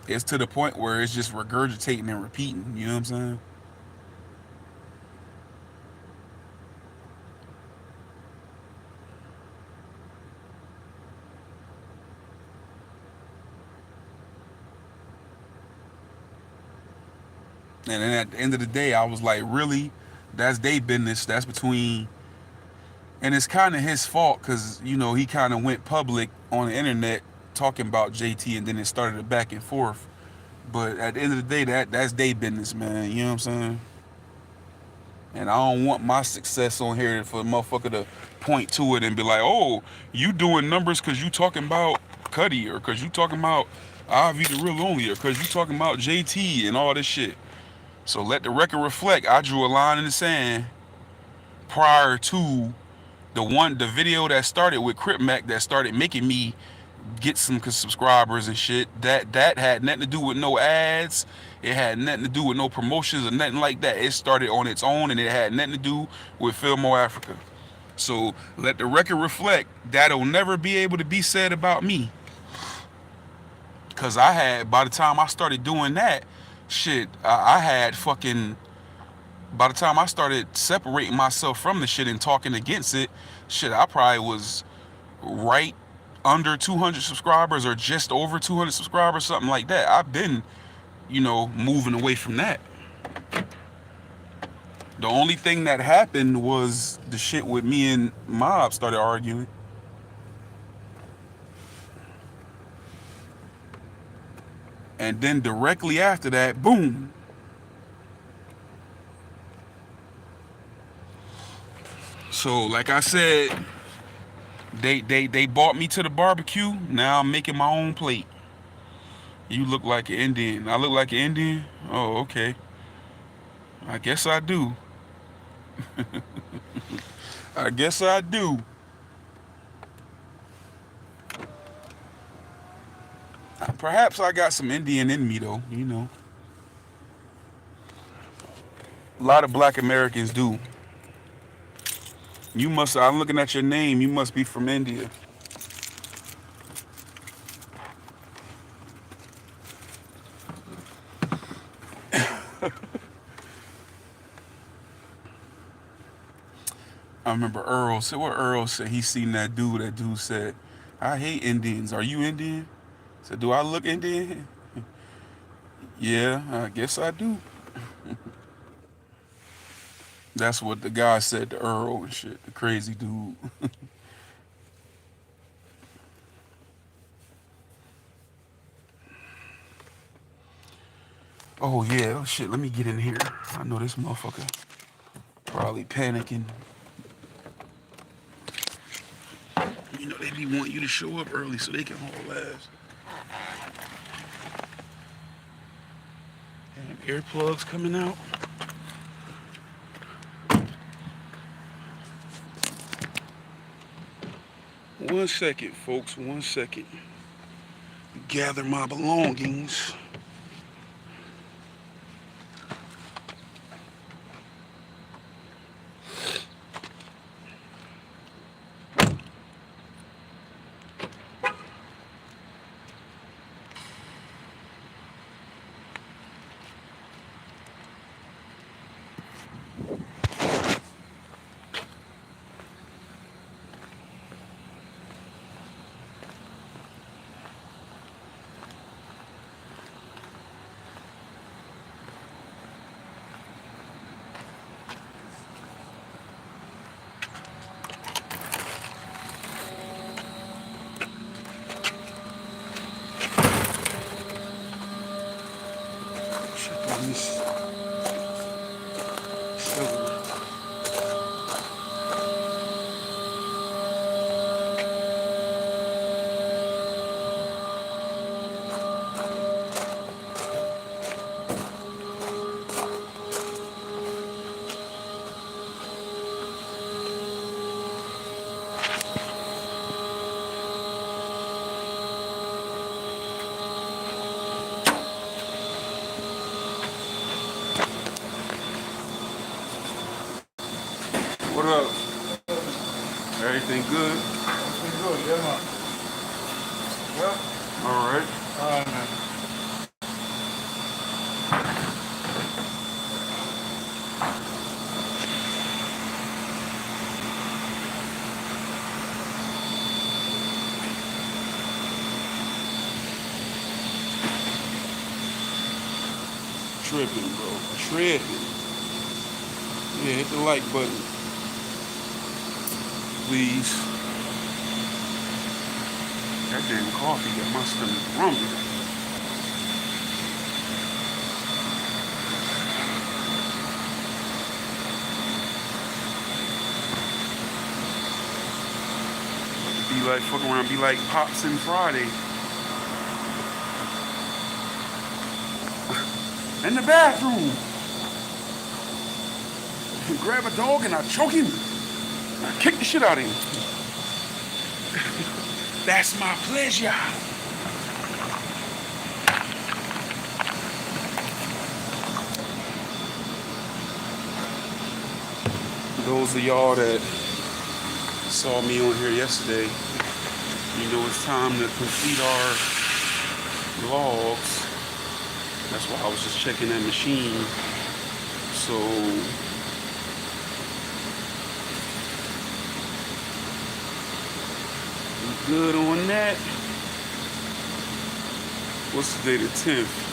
It's to the point where it's just regurgitating and repeating. You know what I'm saying? And then at the end of the day, I was like, really? That's their business. That's between. And it's kind of his fault because, you know, he kind of went public on the internet talking about JT and then it started a back and forth. But at the end of the day, that's their business, man. You know what I'm saying? And I don't want my success on here for a motherfucker to point to it and be like, oh, you doing numbers because you talking about Cuddy or because you talking about Ivy the Real Only or because you talking about JT and all this shit. So let the record reflect. I drew a line in the sand prior to the video that started with Crip Mac that started making me get some subscribers and shit. That had nothing to do with no ads. It had nothing to do with no promotions or nothing like that. It started on its own and it had nothing to do with Fillmore Africa. So let the record reflect. That'll never be able to be said about me. Cause I had, by the time I started doing that, shit, I had fucking, by the time I started separating myself from the shit and talking against it, shit, I probably was right under 200 subscribers or just over 200 subscribers, something like that. I've been, you know, moving away from that. The only thing that happened was the shit with me and Mob started arguing. And then directly after that, boom. So, like I said, they brought me to the barbecue. Now I'm making my own plate. You look like an Indian. I look like an Indian? Oh, okay. I guess I do. I guess I do. Perhaps I got some Indian in me, though, you know. A lot of black Americans do. You must, I'm looking at your name, you must be from India. I remember Earl said, what Earl said, he seen that dude said, I hate Indians. Are you Indian? I said, do I look Indian? Yeah, I guess I do. That's what the guy said to Earl and shit, the crazy dude. Oh yeah, oh shit, let me get in here. I know this motherfucker probably panicking. You know, they be wanting you to show up early so they can haul ass. Damn, earplugs coming out. One second, folks, 1 second. Gather my belongings. What up? Everything good? Pretty good, yeah, man. Yeah? All right. All right, man. Tripping, bro. Tripping. Yeah, hit the like button. Please. That damn coffee got my stomach rumbling. Be like, fuck around, be like Pops and Friday. In the bathroom. Grab a dog and I choke him. I kick the shit out of him. That's my pleasure. Those of y'all that saw me on here yesterday, you know it's time to complete our vlogs. That's why I was just checking that machine. So we good on that. What's the day? The 10th.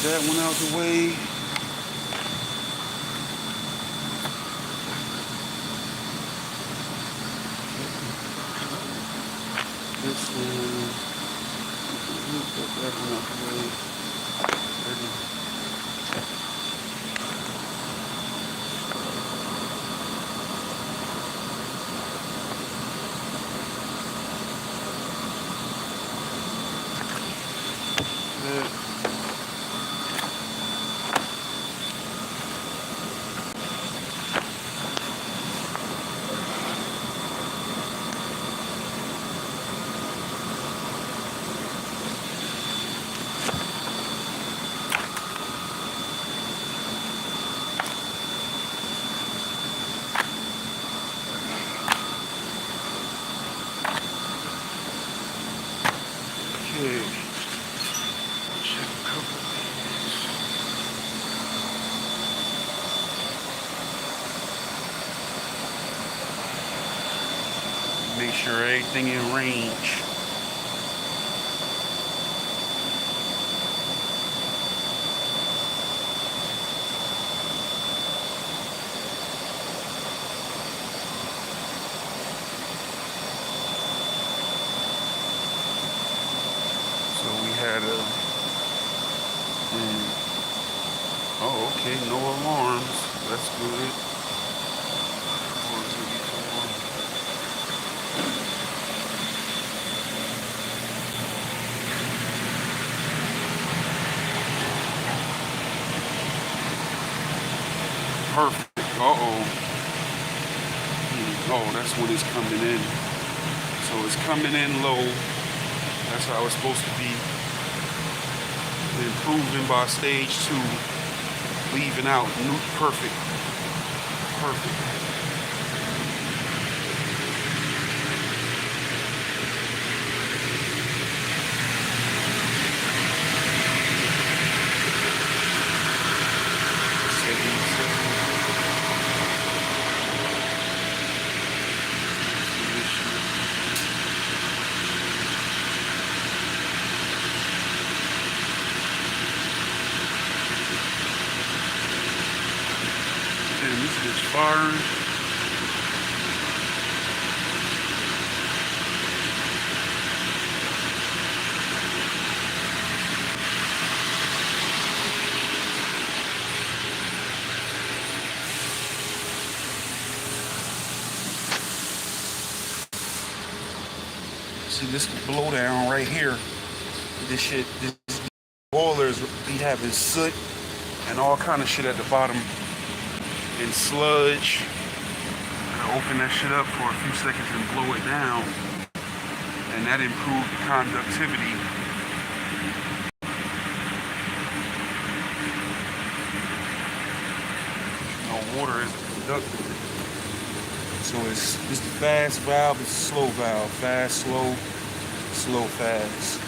That one out the way. This one. Put that one out the way. That. Okay. Check a couple things. Make sure everything in range. So we had a, oh, okay, no alarms. That's good. 4, 2, 4. Perfect. Uh-oh. Oh, that's when it's coming in. So it's coming in low. That's how it's supposed to be. Improving by stage 2. Leaving out. Perfect. Perfect. firing. See this blowdown right here. This boilers be having soot and all kind of shit at the bottom and sludge. I open that shit up for a few seconds and blow it down, and that improved the conductivity. No water is conductive. So it's the fast valve, it's a slow valve. Fast, slow, slow, fast.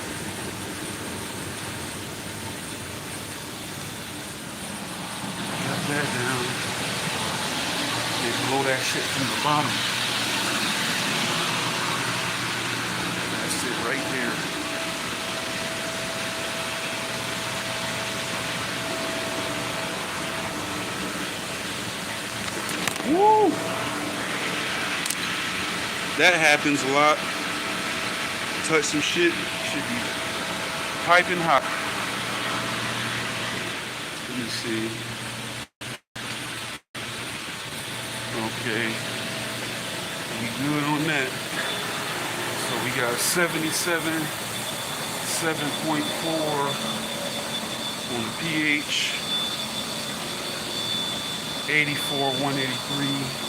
Got that down. They blow that shit from the bottom. That's it right there. Woo! That happens a lot. Touch some shit, should be piping hot. Let me see. Okay. We good on that. So we got 77, 7.4 on the pH, 84, 183.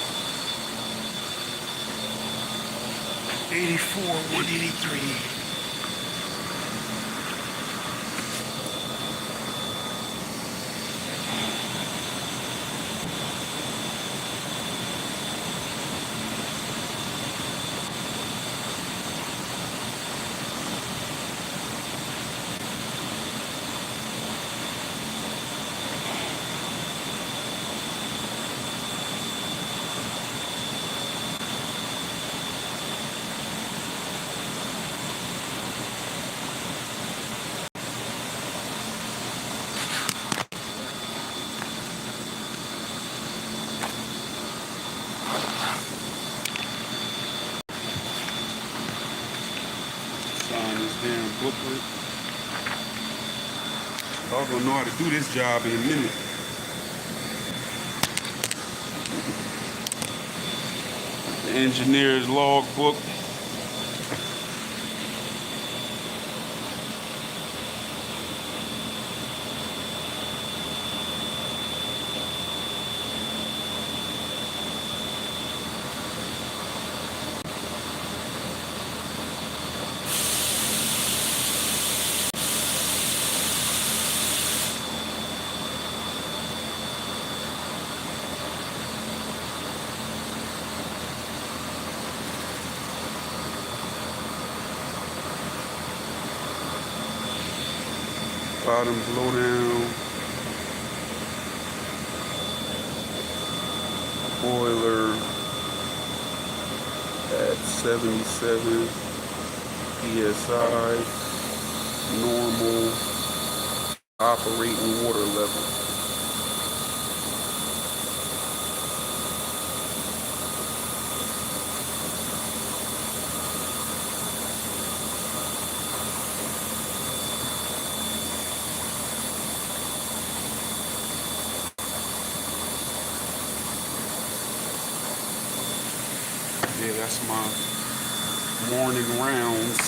84, 183. Sign this damn booklet. Y'all gonna know how to do this job in a minute. The engineer's log book. Bottom blowdown, boiler at 77 psi, normal operating water level. Yeah, that's my morning rounds.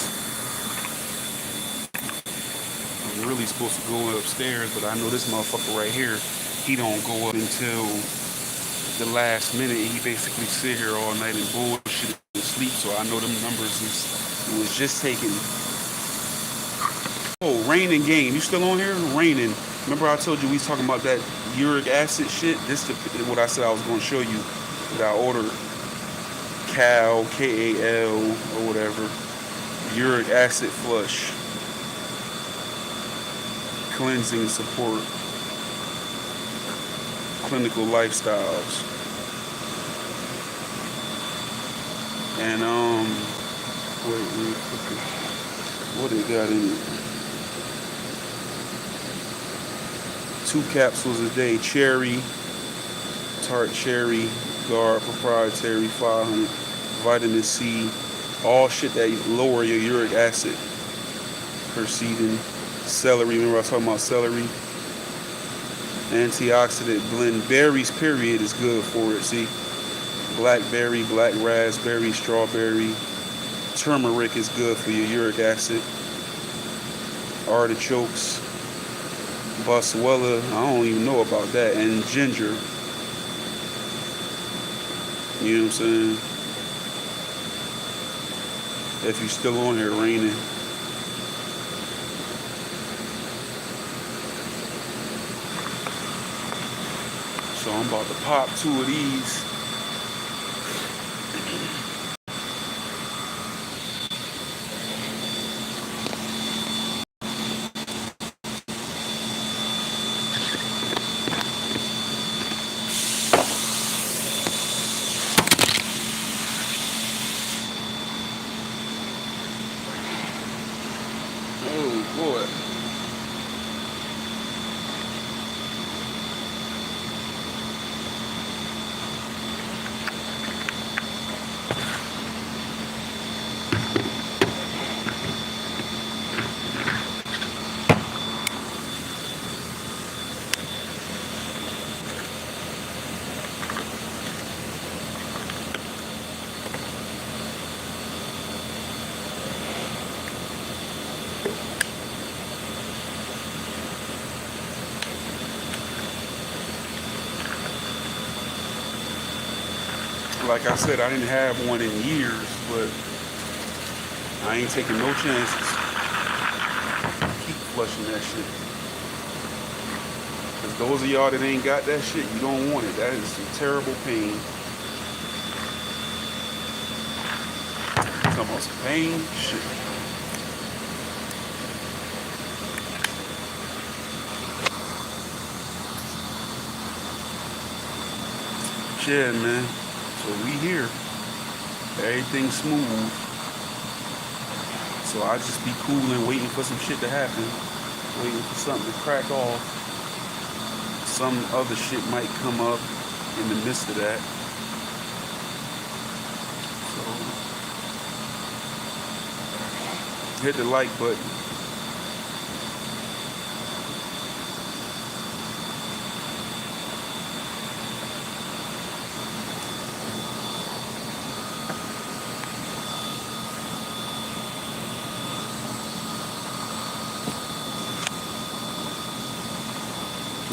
I'm really supposed to go upstairs, but I know this motherfucker right here, he don't go up until the last minute. He basically sit here all night and bullshit and sleep, so I know them numbers was just taken. Oh, Rain and Game. You still on here? Raining. Remember I told you we was talking about that uric acid shit? This is what I said I was going to show you that I ordered. Cal, K-A-L, or whatever. Uric acid flush. Cleansing support. Clinical lifestyles. And, what they got in it? 2 capsules a day. Cherry, tart cherry, guard, proprietary 500, vitamin C, all shit that lower your uric acid. Quercetin, celery, remember I was talking about celery? Antioxidant blend, berries period is good for it, see? Blackberry, black raspberry, strawberry, turmeric is good for your uric acid. Artichokes, boswellia, I don't even know about that, and ginger. You know what I'm saying? If you're still on here raining. So I'm about to pop 2 of these. Oh boy. Like I said, I didn't have one in years, but I ain't taking no chances. Keep flushing that shit. Cause those of y'all that ain't got that shit, you don't want it. That is some terrible pain. Talking about some pain? Shit. Yeah, man. So we here. Everything's smooth. So I just be cool and waiting for some shit to happen. Waiting for something to crack off. Some other shit might come up in the midst of that. So hit the like button.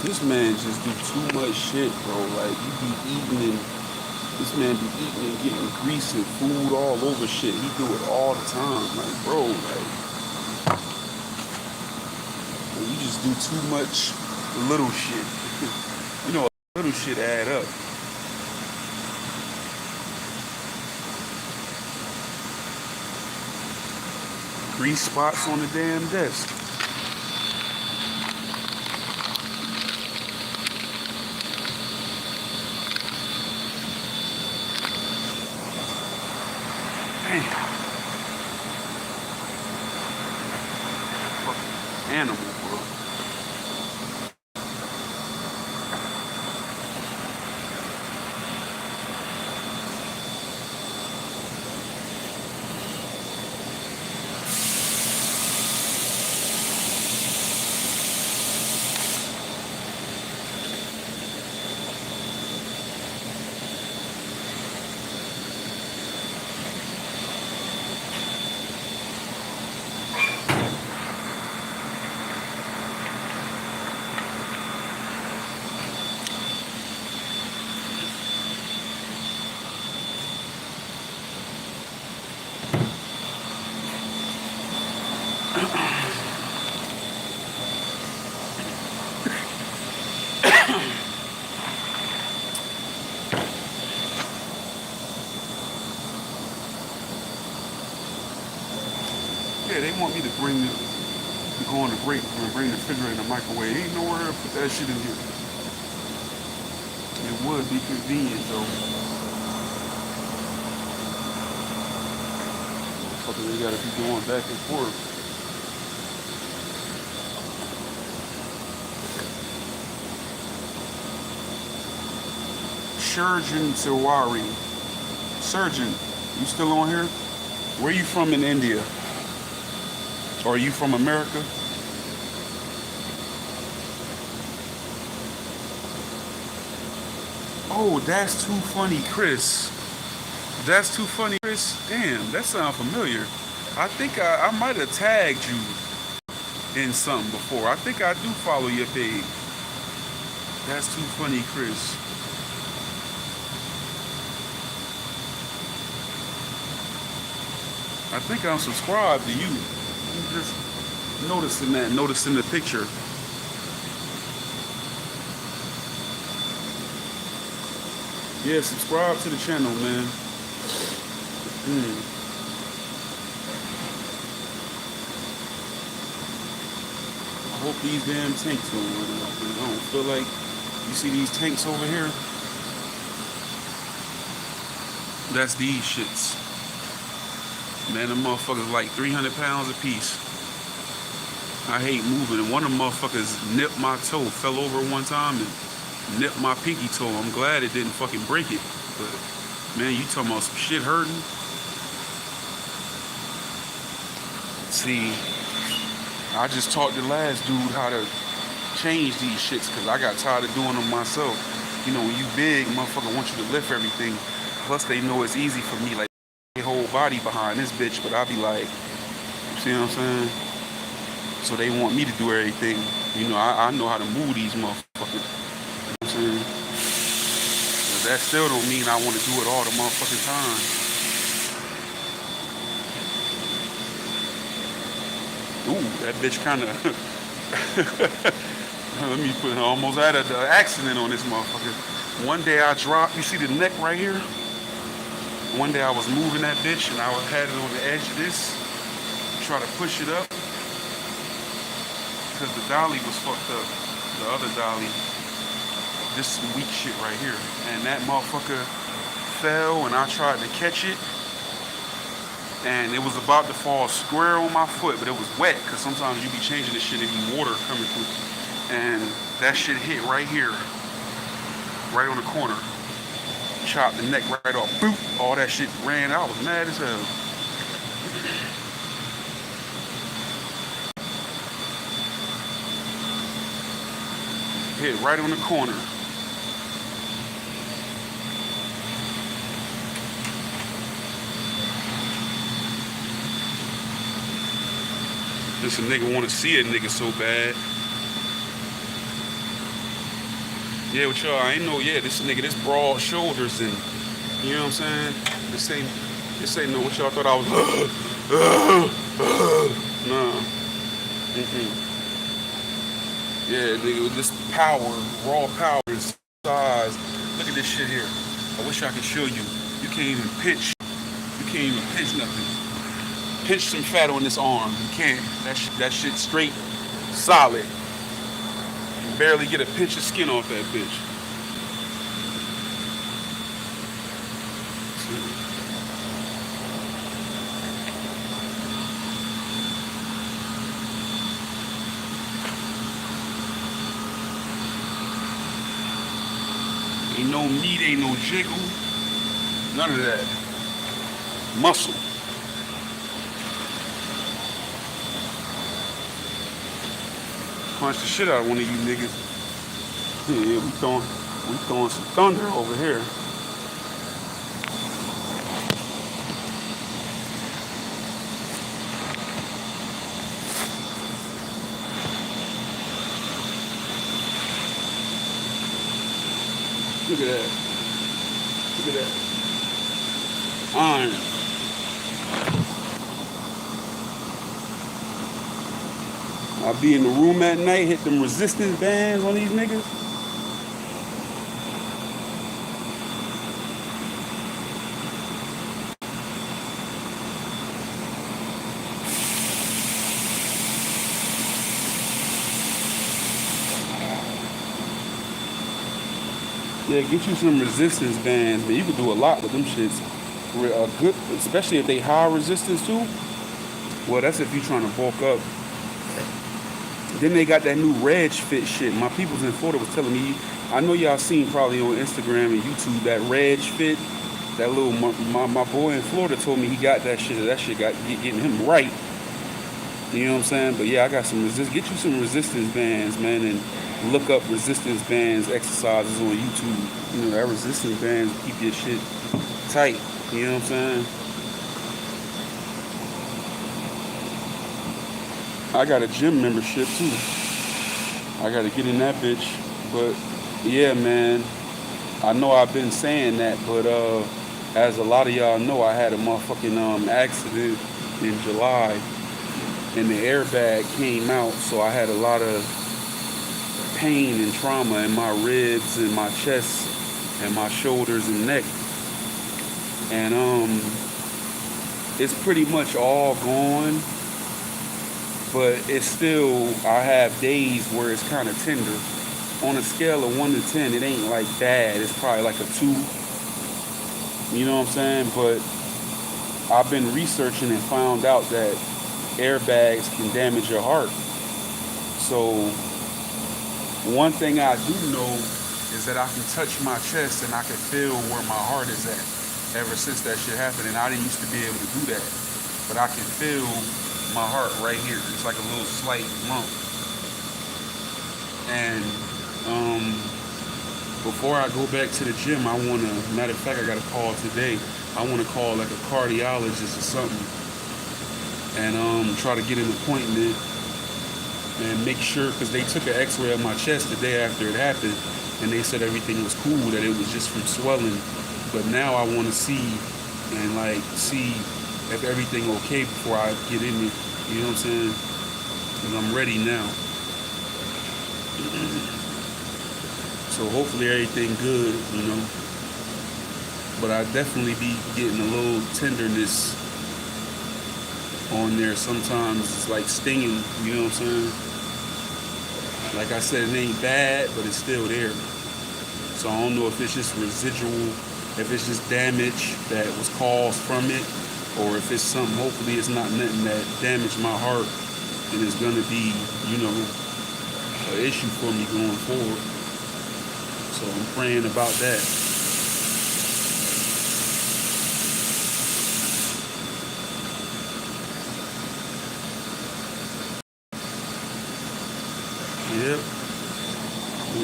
This man just do too much shit, bro. Like, you be eating and this man be eating and getting grease and food all over shit. He do it all the time. Like, bro, like, you just do too much little shit. You know, little shit add up. Grease spots on the damn desk. Animal, bro. Yeah, they want me to go on the break and bring the refrigerator in the microwave. Ain't nowhere to put that shit in here. It would be convenient though. Fucking they gotta be going back and forth. Surgeon Tiwari. Surgeon, you still on here? Where you from in India? Or are you from America? Oh, that's too funny, Chris. That's too funny, Chris. Damn, that sounds familiar. I think I might have tagged you in something before. I think I do follow your page. That's too funny, Chris. I think I'm subscribed to you. I'm just noticing the picture. Yeah, subscribe to the channel, man. I hope these damn tanks don't run out. I don't feel like, you see these tanks over here? That's these shits. Man, them motherfuckers like 300 pounds a piece. I hate moving. And one of them motherfuckers nipped my toe, fell over one time and nipped my pinky toe. I'm glad it didn't fucking break it. But man, you talking about some shit hurting? See, I just taught the last dude how to change these shits because I got tired of doing them myself. You know, when you big, motherfucker want you to lift everything. Plus they know it's easy for me, like their whole body behind this bitch, but I be like, you see what I'm saying? So they want me to do everything. You know, I know how to move these motherfuckers. You know what I'm saying? But that still don't mean I want to do it all the motherfucking time. Ooh, that bitch kind of. Let me put almost had an accident on this motherfucker. One day I dropped. You see the neck right here? One day I was moving that bitch and I had it on the edge of this. Try to push it up because the dolly was fucked up. The other dolly. This is some weak shit right here. And that motherfucker fell and I tried to catch it. And it was about to fall square on my foot, but it was wet because sometimes you be changing this shit and be water coming through. And that shit hit right here, right on the corner. Chopped the neck right off. Boop! All that shit ran out. I was mad as hell. Hit right on the corner. This a nigga want to see a nigga so bad. Yeah, with y'all, I ain't know. Yeah, this nigga, this broad shoulders and you know what I'm saying. This ain't no what y'all thought I was. Nah. Yeah, nigga, with this power, raw power and size. Look at this shit here. I wish I could show you. You can't even pinch. You can't even pinch nothing. Pinch some fat on this arm. You can't. That shit straight, solid. You barely get a pinch of skin off that bitch. Ain't no meat, ain't no jiggle. None of that. Muscle. Punch the shit out of one of you niggas. Yeah, we throwing some thunder over here. Look at that. Look at that. Iron. I be in the room at night, hit them resistance bands on these niggas. Yeah, get you some resistance bands, man. You can do a lot with them shits. Good, especially if they high resistance too. Well, that's if you're trying to bulk up. Then they got that new Reg Fit shit. My peoples in Florida was telling me I know y'all seen probably on Instagram and YouTube that Reg Fit. That little my boy in Florida told me he got that shit. That shit getting him right. You know what I'm saying? But yeah, I got some Get you some resistance bands, man, and look up resistance bands exercises on YouTube. You know that resistance bands keep your shit tight. You know what I'm saying? I got a gym membership too. I gotta get in that bitch. But yeah, man, I know I've been saying that, but as a lot of y'all know, I had a motherfucking accident in July, and the airbag came out, so I had a lot of pain and trauma in my ribs and my chest and my shoulders and neck. And it's pretty much all gone, but it's still, I have days where it's kind of tender. On a scale of 1 to 10, it ain't like bad. It's probably like a 2. You know what I'm saying? But I've been researching and found out that airbags can damage your heart. So one thing I do know is that I can touch my chest and I can feel where my heart is at. Ever since that shit happened, and I didn't used to be able to do that, but I can feel my heart right here. It's like a little slight lump. And before I go back to the gym, I want to, matter of fact, I got a call today. I want to call like a cardiologist or something and try to get an appointment and make sure, because they took an x-ray of my chest the day after it happened, and they said everything was cool, that it was just from swelling. But now I want to see if everything okay before I get in it. You know what I'm saying? Because I'm ready now. So hopefully everything good, you know. But I definitely be getting a little tenderness on there. Sometimes it's like stinging, you know what I'm saying? Like I said, it ain't bad, but it's still there. So I don't know if it's just residual, if it's just damage that was caused from it, or if it's something, hopefully it's not nothing that damaged my heart and it's gonna be, you know, an issue for me going forward. So I'm praying about that. Yep.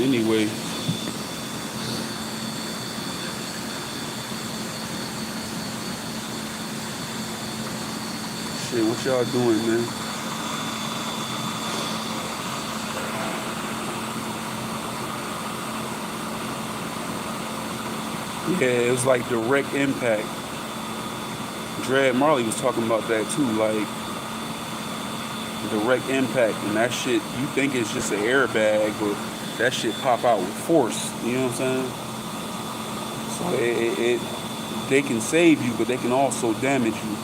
Anyway. Shit, what y'all doing, man? Yeah, it was like direct impact. Dread Marley was talking about that too, like direct impact, and that shit, you think it's just an airbag, but that shit pop out with force. You know what I'm saying? So they can save you, but they can also damage you.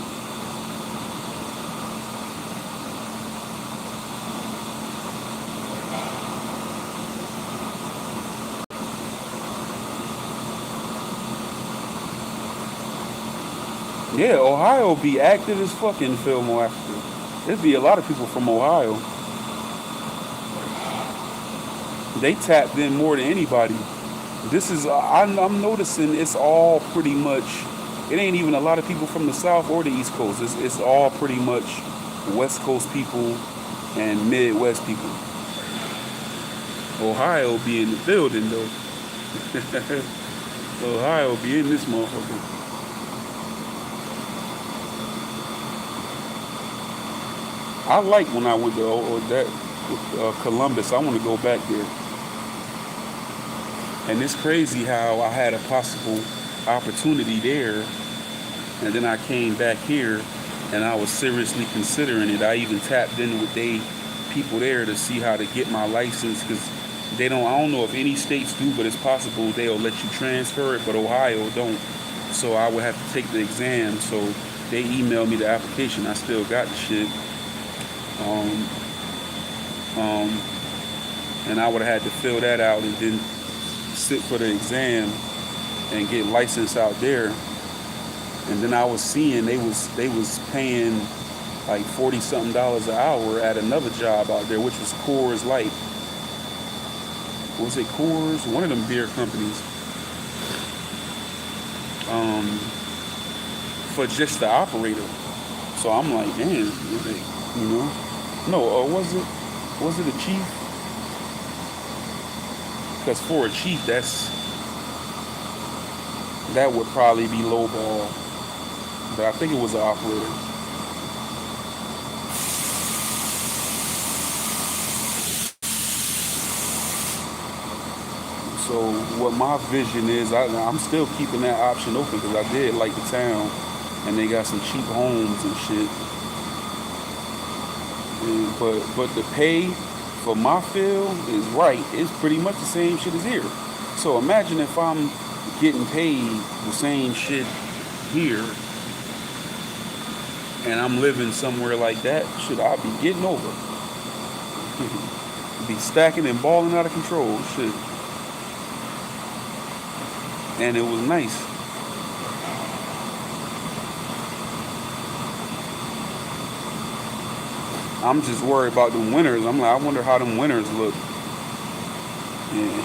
Yeah, Ohio be active as fuck in Fillmore Africa. There'd be a lot of people from Ohio. They tapped in more than anybody. This is, I'm noticing it's all pretty much, it ain't even a lot of people from the South or the East Coast. It's all pretty much West Coast people and Midwest people. Ohio be in the building though. Ohio be in this motherfucker. I like when I went to Columbus. I want to go back there. And it's crazy how I had a possible opportunity there, and then I came back here, and I was seriously considering it. I even tapped in with people there to see how to get my license, because I don't know if any states do, but it's possible they'll let you transfer it, but Ohio don't. So I would have to take the exam. So they emailed me the application. I still got the shit. And I would have had to fill that out and then sit for the exam and get licensed out there. And then I was seeing they was paying like $40-something an hour at another job out there, which was Coors Light. was it Coors? One of them beer companies. For just the operator. So I'm like, damn, you know. No, was it a chief? Because for a chief, that would probably be lowball. But I think it was an operator. So what my vision is, I'm still keeping that option open because I did like the town, and they got some cheap homes and shit. And, but the pay for my field is right. It's pretty much the same shit as here. So imagine if I'm getting paid the same shit here, and I'm living somewhere like that. Should I be getting over? Be stacking and balling out of control. Shit. And it was nice. I'm just worried about the winters. I'm like, I wonder how them winters look. Yeah.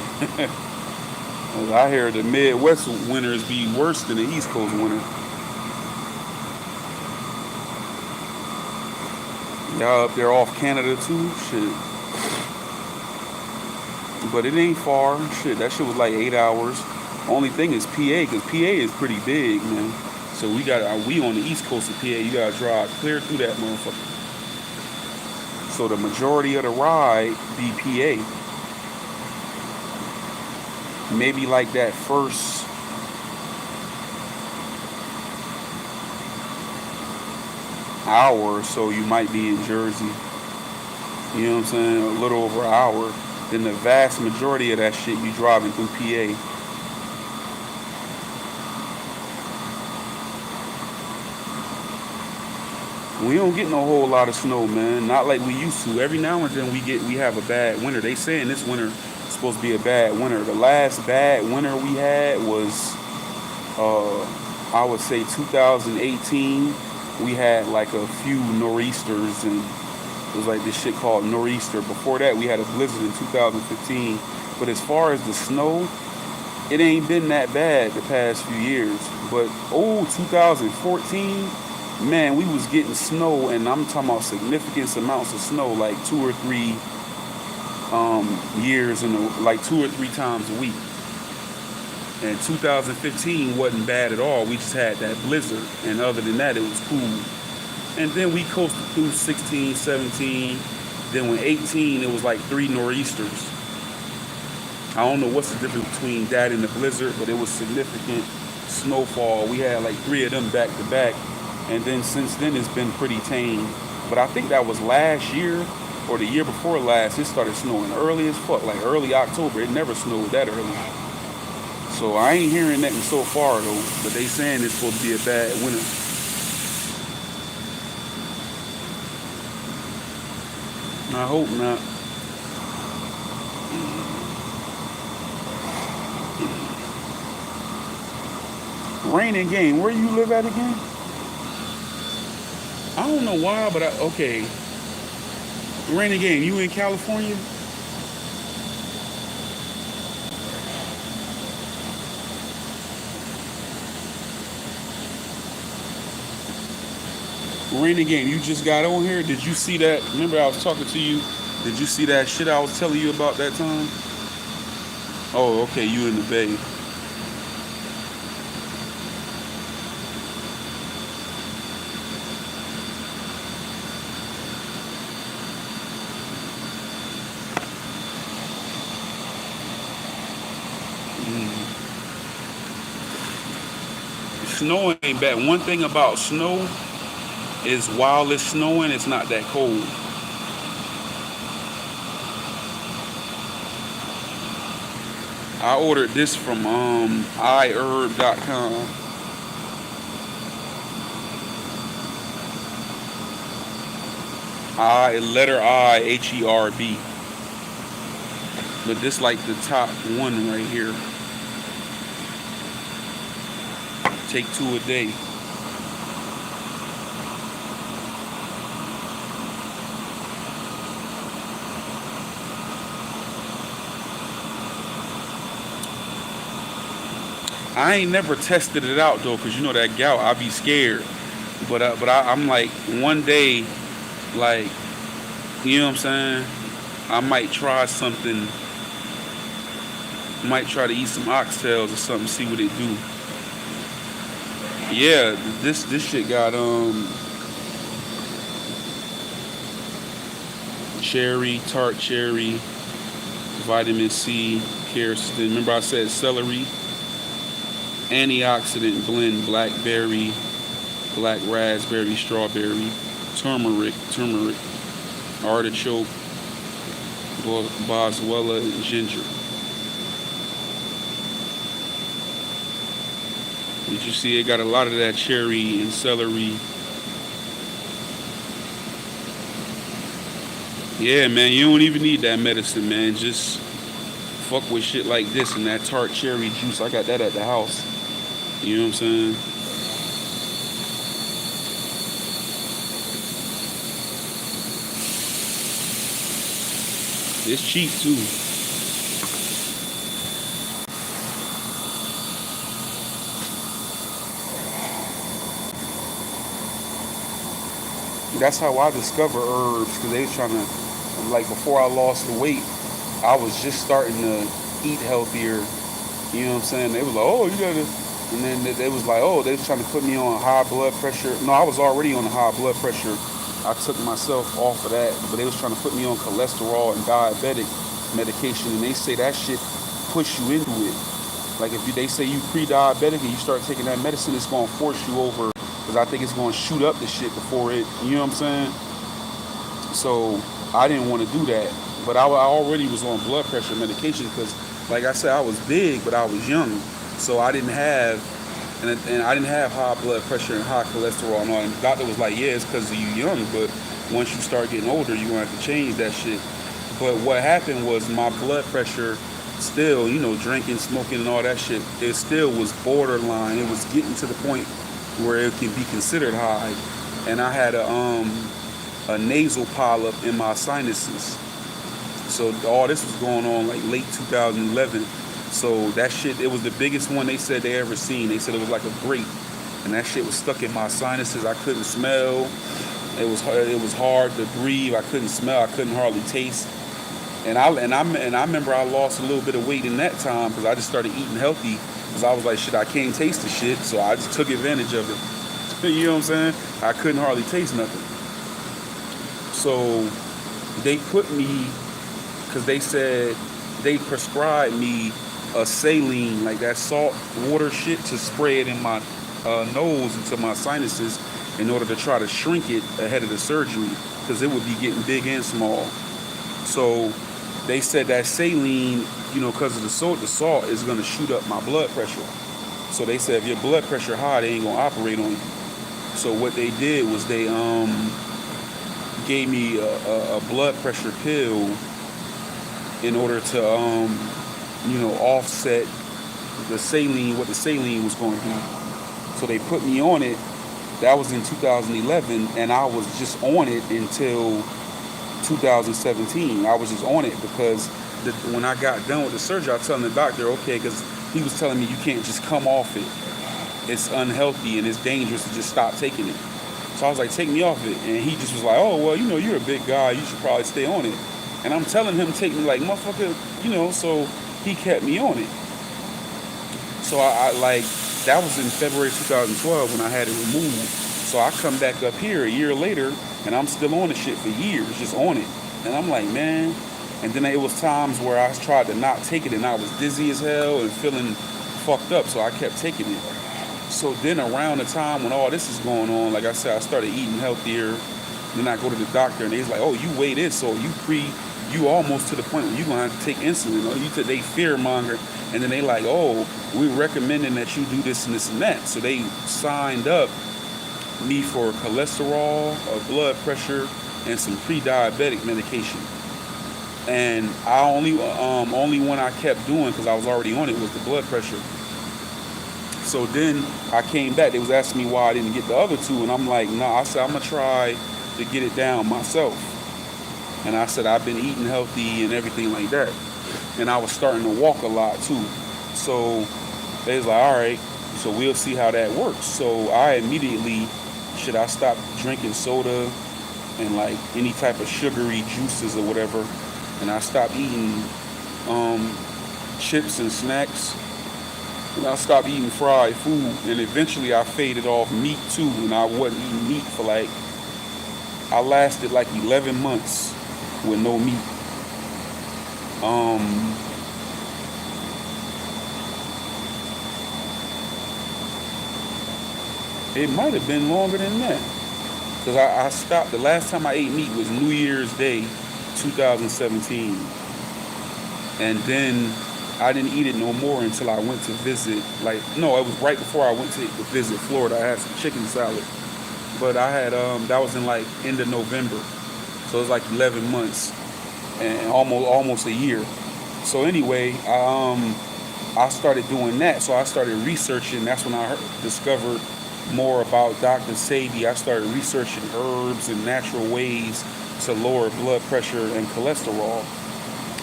I hear the Midwest winters be worse than the East Coast winter. Y'all up there off Canada too? Shit. But it ain't far. Shit, that shit was like 8 hours. Only thing is PA, because PA is pretty big, man. So we on the east coast of PA, you gotta drive clear through that motherfucker. So the majority of the ride be PA. Maybe like that first hour or so you might be in Jersey. You know what I'm saying? A little over an hour. Then the vast majority of that shit you driving through PA. We don't get no whole lot of snow, man. Not like we used to. Every now and then we have a bad winter. They saying this winter is supposed to be a bad winter. The last bad winter we had was, I would say 2018. We had like a few nor'easters, and it was like this shit called nor'easter. Before that, we had a blizzard in 2015. But as far as the snow, it ain't been that bad the past few years. But 2014. Man, we was getting snow, and I'm talking about significant amounts of snow, like 2 or 3 years, like 2 or 3 times a week. And 2015 wasn't bad at all. We just had that blizzard, and other than that, it was cool. And then we coasted through 16, 17. Then when 18, it was like 3 nor'easters. I don't know what's the difference between that and the blizzard, but it was significant snowfall. We had like 3 of them back to back. And then since then, it's been pretty tame. But I think that was last year or the year before last. It started snowing early as fuck, like early October. It never snowed that early. So I ain't hearing nothing so far, though. But they saying it's supposed to be a bad winter. I hope not. Rain and Game, where you live at again? I don't know why, but okay. Rain and Game, you in California? Rain and Game, you just got on here. Did you see that? Remember I was talking to you. Did you see that shit I was telling you about that time? Oh, okay, you in the Bay. Snow ain't bad. One thing about snow is while it's snowing, it's not that cold. I ordered this from iHerb.com. Letter I, HERB. But this like the top one right here. Take 2 a day. I ain't never tested it out though, cause you know that gout, I be scared. I'm like one day, like you know what I'm saying. I might try something. Might try to eat some oxtails or something, see what it do. Yeah, this shit got cherry, tart cherry, vitamin C, quercetin. Remember I said celery, antioxidant blend, blackberry, black raspberry, strawberry, turmeric, artichoke, boswellia, and ginger. Did you see it got a lot of that cherry and celery? Yeah, man, you don't even need that medicine, man. Just fuck with shit like this and that tart cherry juice. I got that at the house. You know what I'm saying? It's cheap too. That's how I discover herbs, because they was trying to, like, before I lost the weight, I was just starting to eat healthier. You know what I'm saying? They was like, oh, you gotta, and then they was like, oh, they was trying to put me on high blood pressure. No, I was already on a high blood pressure. I took myself off of that, but they was trying to put me on cholesterol and diabetic medication, and they say that shit push you into it. Like if they say you pre-diabetic and you start taking that medicine, it's gonna force you over, because I think it's gonna shoot up the shit before it. You know what I'm saying? So I didn't want to do that, but I already was on blood pressure medication because, like I said, I was big, but I was young, so I didn't have, and I didn't have high blood pressure and high cholesterol and all. And the doctor was like, yeah, it's because you young, but once you start getting older, you're gonna have to change that shit. But what happened was my blood pressure still, you know, drinking, smoking, and all that shit, it still was borderline. It was getting to the point where it can be considered high, and I had a nasal polyp in my sinuses. So all this was going on like late 2011. So that shit, it was the biggest one they said they ever seen. They said it was like a grape, and that shit was stuck in my sinuses. I couldn't smell. It was hard to breathe. I couldn't smell. I couldn't hardly taste. And I remember I lost a little bit of weight in that time because I just started eating healthy. Because I was like, shit, I can't taste the shit, so I just took advantage of it. You know what I'm saying? I couldn't hardly taste nothing. So they put me, because they said they prescribed me a saline, like that salt water shit, to spray it in my nose into my sinuses in order to try to shrink it ahead of the surgery, because it would be getting big and small. So they said that saline, you know, because of the salt is going to shoot up my blood pressure. So they said if your blood pressure high, they ain't going to operate on you. So what they did was they gave me a blood pressure pill in order to, you know, offset the saline, what the saline was going to do. So they put me on it. That was in 2011, and I was just on it until 2017. I was just on it because when I got done with the surgery, I was telling the doctor, okay, because he was telling me you can't just come off it. It's unhealthy and it's dangerous to just stop taking it. So I was like, take me off it. And he just was like, oh, well, you know, you're a big guy. You should probably stay on it. And I'm telling him, take me, like, motherfucker, you know, so he kept me on it. So I like, that was in February 2012 when I had it removed. So I come back up here a year later and I'm still on the shit for years, just on it. And I'm like, man. And then it was times where I tried to not take it and I was dizzy as hell and feeling fucked up. So I kept taking it. So then around the time when all this is going on, like I said, I started eating healthier. Then I go to the doctor and they's like, oh, you weigh this, so you almost to the point where you're going to have to take insulin. Or they fear monger. And then they like, oh, we're recommending that you do this and this and that. So they signed up me for cholesterol, blood pressure, and some pre-diabetic medication. And I only one I kept doing because I was already on it was the blood pressure. So then I came back. They was asking me why I didn't get the other two, and I'm like, nah. I said I'm gonna try to get it down myself. And I said I've been eating healthy and everything like that. And I was starting to walk a lot too. So They was like, all right, so we'll see how that works. So I immediately, should I stop drinking soda and like any type of sugary juices or whatever, and I stopped eating um, chips and snacks, and I stopped eating fried food, and eventually I faded off meat too, and I wasn't eating meat for like, I lasted like 11 months with no meat. Um, it might have been longer than that. Because I stopped, the last time I ate meat was New Year's Day 2017. And then I didn't eat it no more until I went to visit, like, no, it was right before I went to visit Florida. I had some chicken salad. But I had, that was in like end of November. So it was like 11 months and almost a year. So anyway, I started doing that. So I started researching. That's when I discovered more about Dr. Sebi. I started researching herbs and natural ways to lower blood pressure and cholesterol.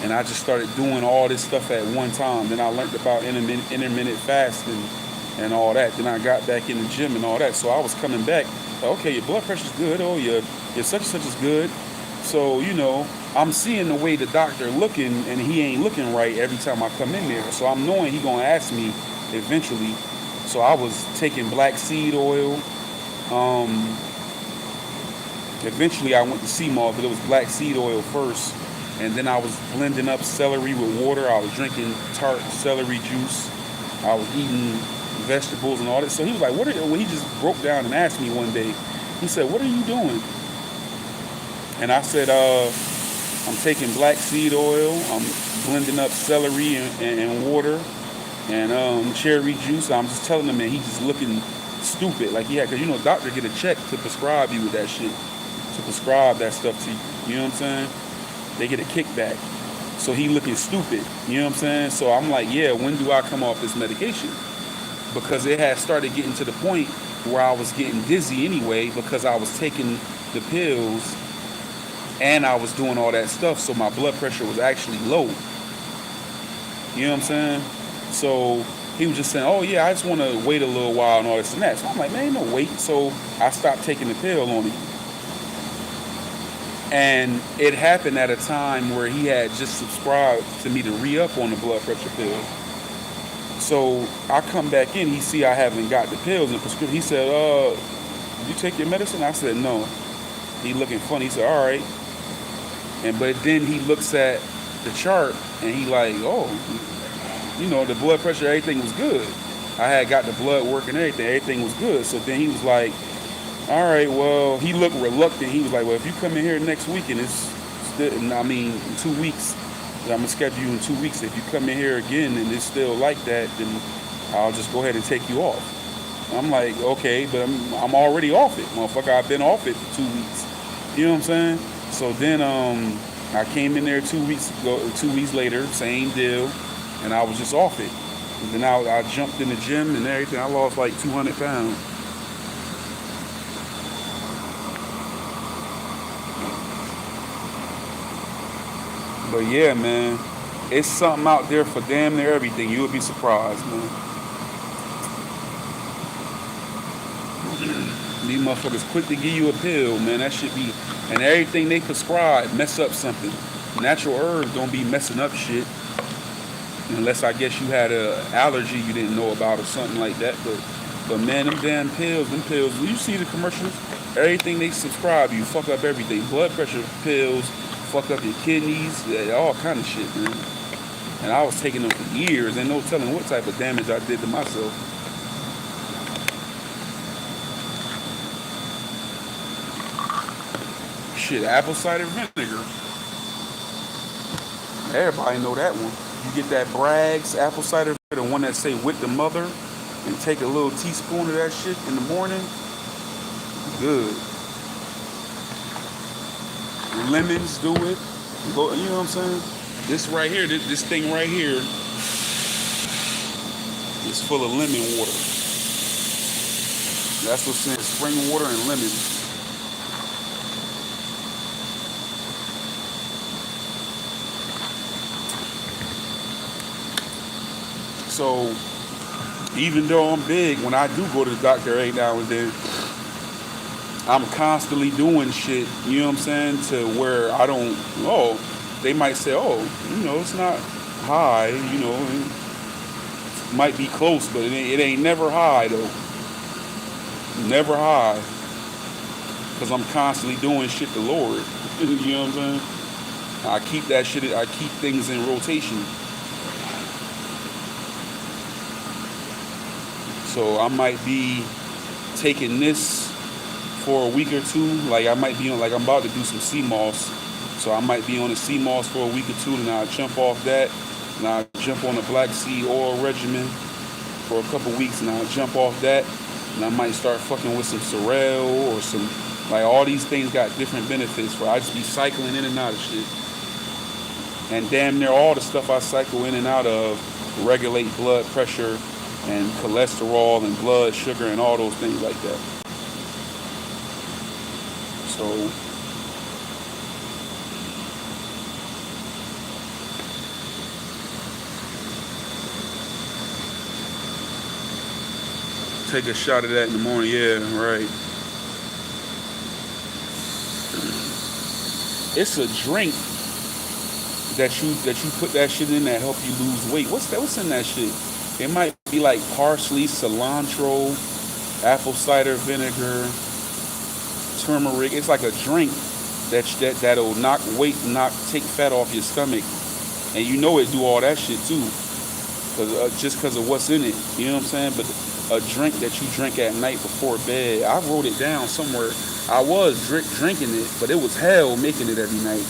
And I just started doing all this stuff at one time. Then I learned about intermittent fasting and all that. Then I got back in the gym and all that. So I was coming back, okay, your blood pressure's good. Oh, your such and such is good. So, I'm seeing the way the doctor looking, and he ain't looking right every time I come in there. So I'm knowing he gonna ask me eventually. So I was taking black seed oil. Eventually I went to sea moss, but it was black seed oil first. And then I was blending up celery with water. I was drinking tart celery juice. I was eating vegetables and all that. So he was like, well, he just broke down and asked me one day. He said, what are you doing? And I said, I'm taking black seed oil. I'm blending up celery and water and cherry juice. I'm just telling him, man, he's just looking stupid. Like he had, because, doctor get a check to prescribe you with that shit, to prescribe that stuff to you. You know what I'm saying? They get a kickback. So he looking stupid. You know what I'm saying? So I'm like, yeah, when do I come off this medication? Because it had started getting to the point where I was getting dizzy anyway because I was taking the pills and I was doing all that stuff. So my blood pressure was actually low. You know what I'm saying? So he was just saying, oh yeah, I just want to wait a little while and all this and that. So I'm like, man, ain't no wait. So I stopped taking the pill on it. And it happened at a time where he had just subscribed to me to re-up on the blood pressure pill. So I come back in, he see I haven't got the pills and prescription. He said, did you take your medicine? I said, no. He looking funny. He said, all right. But then he looks at the chart and he like, oh, the blood pressure, everything was good. I had got the blood work and everything was good. So then he was like, all right, well, he looked reluctant. He was like, well, if you come in here next week and it's still, in 2 weeks, I'm going to schedule you in 2 weeks. If you come in here again and it's still like that, then I'll just go ahead and take you off. I'm like, okay, but I'm already off it. Motherfucker, I've been off it for 2 weeks. You know what I'm saying? So then I came in there 2 weeks ago, 2 weeks later, same deal, and I was just off it. And then I jumped in the gym and everything. I lost like 200 pounds. But yeah, man, it's something out there for damn near everything. You would be surprised, man. These motherfuckers quick to give you a pill, man. That should be, and everything they prescribe mess up something. Natural herbs don't be messing up shit. Unless I guess you had an allergy you didn't know about or something like that. But man, them damn pills, when you see the commercials, everything they subscribe you fuck up everything. Blood pressure pills, fuck up your kidneys, all kind of shit, man. And I was taking them for years and no telling what type of damage I did to myself. Shit, apple cider vinegar. Everybody know that one. You get that Bragg's apple cider vinegar, the one that say with the mother, and take a little teaspoon of that shit in the morning. Good. Lemons do it. You know what I'm saying? This right here, this thing right here is full of lemon water. That's what's in spring water and lemon. So even though I'm big, when I do go to the doctor every now and then, I'm constantly doing shit, you know what I'm saying, to where I don't, oh, they might say, oh, it's not high, it might be close, but it ain't never high, though. Never high. Because I'm constantly doing shit to Lord. You know what I'm saying? I keep things in rotation. So I might be taking this for a week or two. Like I might be on, like I'm about to do some sea moss. So I might be on the sea moss for a week or two, and I'll jump off that, and I'll jump on the Black Sea oil regimen for a couple weeks, and I'll jump off that, and I might start fucking with some Sorrel or some, like all these things got different benefits for. I just be cycling in and out of shit. And damn near all the stuff I cycle in and out of regulate blood pressure and cholesterol and blood sugar and all those things like that. So take a shot of that in the morning. Yeah, right. It's a drink that you put that shit in that help you lose weight. What's in that shit? It might be like parsley, cilantro, apple cider vinegar, turmeric. It's like a drink that'll take fat off your stomach, and it do all that shit too, just because of what's in it. You know what I'm saying? But a drink that you drink at night before bed. I wrote it down somewhere. I was drinking it, but it was hell making it every night.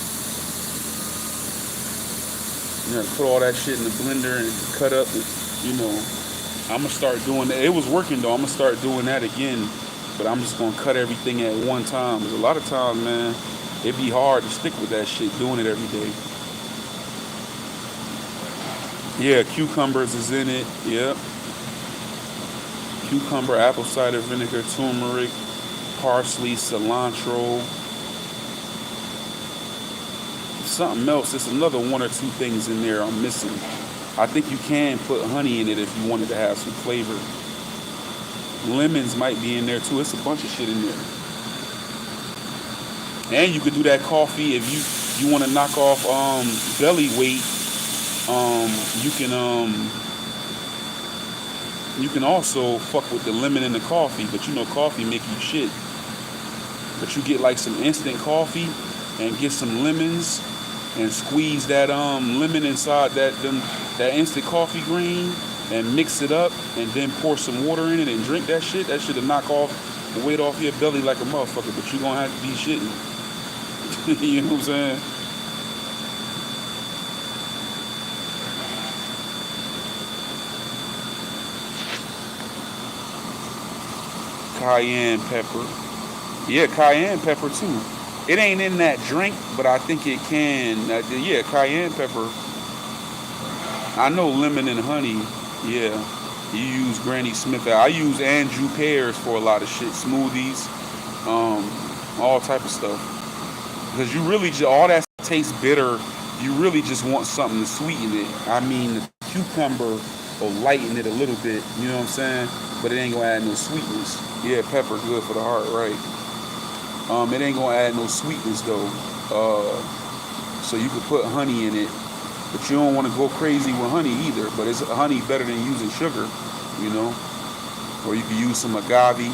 Put all that shit in the blender and cut up. I'm gonna start doing that. It was working though. I'm gonna start doing that again, but I'm just gonna cut everything at one time. Because a lot of times, man, it'd be hard to stick with that shit, doing it every day. Yeah, cucumbers is in it. Yep. Cucumber, apple cider vinegar, turmeric, parsley, cilantro. Something else. There's another one or two things in there I'm missing. I think you can put honey in it if you wanted to have some flavor. Lemons might be in there too. It's a bunch of shit in there. And you could do that coffee if you want to knock off belly weight. You can also fuck with the lemon in the coffee, but coffee make you shit. But you get like some instant coffee and get some lemons and squeeze that lemon inside that instant coffee green and mix it up and then pour some water in it and drink that shit. That shit'll knock off the weight off your belly like a motherfucker, but you gonna have to be shitting. You know what I'm saying? Cayenne pepper. Yeah, cayenne pepper too. It ain't in that drink, but I think it can. Yeah, cayenne pepper. I know lemon and honey. Yeah, you use Granny Smith. I use Andrew pears for a lot of shit. Smoothies, all type of stuff. Because you really all that tastes bitter. You really just want something to sweeten it. I mean, the cucumber will lighten it a little bit. You know what I'm saying? But it ain't gonna add no sweetness. Yeah, pepper good for the heart, right? It ain't gonna add no sweetness though. So you could put honey in it, but you don't want to go crazy with honey either. But it's honey better than using sugar, Or you could use some agave,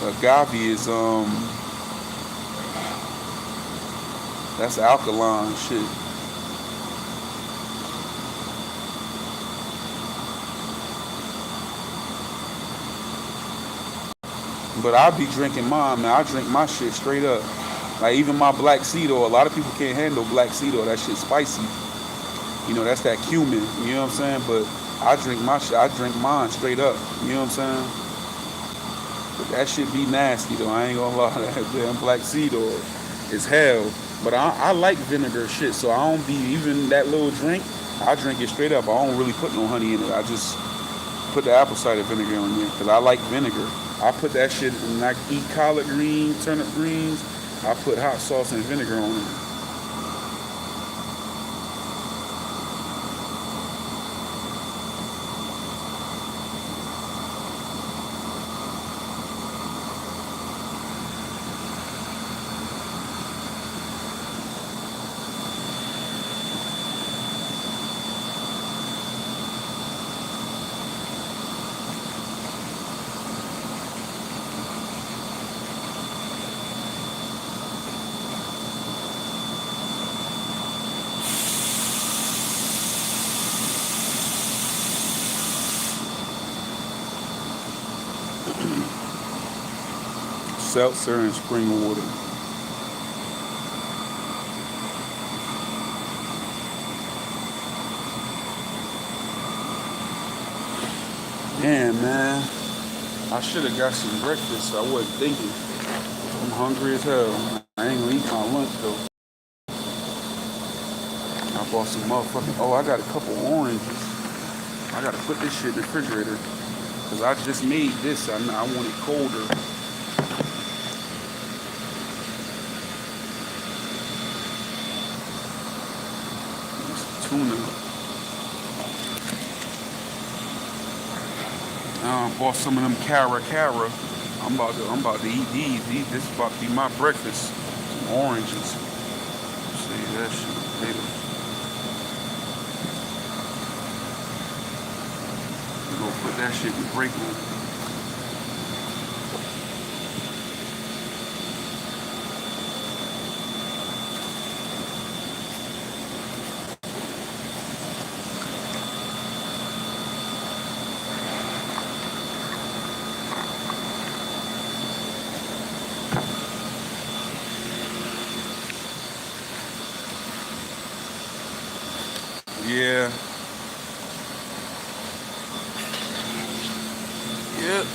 Agave is that's alkaline shit. But I be drinking mine, man. I drink my shit straight up. Like even my black seed oil. A lot of people can't handle black seed oil. That shit's spicy. That's that cumin. You know what I'm saying? But I drink my shit. I drink mine straight up. You know what I'm saying? But that shit be nasty though. I ain't gonna lie. That damn black seed oil is hell. But I like vinegar shit, so I don't be even that little drink. I drink it straight up. I don't really put no honey in it. I just put the apple cider vinegar on there because I like vinegar. I put that shit when I eat collard greens, turnip greens. I put hot sauce and vinegar on it. Seltzer and spring water. Damn, man. I should have got some breakfast. I wasn't thinking. I'm hungry as hell. I ain't gonna eat my lunch though. I bought some motherfucking. Oh, I got a couple oranges. I gotta put this shit in the refrigerator. Cause I just made this. I want it colder. Tuna. I bought some of them cara. I'm about to eat these. This is about to be my breakfast. Some oranges. See that shit later. We're gonna put that shit in the break room. Yeah. Yep.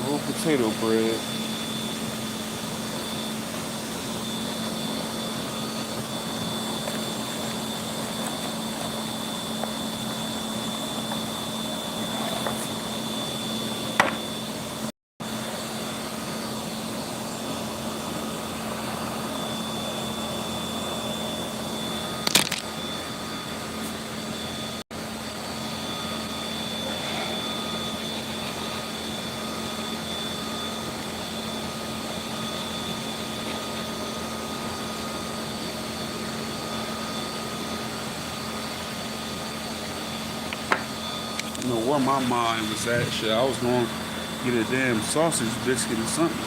Little potato bread. You know where my mind was at, shit. I was going to get a damn sausage biscuit or something.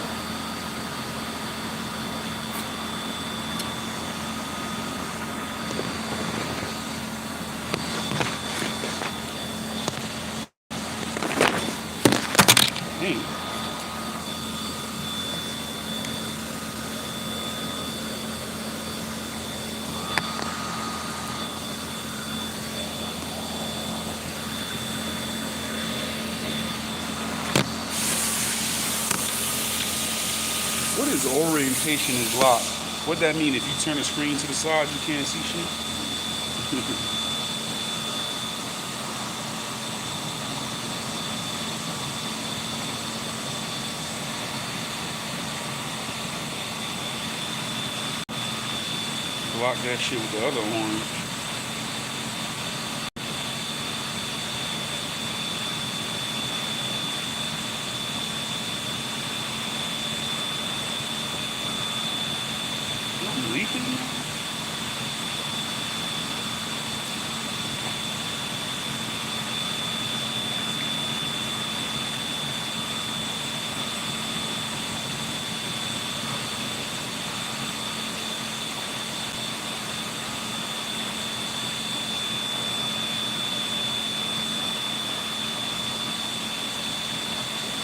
Hey. What is orientation is locked? What that mean? If you turn the screen to the side, you can't see shit? Block that shit with the other orange. I'm leaking now.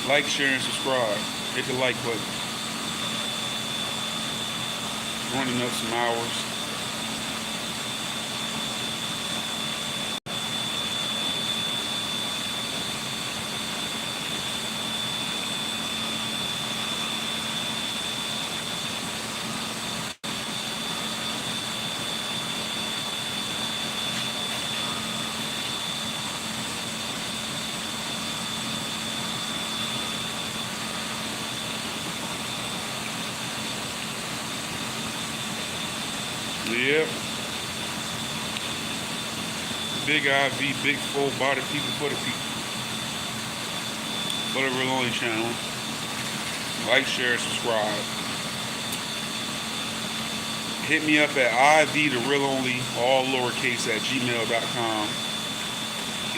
Like, share, and subscribe. Hit the like button. Running up some hours. Yep. Big IV, big full body people for the people. For the Real Only channel. Like, share, subscribe. Hit me up at ivtherealonly, all lowercase, at gmail.com.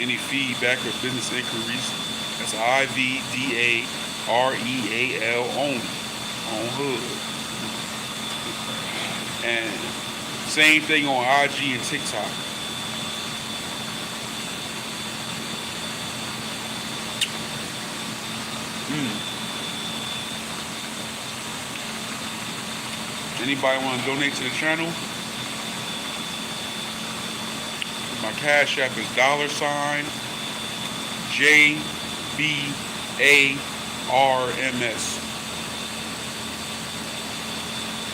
Any feedback or business inquiries, that's IVDAREAL only on Hood. And same thing on IG and TikTok. Mm. Anybody want to donate to the channel? My cash app is $JBARMS.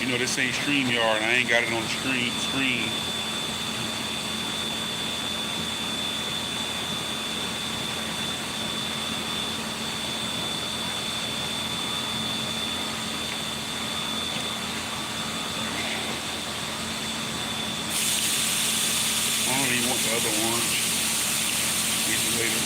You know this ain't StreamYard. I ain't got it on the screen. I don't even want the other orange. Eat it later.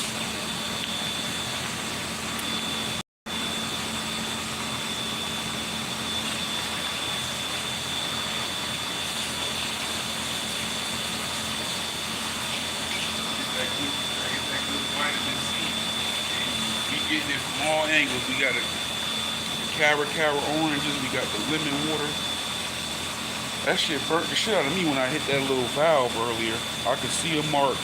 Get that good vitamin C. We getting it from all angles. We got the Cara oranges. We got the lemon water. That shit burnt the shit out of me when I hit that little valve earlier. I could see a mark.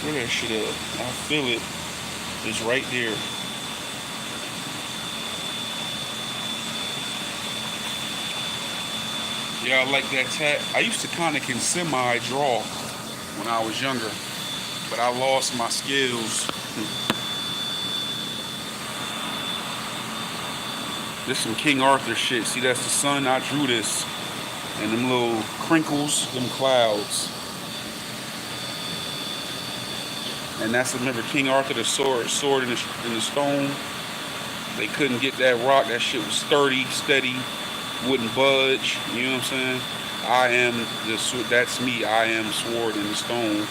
Where that shit at? I feel it. It's right there. Yeah, I like that tap. I used to kind of can semi-draw when I was younger, but I lost my skills. This some King Arthur shit. See, that's the sun. I drew this. And them little crinkles, them clouds. And that's, remember, King Arthur, the sword in the stone. They couldn't get that rock. That shit was sturdy, steady, wouldn't budge. You know what I'm saying? I am that's me. I am sword in the stone.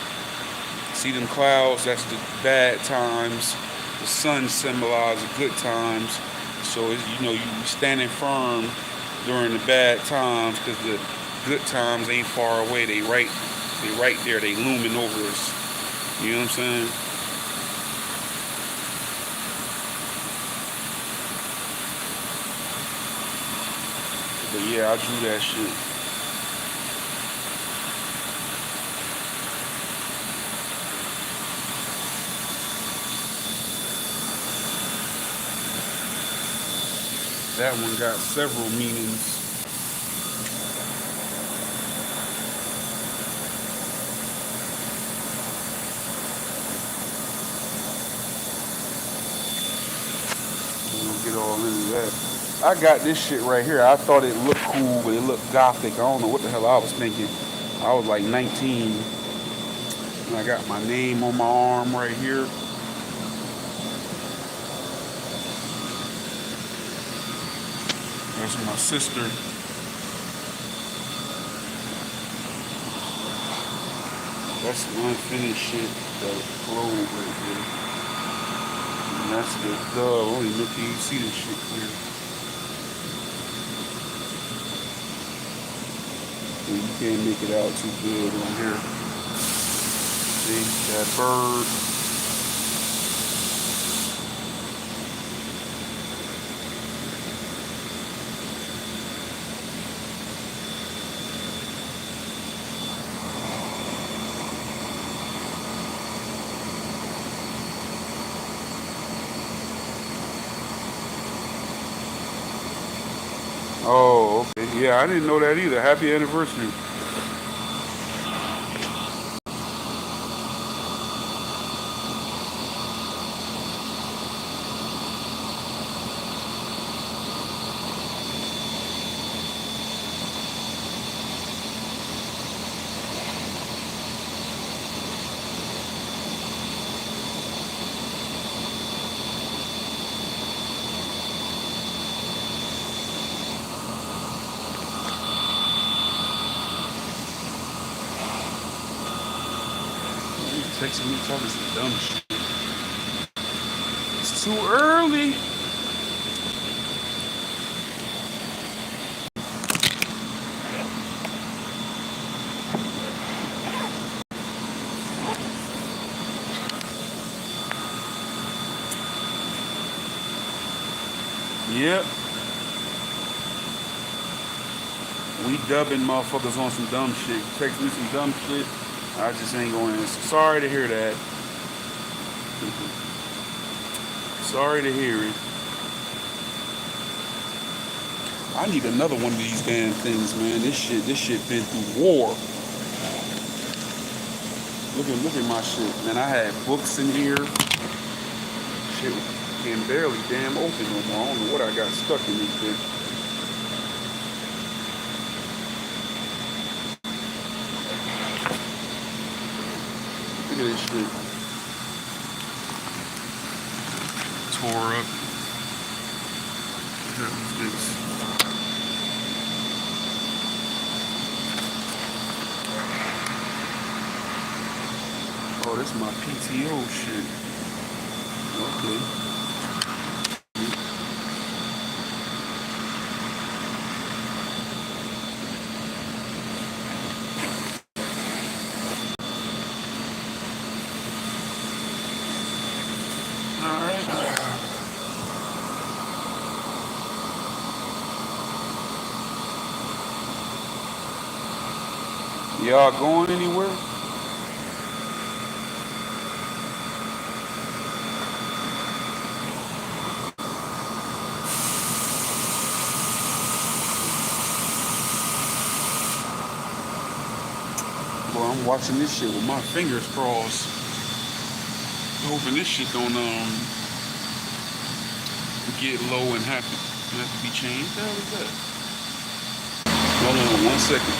See them clouds? That's the bad times. The sun symbolizes the good times. So it's, you know, you standing firm during the bad times, because the good times ain't far away. They right there. They looming over us. You know what I'm saying? But yeah, I drew that shit. That one got several meanings. We don't get all into that. I got this shit right here. I thought it looked cool, but it looked gothic. I don't know what the hell I was thinking. I was like 19. And I got my name on my arm right here. That's my sister. That's some unfinished shit that flowed right there. And that's the dove. Only look, you see this shit clear. And you can't make it out too good on here. See that bird? Oh, okay. Yeah, I didn't know that either. Happy anniversary. Texting me talking some dumb shit. It's too early. Yep. We dubbing motherfuckers on some dumb shit. Text me some dumb shit. I just ain't going to answer. Sorry to hear that. Sorry to hear it. I need another one of these damn things, man. This shit been through war. Look at my shit, man. I had books in here. Shit can barely damn open no more. I don't know what I got stuck in this bitch. Look at this shit. Tore up. What is this? Oh, this is my PTO shit. Okay. Y'all going anywhere? Boy, I'm watching this shit with my fingers crossed. Hoping this shit don't get low and have to be changed. What the hell is that? Hold on 1 second.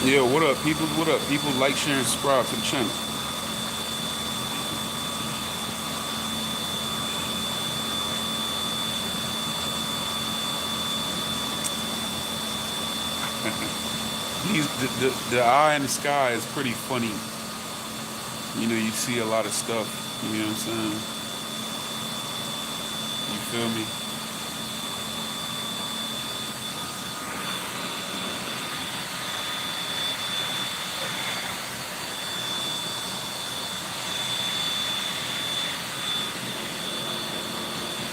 Yo, what up, people? What up, people? Like, share, and subscribe to the channel. The eye in the sky is pretty funny. You know, you see a lot of stuff. You know what I'm saying? You feel me?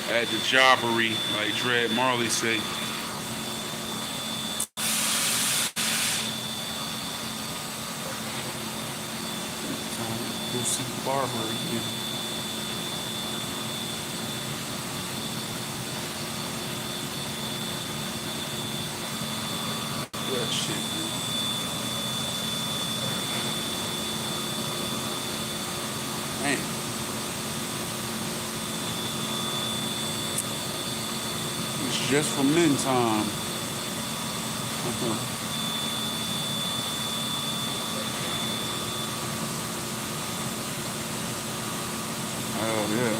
At the jobbery, like Dread Marley say. Go see the barber again. That shit, man. Man. It's just for men time. Oh yeah.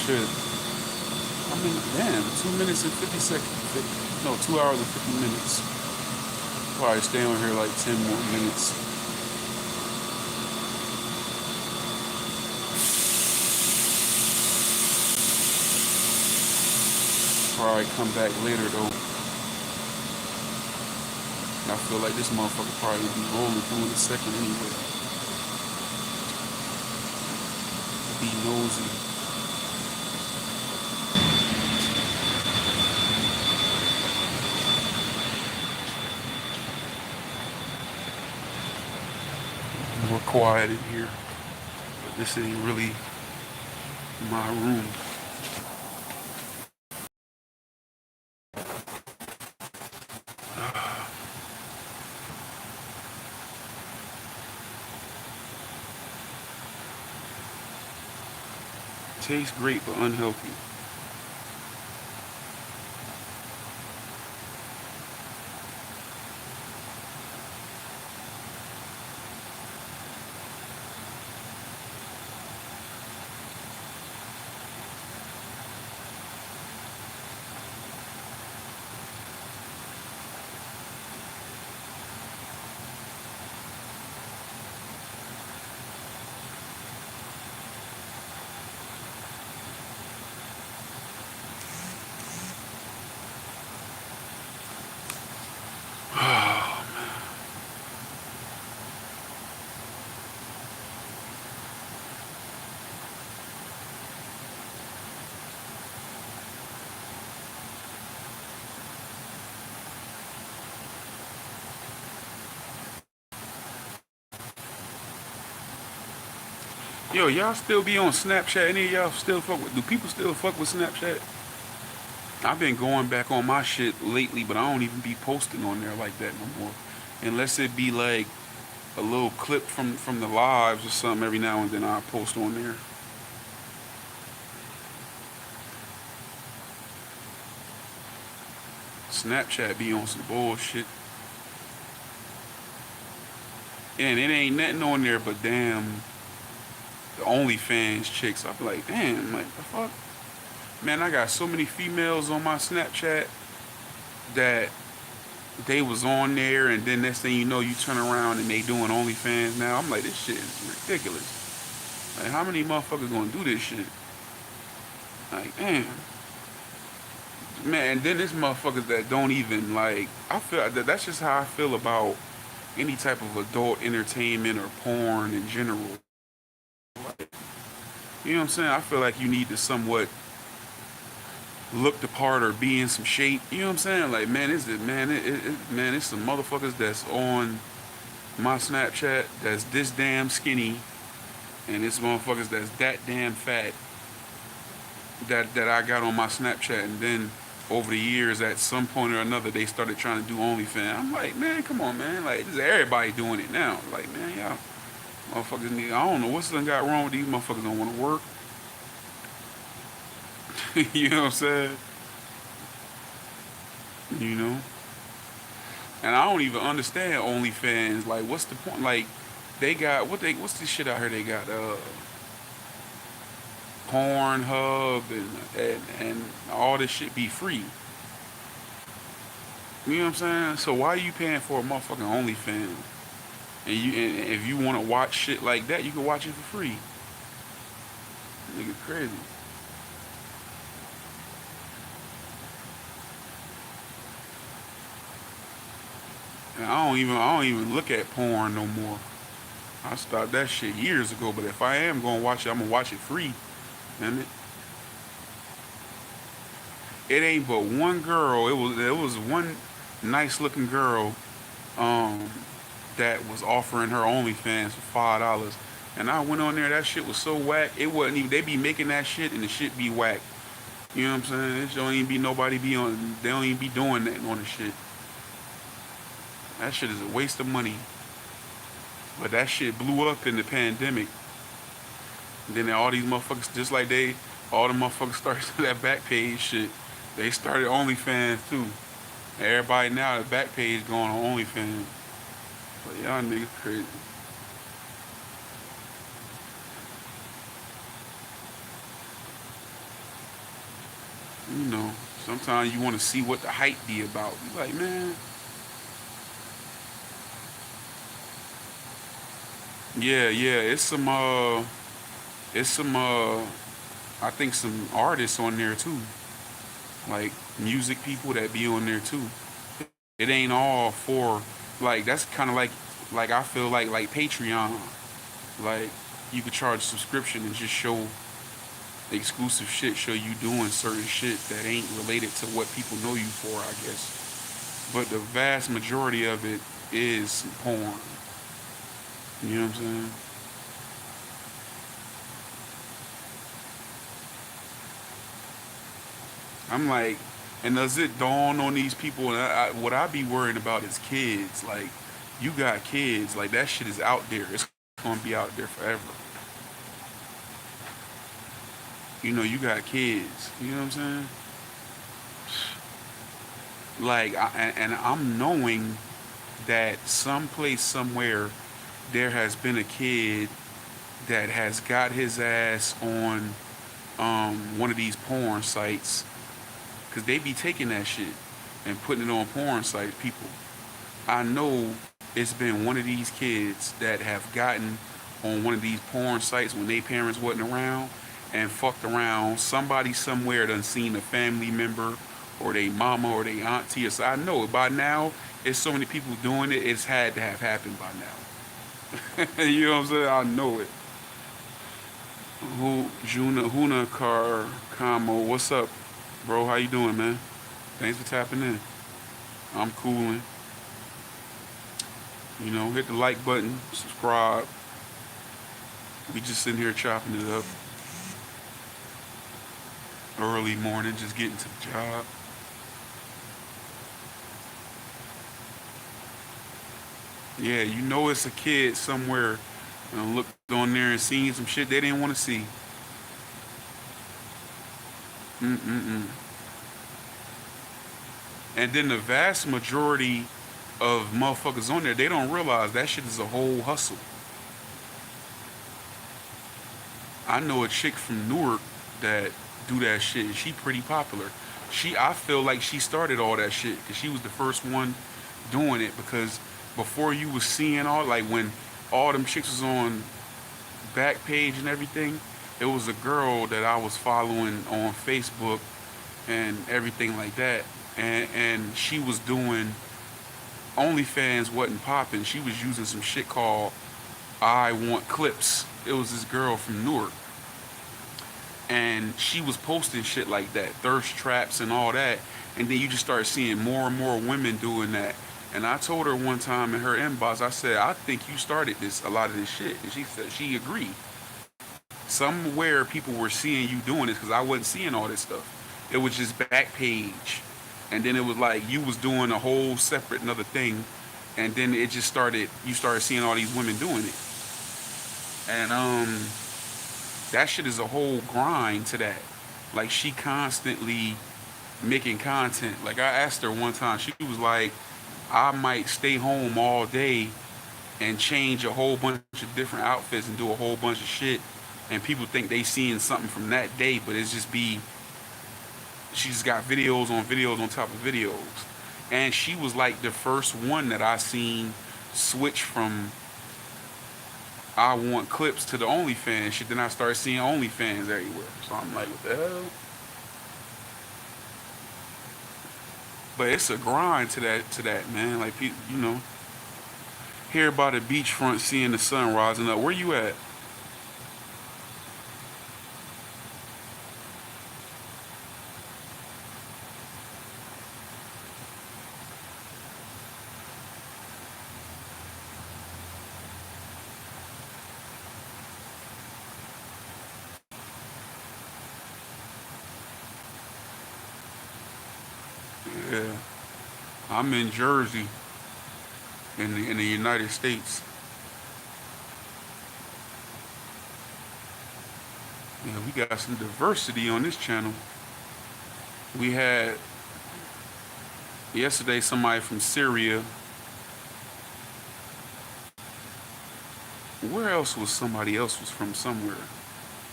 Shit. I mean, damn, 2 minutes and 50 seconds. No, 2 hours and 50 minutes. Probably stay on here like 10 more minutes. Probably come back later though. I feel like this motherfucker probably would be rolling through in a second anyway. Be nosy. More quiet in here. But this ain't really my room. Tastes great but unhealthy. Yo, y'all still be on Snapchat? Any of y'all still fuck with? Do people still fuck with Snapchat? I've been going back on my shit lately, but I don't even be posting on there like that no more. Unless it be like a little clip from the lives or something every now and then I post on there. Snapchat be on some bullshit. And it ain't nothing on there but damn the OnlyFans chicks. I be like, damn, like the fuck? Man, I got so many females on my Snapchat that they was on there, and then next thing you know, you turn around and they doing OnlyFans now. I'm like, this shit is ridiculous. Like, how many motherfuckers gonna do this shit? Like, damn. Man, and then there's motherfuckers that don't even, like, I feel that that's just how I feel about any type of adult entertainment or porn in general. You know what I'm saying? I feel like you need to somewhat look the part or be in some shape. You know what I'm saying? Like, man, man, it's some motherfuckers that's on my Snapchat that's this damn skinny, and it's motherfuckers that's that damn fat that I got on my Snapchat, and then over the years, at some point or another, they started trying to do OnlyFans. I'm like, man, come on, man. Like, this is everybody doing it now. Like, man, y'all motherfuckers need. I don't know what's done got wrong with these motherfuckers. Don't want to work. You know what I'm saying? You know. And I don't even understand OnlyFans. Like, what's the point? Like, they got what's this shit out here? They got Pornhub and all this shit be free. You know what I'm saying? So why are you paying for a motherfucking OnlyFans? And if you want to watch shit like that, you can watch it for free. Nigga crazy. And I don't even look at porn no more. I stopped that shit years ago. But if I am gonna watch it, I'm gonna watch it free. And it ain't but one girl. It was one nice looking girl um, that was offering her OnlyFans for $5. And I went on there. That shit was so whack. It wasn't even. They be making that shit, and the shit be whack. You know what I'm saying? It don't even be nobody be on. They don't even be doing that on the shit. That shit is a waste of money. But that shit blew up in the pandemic. And then all these motherfuckers, just like all the motherfuckers started that back page shit. They started OnlyFans too. Everybody now, the back page going on OnlyFans. But y'all niggas crazy. You know, sometimes you want to see what the hype be about. You like, man, yeah, it's some, I think some artists on there too. Like music people that be on there too. It ain't all for, like, that's kind of like I feel like Patreon. Like, you could charge a subscription and just show exclusive shit, show you doing certain shit that ain't related to what people know you for, I guess. But the vast majority of it is porn. You know what I'm saying? I'm like, and does it dawn on these people? And what I be worried about is kids. Like, you got kids, like that shit is out there. It's gonna be out there forever. You know, you got kids. You know what I'm saying? Like, and I'm knowing that someplace, somewhere, there has been a kid that has got his ass on one of these porn sites, because they be taking that shit and putting it on porn sites. People, I know it's been one of these kids that have gotten on one of these porn sites when their parents wasn't around and fucked around. Somebody somewhere done seen a family member or their mama or their auntie. Or so I know it by now. It's so many people doing it. It's had to have happened by now. You know what I'm saying? I know it. Huna Car Camo, what's up, bro? How you doing, man? Thanks for tapping in. I'm cooling. You know, hit the like button, subscribe. We just sitting here chopping it up early morning, just getting to the job. Yeah, you know it's a kid somewhere looked on there and seen some shit they didn't want to see. Mm-mm-mm. And then the vast majority of motherfuckers on there, they don't realize that shit is a whole hustle. I know a chick from Newark that do that shit. She pretty popular. I feel like she started all that shit because she was the first one doing it. Because before you was seeing all like when all them chicks was on Backpage and everything, it was a girl that I was following on Facebook and everything like that, and she was doing OnlyFans wasn't popping. She was using some shit called I Want Clips. It was this girl from Newark, and she was posting shit like that, thirst traps and all that. And then you just start seeing more and more women doing that. And I told her one time in her inbox, I said, I think you started a lot of this shit. And she said she agreed. Somewhere people were seeing you doing this because I wasn't seeing all this stuff. It was just back page, and then it was like you was doing a whole separate another thing, and then it just started. You started seeing all these women doing it, and that shit is a whole grind to that. Like she constantly making content. Like I asked her one time, she was like, I might stay home all day and change a whole bunch of different outfits and do a whole bunch of shit, and people think they seeing something from that day, but it's just be she's got videos on top of videos. And she was like the first one that I seen switch from I Want Clips to the OnlyFans shit. Then I started seeing OnlyFans everywhere. So I'm like, what the hell? But it's a grind to that man. Like you know, here by the beachfront, seeing the sun rising up. Where you at? Yeah, I'm in Jersey, in the United States. Yeah, we got some diversity on this channel. We had yesterday somebody from Syria. Where else was somebody else was from somewhere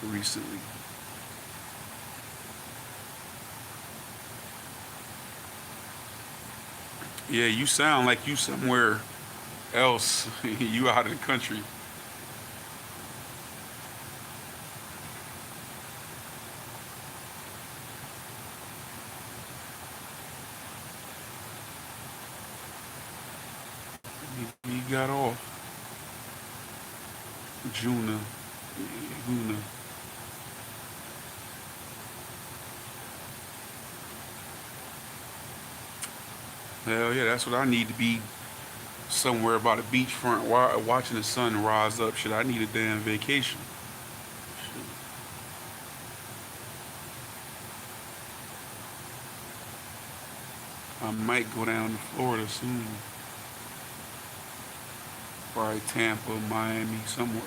recently? Yeah, you sound like you somewhere else. You out of the country. You got off. Juna. Guna. Hell yeah, that's what I need to be somewhere by the beachfront watching the sun rise up. Shit, I need a damn vacation. I might go down to Florida soon. Probably Tampa, Miami, somewhere.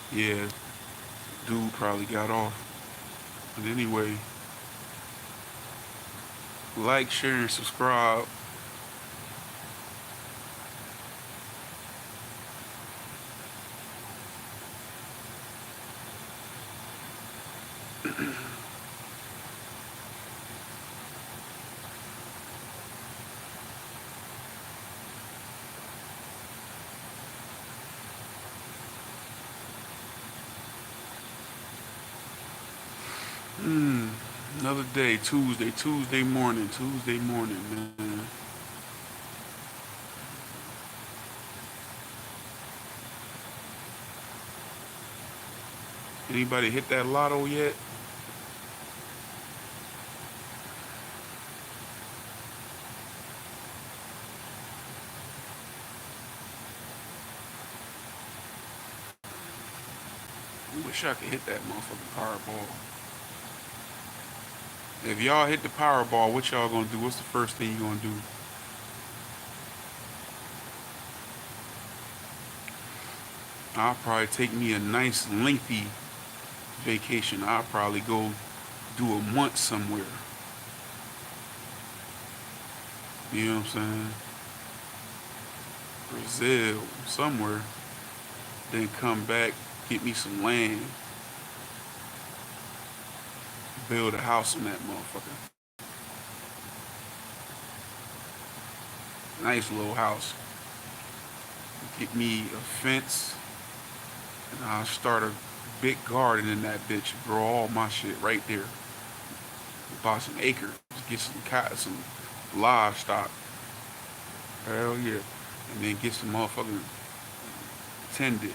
Yeah, dude probably got off. But anyway, like, share, and subscribe. Hmm. Another day, Tuesday morning, man. Anybody hit that lotto yet? I wish I could hit that motherfucking Powerball. If y'all hit the Powerball, what y'all gonna do? What's the first thing you gonna do? I'll probably take me a nice lengthy vacation. I'll probably go do a month somewhere. You know what I'm saying? Brazil, somewhere. Then come back, get me some land, build a house on that motherfucker. Nice little house. Get me a fence, and I'll start a big garden in that bitch. Grow all my shit right there. Buy some acres, get some cotton, some livestock. Hell yeah. And then get some motherfucking tended.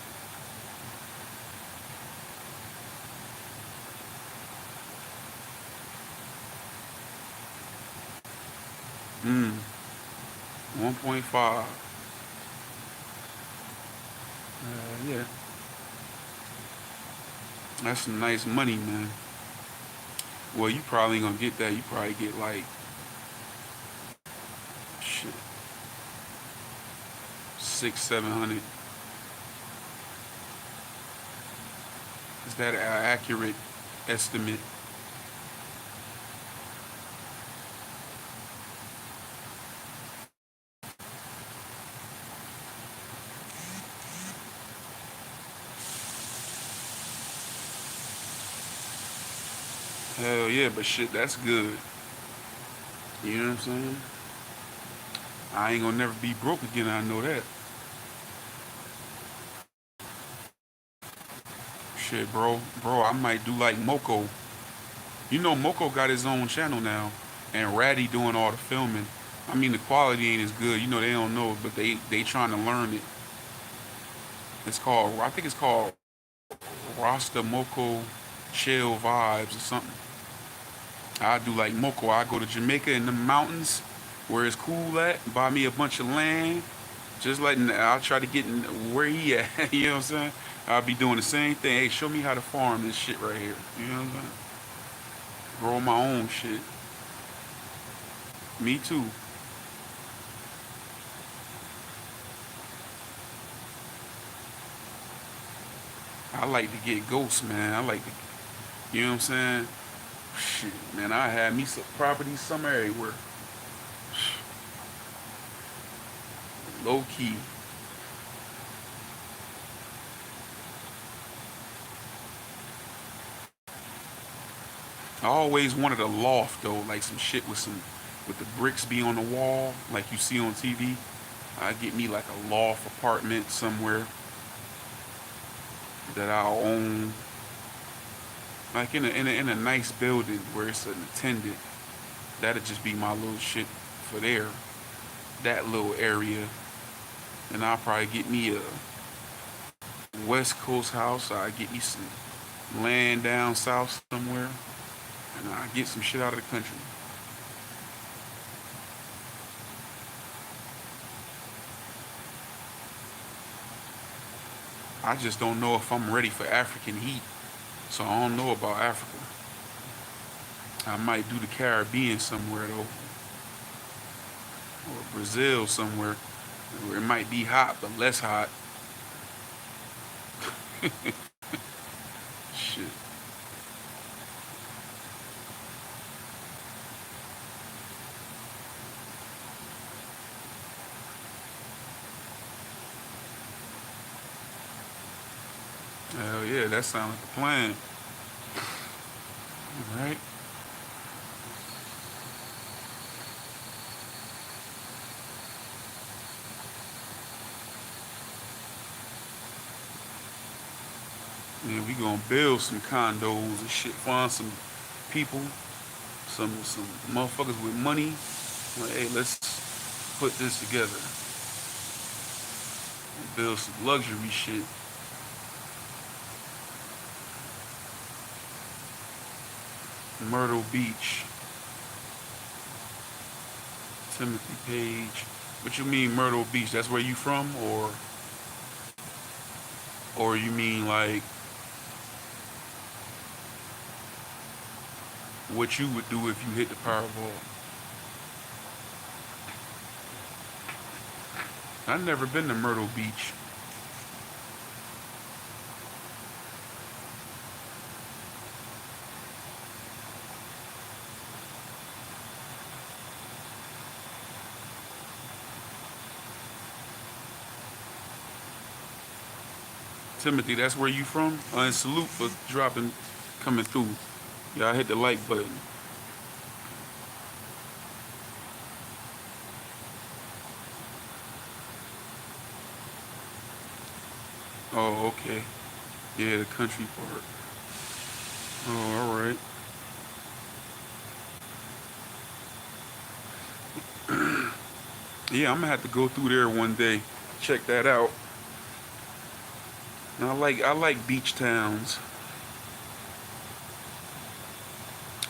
Mm. 1.5. Yeah. That's some nice money, man. Well, you probably ain't gonna get that. You probably get like shit, 600, 700. Is that an accurate estimate? Hell yeah, but shit, that's good. You know what I'm saying? I ain't gonna never be broke again. I know that. Shit, bro, I might do like Moko. You know, Moko got his own channel now, and Ratty doing all the filming. I mean, the quality ain't as good. You know, they don't know, but they trying to learn it. It's called, I think it's called Rasta Moko Chill Vibes or something. I do like Moko. I go to Jamaica in the mountains where it's cool at, buy me a bunch of land, just like I'll try to get in where he at. You know what I'm saying? I'll be doing the same thing. Hey, show me how to farm this shit right here. You know what I'm saying? Grow my own shit. Me too. I like to get ghosts, man. I like to, you know what I'm saying? Shit, man, I had me some properties somewhere everywhere. Low key. I always wanted a loft though, like some shit with the bricks be on the wall, like you see on TV. I get me like a loft apartment somewhere that I'll own, like in a nice building where it's an attendant. That'd just be my little shit for there, that little area. And I'll probably get me a West Coast house. I get me some land down south somewhere, and I get some shit out of the country. I just don't know if I'm ready for African heat, so I don't know about Africa. I might do the Caribbean somewhere though, or Brazil somewhere, where it might be hot but less hot. Shit. Hell yeah, that sounds like a plan. All right. Yeah, we gonna build some condos and shit. Find some people, some motherfuckers with money. Like, hey, let's put this together and build some luxury shit. Myrtle Beach, Timothy Page. What you mean Myrtle Beach? That's where you from, or you mean like what you would do if you hit the Powerball? I've never been to Myrtle Beach. Timothy, that's where you from? And salute for dropping, coming through. Y'all hit the like button. Oh, okay. Yeah, the country part. Oh, all right. Yeah, I'm gonna have to go through there one day. Check that out. And I like beach towns.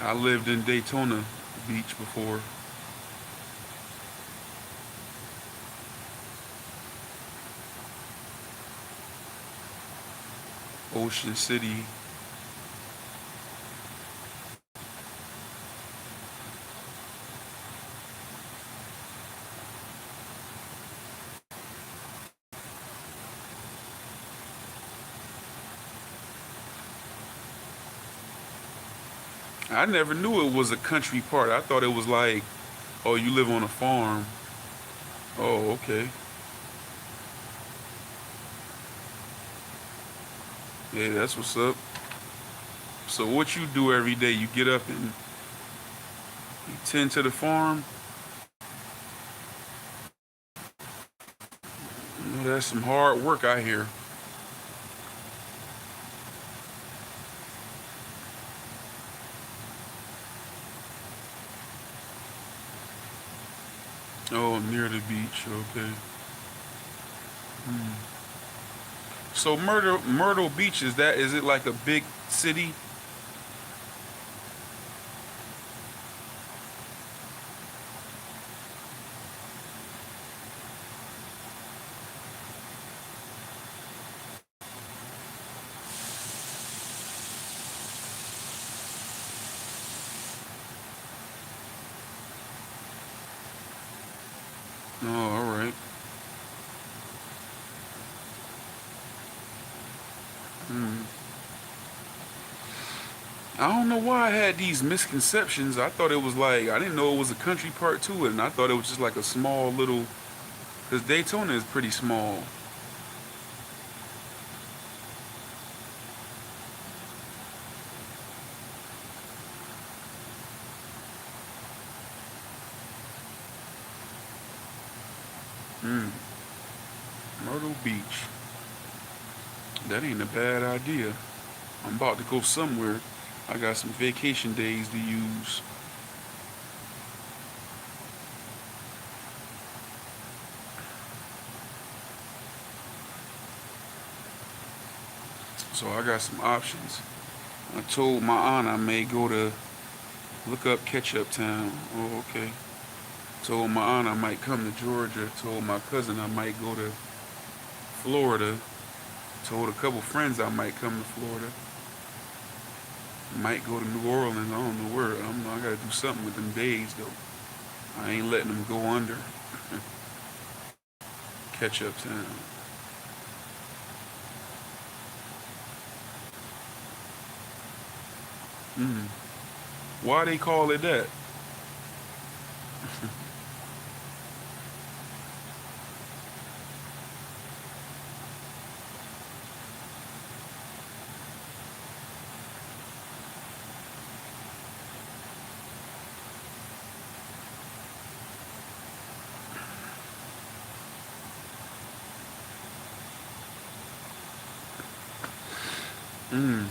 I lived in Daytona Beach before. Ocean City. I never knew it was a country part. I thought it was like, oh, you live on a farm. Oh, okay. Yeah, that's what's up. So what you do every day? You get up and you tend to the farm. You know, that's some hard work I hear. Oh, near the beach. Okay. Hmm. So Myrtle Beach, is it like a big city? Oh, all right. Hmm. I don't know why I had these misconceptions. I thought it was like I didn't know it was a country part to it, and I thought it was just like a small little. Because Daytona is pretty small. Hmm. Myrtle Beach. That ain't a bad idea. I'm about to go somewhere. I got some vacation days to use. So I got some options. I told my aunt I may go to look up Ketchup Town. Oh, okay. Told my aunt I might come to Georgia. Told my cousin I might go to Florida. Told a couple friends I might come to Florida. Might go to New Orleans. I don't know where. I gotta do something with them days though. I ain't letting them go under. Ketchup Town. Mm. Why they call it that? Mm.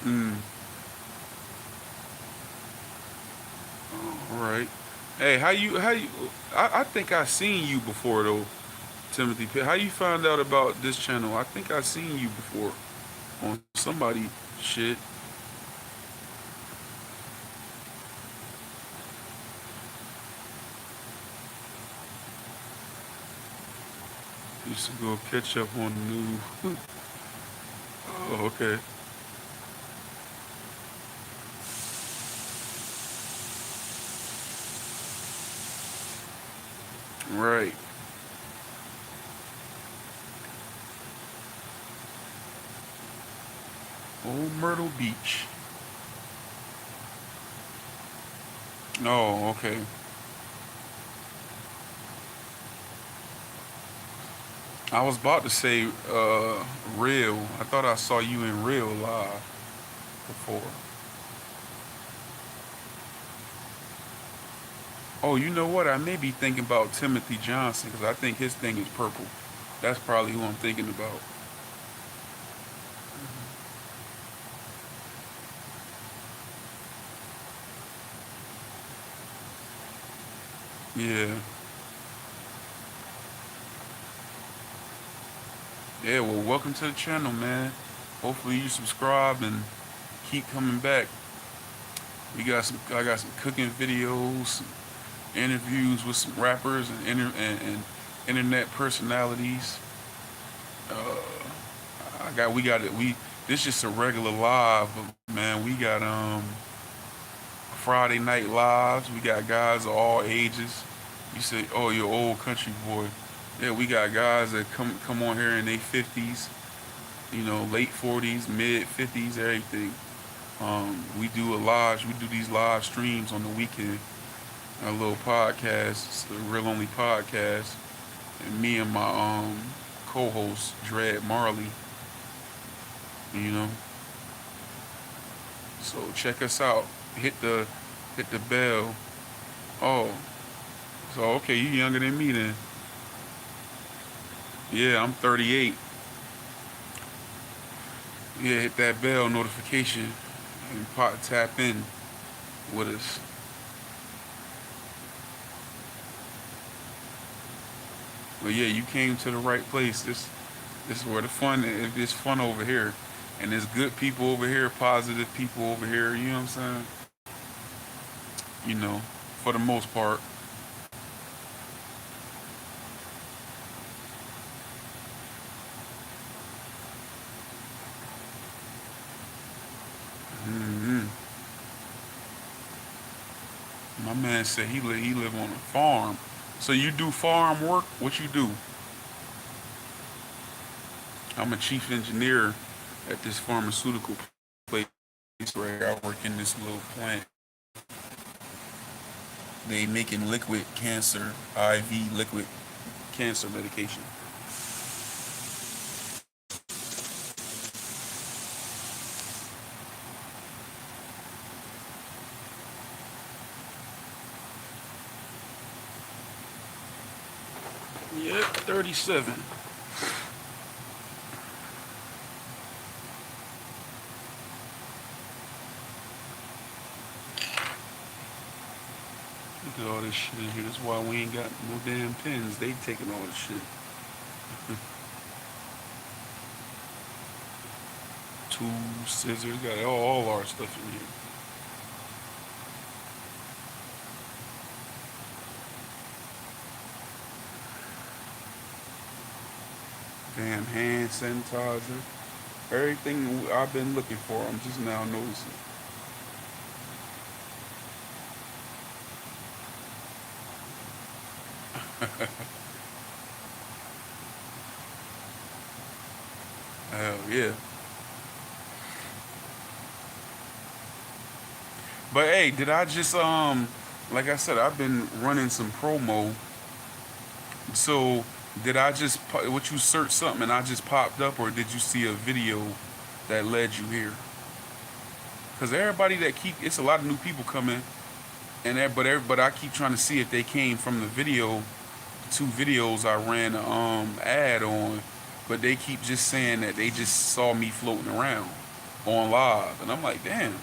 Mm. All right. Hey, how you I think I seen you before though, Timothy Pitt. How you found out about this channel? I think I seen you before on somebody shit. Used to go catch up on the new. Oh, okay. Right. Old Myrtle Beach. Oh, okay. I was about to say real. I thought I saw you in real live before. Oh, you know what? I may be thinking about Timothy Johnson because I think his thing is purple. That's probably who I'm thinking about. Yeah. Yeah, well, welcome to the channel, man. Hopefully you subscribe and keep coming back. I got some cooking videos, some interviews with some rappers and internet personalities. Uh, we got it. This just a regular live, but man, we got Friday night lives. We got guys of all ages. You say, oh, you're old country boy. Yeah, we got guys that come on here in their 50s, late 40s, mid 50s, everything. We do we do these live streams on the weekend. A little podcast, it's the Real Only Podcast, and me and my co-host Dread Marley. You know, so check us out. Hit the bell. Oh, so okay, you younger than me then. Yeah, I'm 38. Yeah, hit that bell notification and tap in with us. But yeah, you came to the right place. This is where the fun is. It's fun over here, and there's good people over here, positive people over here. You know what I'm saying? You know, for the most part. Hmm. My man said he live on a farm. So you do farm work? What you do? I'm a chief engineer at this pharmaceutical place where I work in this little plant. They making liquid cancer, IV liquid cancer medication. Yep, 37. Look at all this shit in here. That's why we ain't got no damn pens. They taking all this shit. Tools, scissors, got all our stuff in here. Damn hand sanitizer. Everything I've been looking for, I'm just now noticing. Hell yeah. But hey, did I just like I said, I've been running some promo. So did I just what you search something and I just popped up, or did you see a video that led you here? Because everybody that it's a lot of new people coming, and but I keep trying to see if they came from the video, the two videos I ran ad on, but they keep just saying that they just saw me floating around. on live, and I'm like, damn.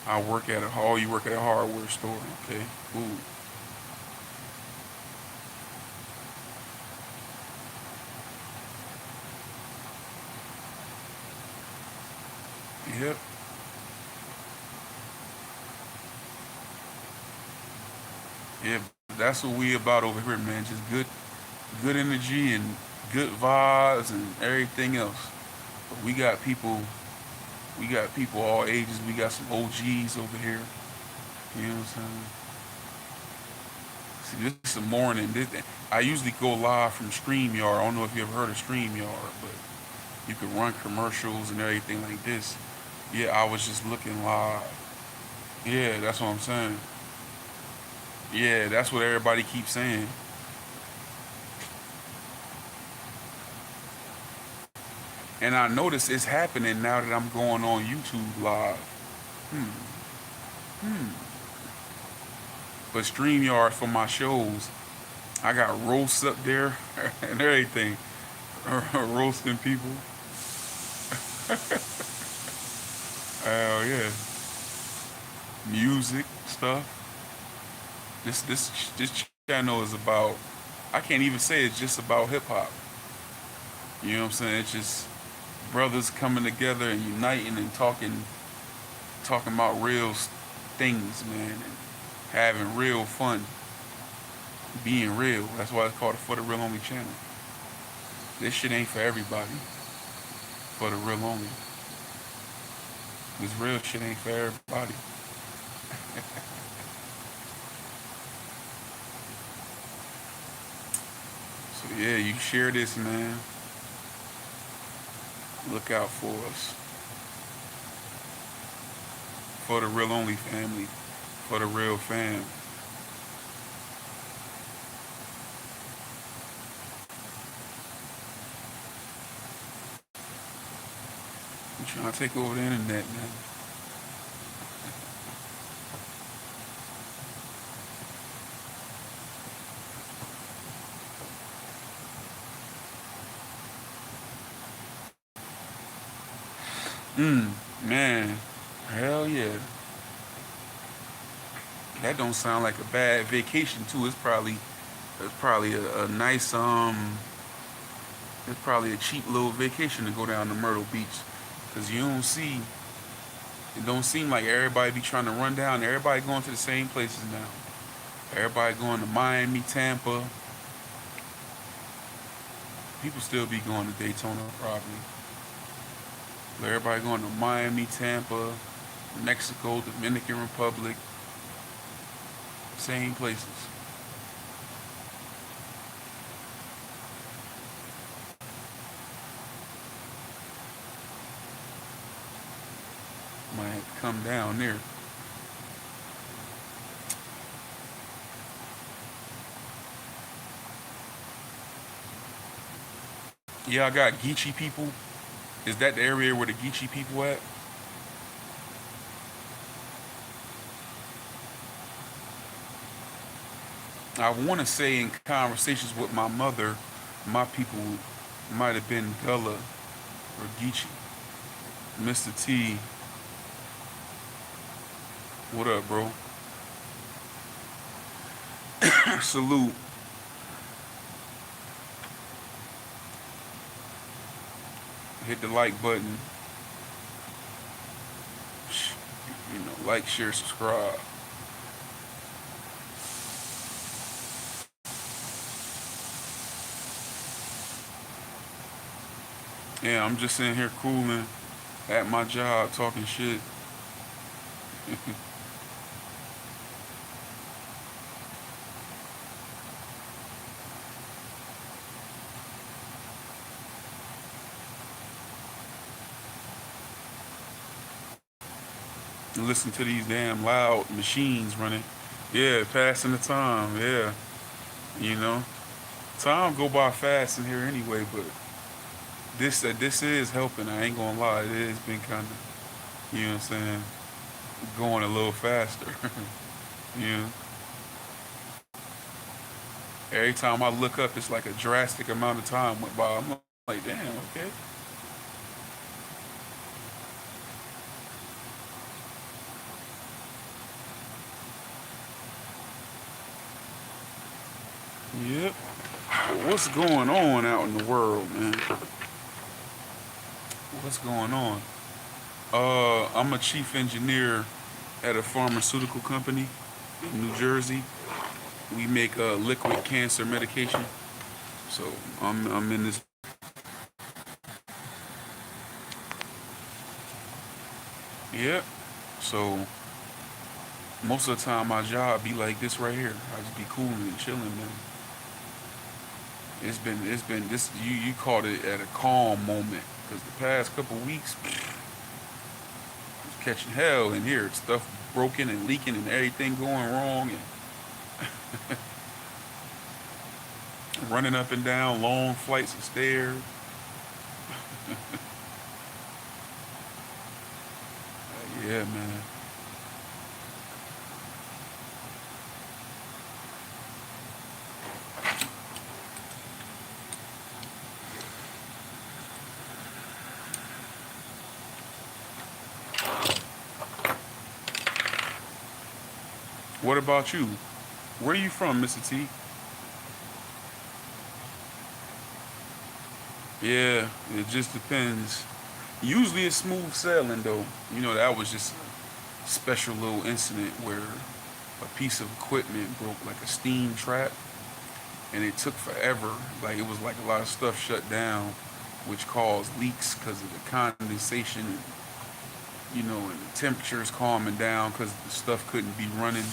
I work at a hall. You work at a hardware store. Okay, cool. Yep. Yeah, that's what we about over here, man. Just good energy and good vibes and everything else. But we got people all ages. We got some OGs over here. You know what I'm saying? See, this is the morning. I usually go live from StreamYard. I don't know if you ever heard of StreamYard, but you can run commercials and everything like this. Yeah, I was just looking live. Yeah, that's what I'm saying. Yeah, that's what everybody keeps saying. And I notice it's happening now that I'm going on YouTube live. Hmm. Hmm. But StreamYard for my shows, I got roasts up there and everything. Roasting people. Hell yeah. Music stuff. This channel is about, I can't even say it's just about hip hop. You know what I'm saying? It's just brothers coming together and uniting and talking about real things, man, and having real fun, being real. That's why it's called the For the Real Only channel. This shit ain't for everybody. For the real only. This real shit ain't for everybody. So yeah, you share this, man. Look out for us. For the real only family. For the real fam. You trying to take over the internet, man. Man. Hell yeah. That don't sound like a bad vacation too. It's probably a nice it's probably a cheap little vacation to go down to Myrtle Beach. Cause you don't see it don't seem like everybody be trying to run down. Everybody going to the same places now. Everybody going to Miami, Tampa. People still be going to Daytona probably. But everybody going to Miami, Tampa, Mexico, Dominican Republic. Same places. Might come down there. Yeah, I got Geechee people. Is that the area where the Geechee people at? I want to say in conversations with my mother, my people might have been Gullah or Geechee. Mr. T, what up, bro? Salute. Hit the like button. You know, like, share, subscribe. Yeah, I'm just sitting here cooling at my job, talking shit. Listen to these damn loud machines running. Yeah, passing the time. Yeah, you know, time go by fast in here anyway. But this is helping. I ain't gonna lie. It has been kind of, you know what I'm saying, going a little faster. you know. Every time I look up, it's like a drastic amount of time went by. I'm like, damn, okay. Yep. What's going on out in the world, man? What's going on? I'm a chief engineer at a pharmaceutical company in New Jersey. We make liquid cancer medication. So I'm in this. Yep. So most of the time my job be like this right here. I just be cooling and chilling, man. It's been this you caught it at a calm moment because the past couple weeks was catching hell in here. Stuff broken and leaking and everything going wrong and running up and down long flights of stairs. Yeah, man. What about you? Where are you from, Mr. T? Yeah, it just depends. Usually it's smooth sailing though. You know, that was just a special little incident where a piece of equipment broke like a steam trap and it took forever. Like it was like a lot of stuff shut down, which caused leaks because of the condensation, you know, and the temperatures calming down because the stuff couldn't be running.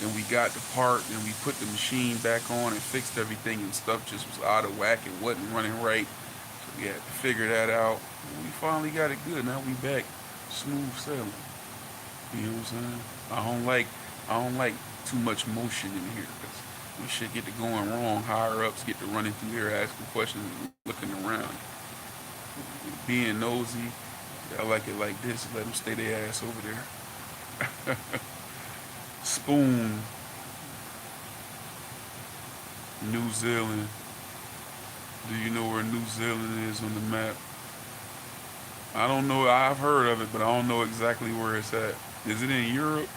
Then we got the part and we put the machine back on and fixed everything and stuff just was out of whack and wasn't running right. So we had to figure that out. And we finally got it good. Now we back smooth sailing. You know what I'm saying? I don't like too much motion in here because when shit get to going wrong, higher ups get to running through here asking questions and looking around. Being nosy, I like it like this. Let them stay their ass over there. Spoon, New Zealand. Do you know where New Zealand is on the map? I don't know. I've heard of it, but I don't know exactly where it's at. Is it in Europe?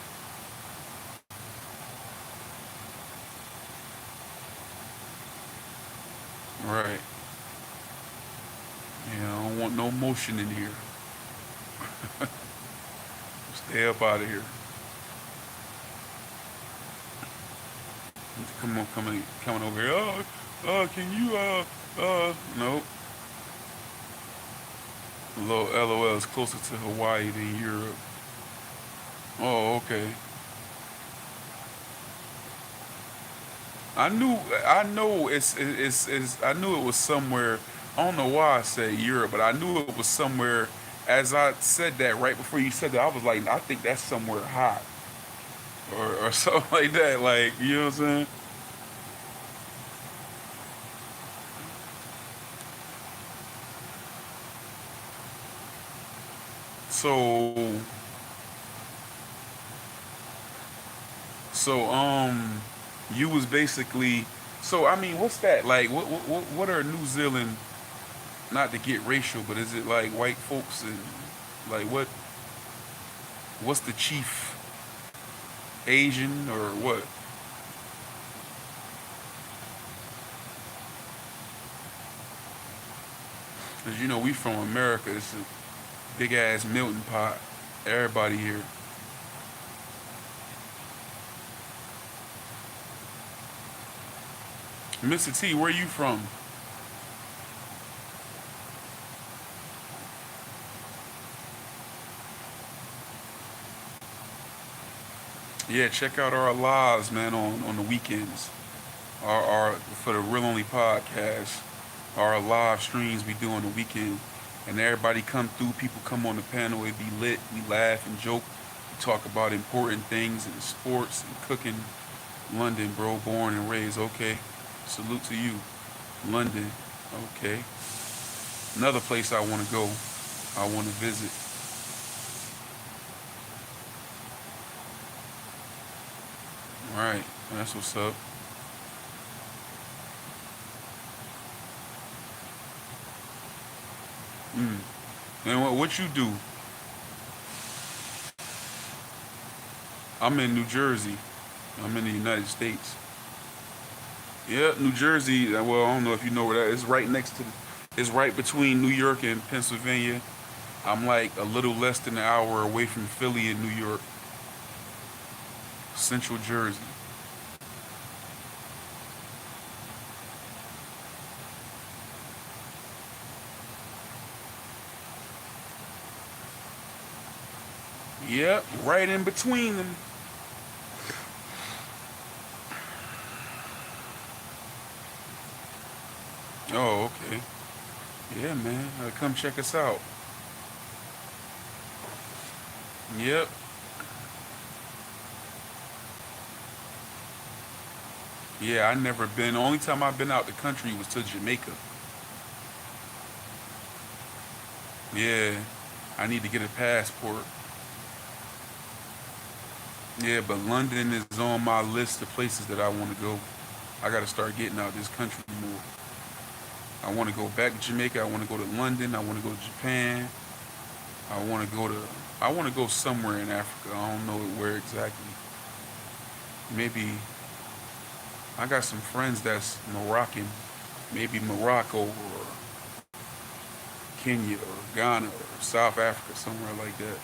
Right. Yeah, I don't want no motion in here. Stay up out of here. Come on, coming over here. Can you, no. Little LOL is closer to Hawaii than Europe. Oh, okay. I know I knew it was somewhere. I don't know why I said Europe, but I knew it was somewhere. As I said that right before you said that, I was like, I think that's somewhere hot or something like that. Like, you know what I'm saying? So, so you was basically. So I mean, what's that like? What are New Zealand? Not to get racial, but is it like white folks and like what's the chief Asian or what? 'Cause you know we from America. It's a big ass melting pot. Everybody here. Mr. T, where you from? Yeah, check out our lives, man, on the weekends. Our for the Real Only podcast, our live streams we do on the weekend, and everybody come through. People come on the panel. It be lit. We laugh and joke. We talk about important things in sports and cooking. London, bro, born and raised. Okay, salute to you, London. Okay, another place I want to go. I want to visit. All right, that's what's up. Mm. And what you do? I'm in New Jersey. I'm in the United States. Yeah, New Jersey. Well, I don't know if you know where that is. Right next to. It's right between New York and Pennsylvania. I'm like a little less than an hour away from Philly and New York. Central Jersey. Yep, right in between them. Oh, okay. Yeah, man. Come check us out. Yep. Yeah, I never been. The only time I've been out the country was to Jamaica. Yeah, I need to get a passport. Yeah, but London is on my list of places that I want to go. I got to start getting out this country more. I want to go back to Jamaica. I want to go to London. I want to go to Japan. I want to go to. I want to go somewhere in Africa. I don't know where exactly. Maybe I got some friends that's Moroccan. Maybe Morocco or Kenya or Ghana or South Africa, somewhere like that.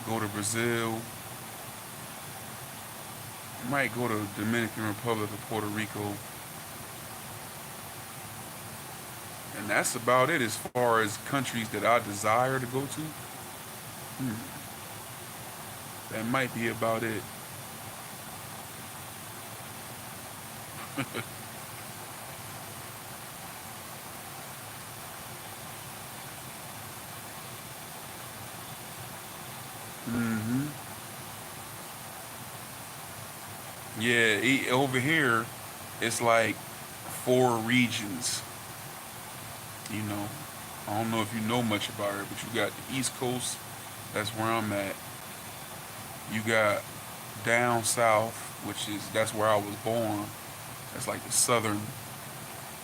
Go to Brazil. Might go to Dominican Republic or Puerto Rico. And that's about it as far as countries that I desire to go to. Hmm. That might be about it. Hmm. Yeah, over here, it's like four regions. You know, I don't know if you know much about it, but you got the East Coast. That's where I'm at. You got down south, which is that's where I was born. That's like the southern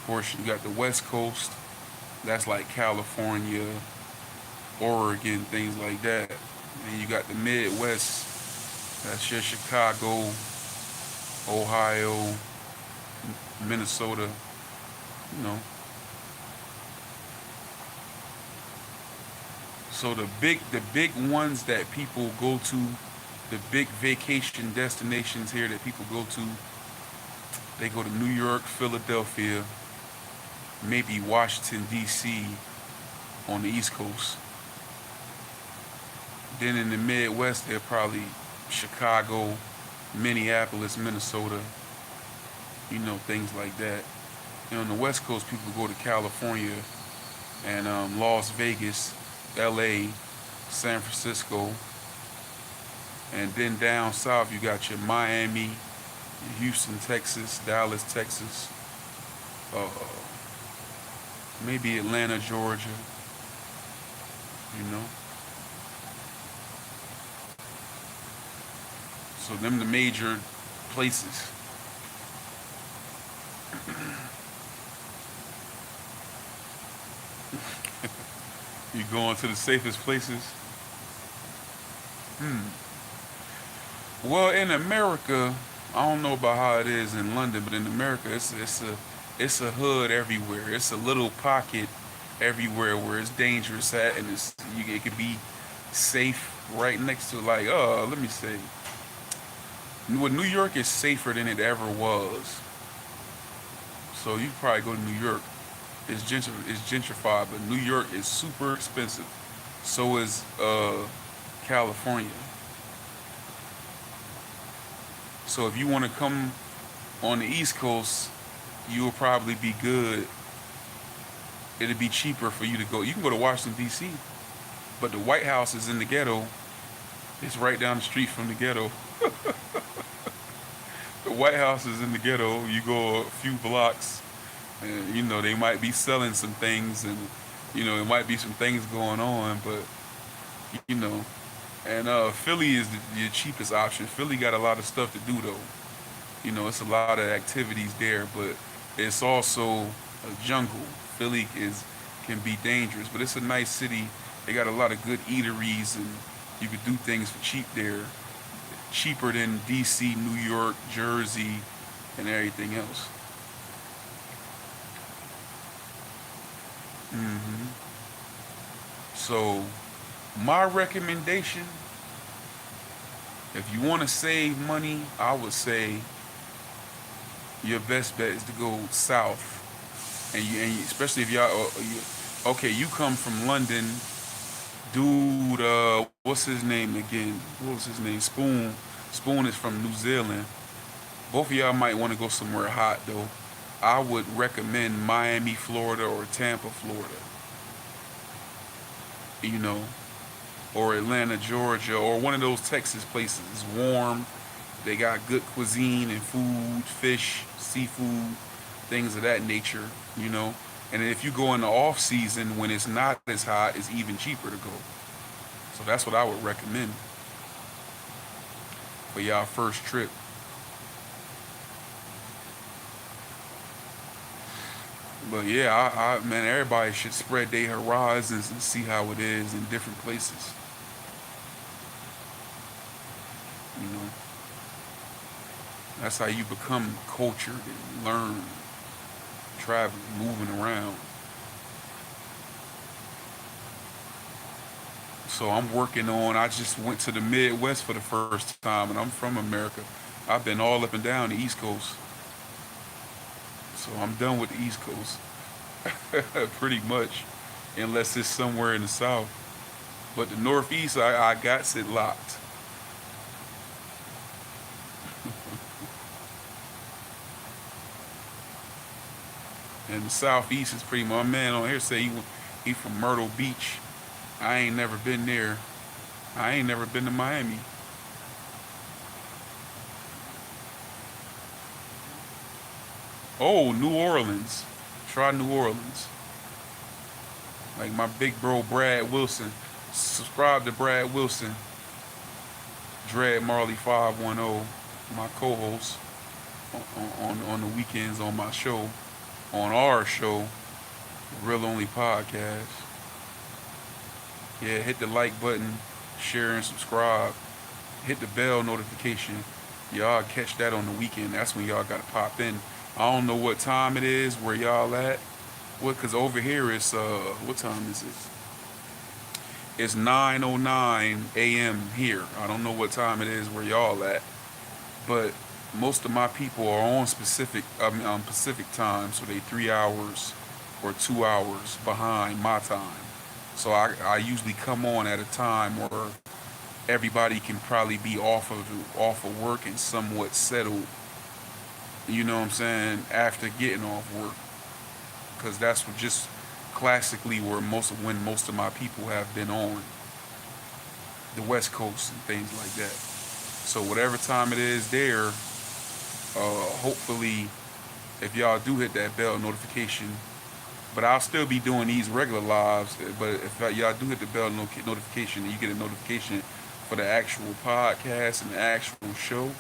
portion. You got the West Coast. That's like California, Oregon, things like that. And you got the Midwest. That's your Chicago, Ohio, Minnesota. You know. So the big ones that people go to, the big vacation destinations here that people go to, they go to New York, Philadelphia, maybe Washington D.C. on the East Coast. Then in the Midwest, they're probably Chicago, Minneapolis, Minnesota, things like that. On the West Coast, people go to California and Las Vegas, L.A., San Francisco, and then down south you got your Miami, Houston, Texas, Dallas, Texas, uh, maybe Atlanta, Georgia. You know. So them the major places. You going to the safest places? Hmm. Well, in America, I don't know about how it is in London, but in America, it's a hood everywhere. It's a little pocket everywhere where it's dangerous at, and it could be safe right next to like let me say, well, New York is safer than it ever was. So you probably go to New York. It's gentrified, but New York is super expensive. So is California. So if you want to come on the East Coast, you will probably be good. It'll be cheaper for you to go. You can go to Washington D.C., but the White House is in the ghetto. It's right down the street from the ghetto. The White House is in the ghetto. You go a few blocks, and they might be selling some things, and there might be some things going on, but you know. And Philly is the cheapest option. Philly got a lot of stuff to do though. It's a lot of activities there, but it's also a jungle. Philly can be dangerous, but it's a nice city. They got a lot of good eateries, and you could do things for cheap there, cheaper than D.C., New York, Jersey, and everything else. So, my recommendation, if you want to save money, I would say your best bet is to go south, especially if okay, you come from London, dude. What's his name again? What was his name? Spoon. Spoon is from New Zealand. Both of y'all might want to go somewhere hot though. I would recommend Miami, Florida, or Tampa, Florida. You know, or Atlanta, Georgia, or one of those Texas places. It's warm. They got good cuisine and food, fish, seafood, things of that nature, you know. And if you go in the off season when it's not as hot, it's even cheaper to go. So that's what I would recommend for y'all first trip. But yeah, man, everybody should spread their horizons and see how it is in different places. You know, that's how you become cultured and learn, traveling, moving around. So I'm working on. I just went to the Midwest for the first time, and I'm from America. I've been all up and down the East Coast, so I'm done with the East Coast, pretty much, unless it's somewhere in the South. But the Northeast, I got it locked. And the Southeast is pretty much, my man on here say he from Myrtle Beach. I ain't never been there. I ain't never been to Miami. Oh, New Orleans. Try New Orleans. Like my big bro Brad Wilson. Subscribe to Brad Wilson. Dread Marley 510, my co-host on the weekends on my show, on our show, Real Only Podcast. Yeah, hit the like button, share and subscribe. Hit the bell notification. Y'all catch that on the weekend. That's when y'all gotta pop in. I don't know what time it is where y'all at. Cause over here it's what time is it? It's 9:09 a.m. here. I don't know what time it is where y'all at. But most of my people are on Pacific time, so they 3 hours or 2 hours behind my time. So I usually come on at a time where everybody can probably be off of work and somewhat settled. You know what I'm saying? After getting off work, because that's what just classically where when most of my people have been on the West Coast and things like that. So whatever time it is there, hopefully, if y'all do hit that bell notification. But I'll still be doing these regular lives. But if y'all do hit the bell notification, and you get a notification for the actual podcast and the actual show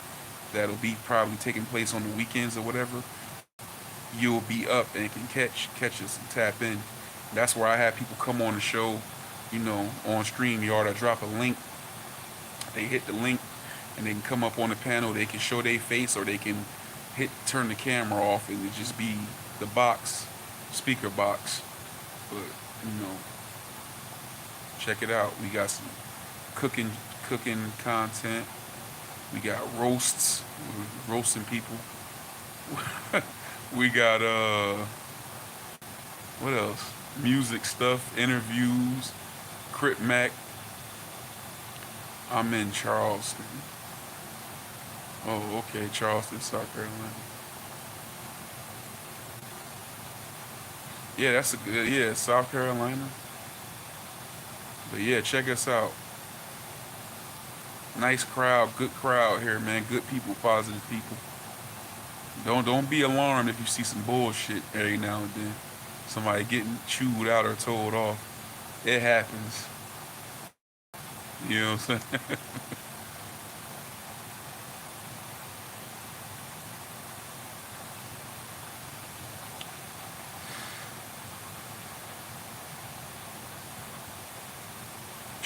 that'll be probably taking place on the weekends or whatever, you'll be up and can catch us and tap in. That's where I have people come on the show, you know, on StreamYard. I drop a link. They hit the link and they can come up on the panel. They can show their face, or they can turn the camera off and it just be the speaker box. But you know, check it out. We got some cooking content. We got roasts. We're roasting people. We got what else? Music stuff, interviews, Crip Mac. I'm in Charleston. Oh, okay, Charleston, South Carolina. Yeah, that's a good, yeah, South Carolina. But yeah, check us out. Nice crowd, good crowd here, man. Good people, positive people. Don't be alarmed if you see some bullshit every now and then. Somebody getting chewed out or told off. It happens. You know what I'm saying?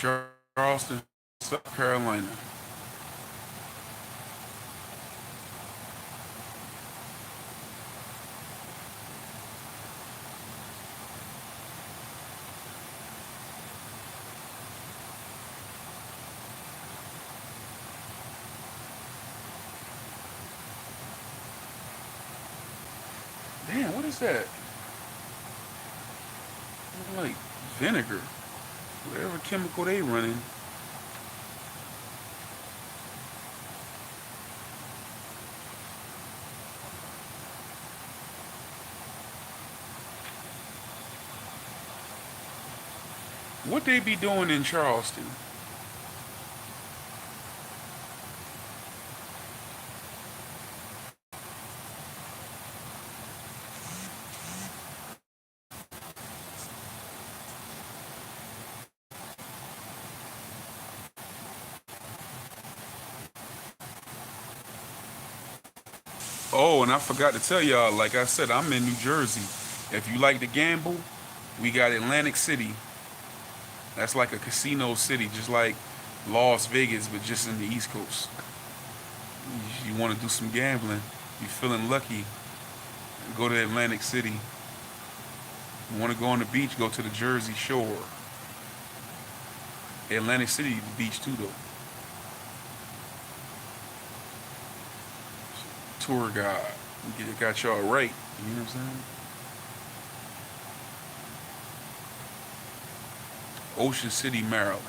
Charleston, South Carolina. Damn, what is that? Look like vinegar. Whatever chemical they running. What they be doing in Charleston? Oh, and I forgot to tell y'all, like I said, I'm in New Jersey. If you like to gamble, we got Atlantic City. That's like a casino city, just like Las Vegas, but just in the East Coast. You want to do some gambling, you feeling lucky, go to Atlantic City. You want to go on the beach, go to the Jersey Shore. Atlantic City, the beach too, though. Tour guide, got y'all right. You know what I'm saying? Ocean City, Maryland.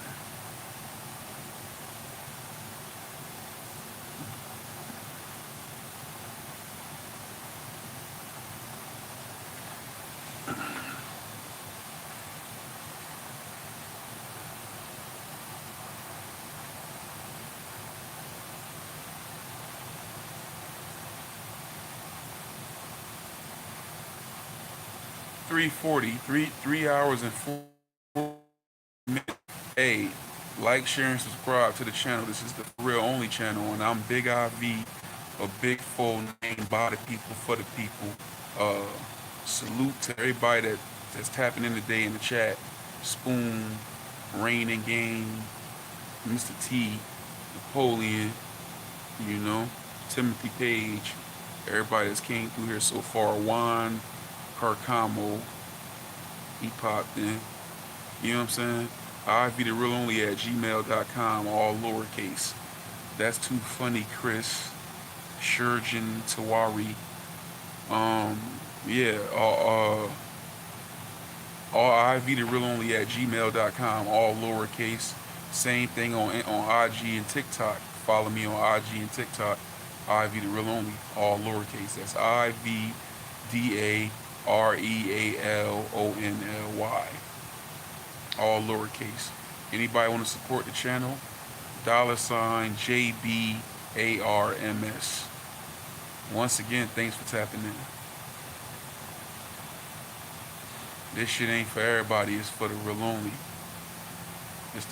3:40, 3 hours and 4 minutes. Hey, like, share, and subscribe to the channel. This is the For Real Only channel, and I'm Big IV, a big full name by the people for the people. Uh, Salute to everybody that's tapping in today in the chat. Spoon, Rain and Game, Mr. T, Napoleon, you know, Timothy Page, everybody that's came through here so far. Juan, Carcamo, he popped in. You know what I'm saying? IV the real only at gmail.com, all lowercase. That's too funny, Chris. Shurjan Tawari. Yeah, all IV the real only at gmail.com, all lowercase. Same thing on IG and TikTok. Follow me on IG and TikTok. IV the real only, all lowercase. That's IVDAREALONLY, all lowercase. Anybody want to support the channel? $ JBARMS. Once again, thanks for tapping in. This shit ain't for everybody. It's for the real only. It's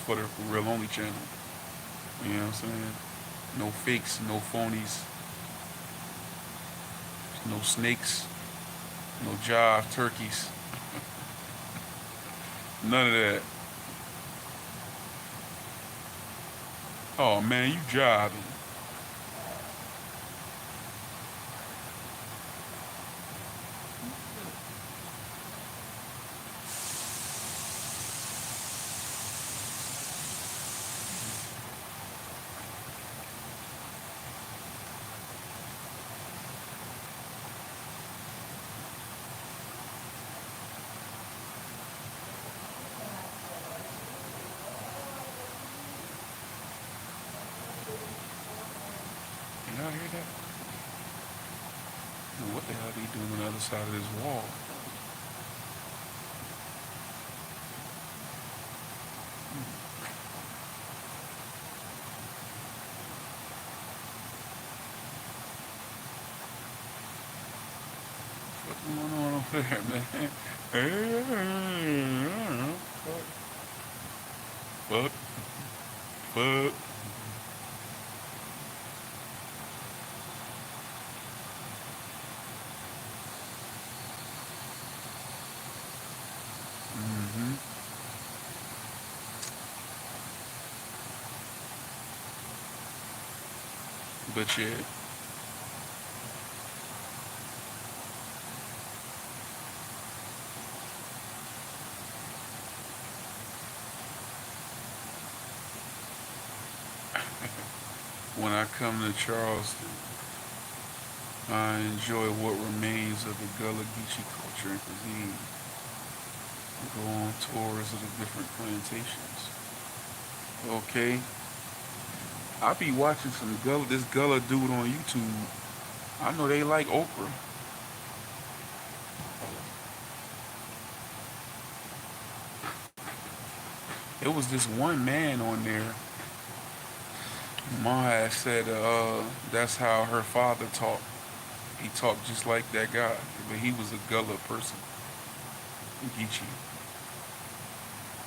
for the real only channel. You know what I'm saying? No fakes, no phonies, no snakes, no jive turkeys. None of that. Oh man, you jiving. Y'all hear that? What the hell are they doing on the other side of this wall? What's going on over there, man? Fuck. Fuck. But yeah, when I come to Charleston, I enjoy what remains of the Gullah Geechee culture and cuisine. Go on tours of the different plantations. Okay, I be watching this Gullah dude on YouTube. I know they like okra. It was this one man on there. Ma had said that's how her father talked. He talked just like that guy, but he was a Gullah person, Geechee.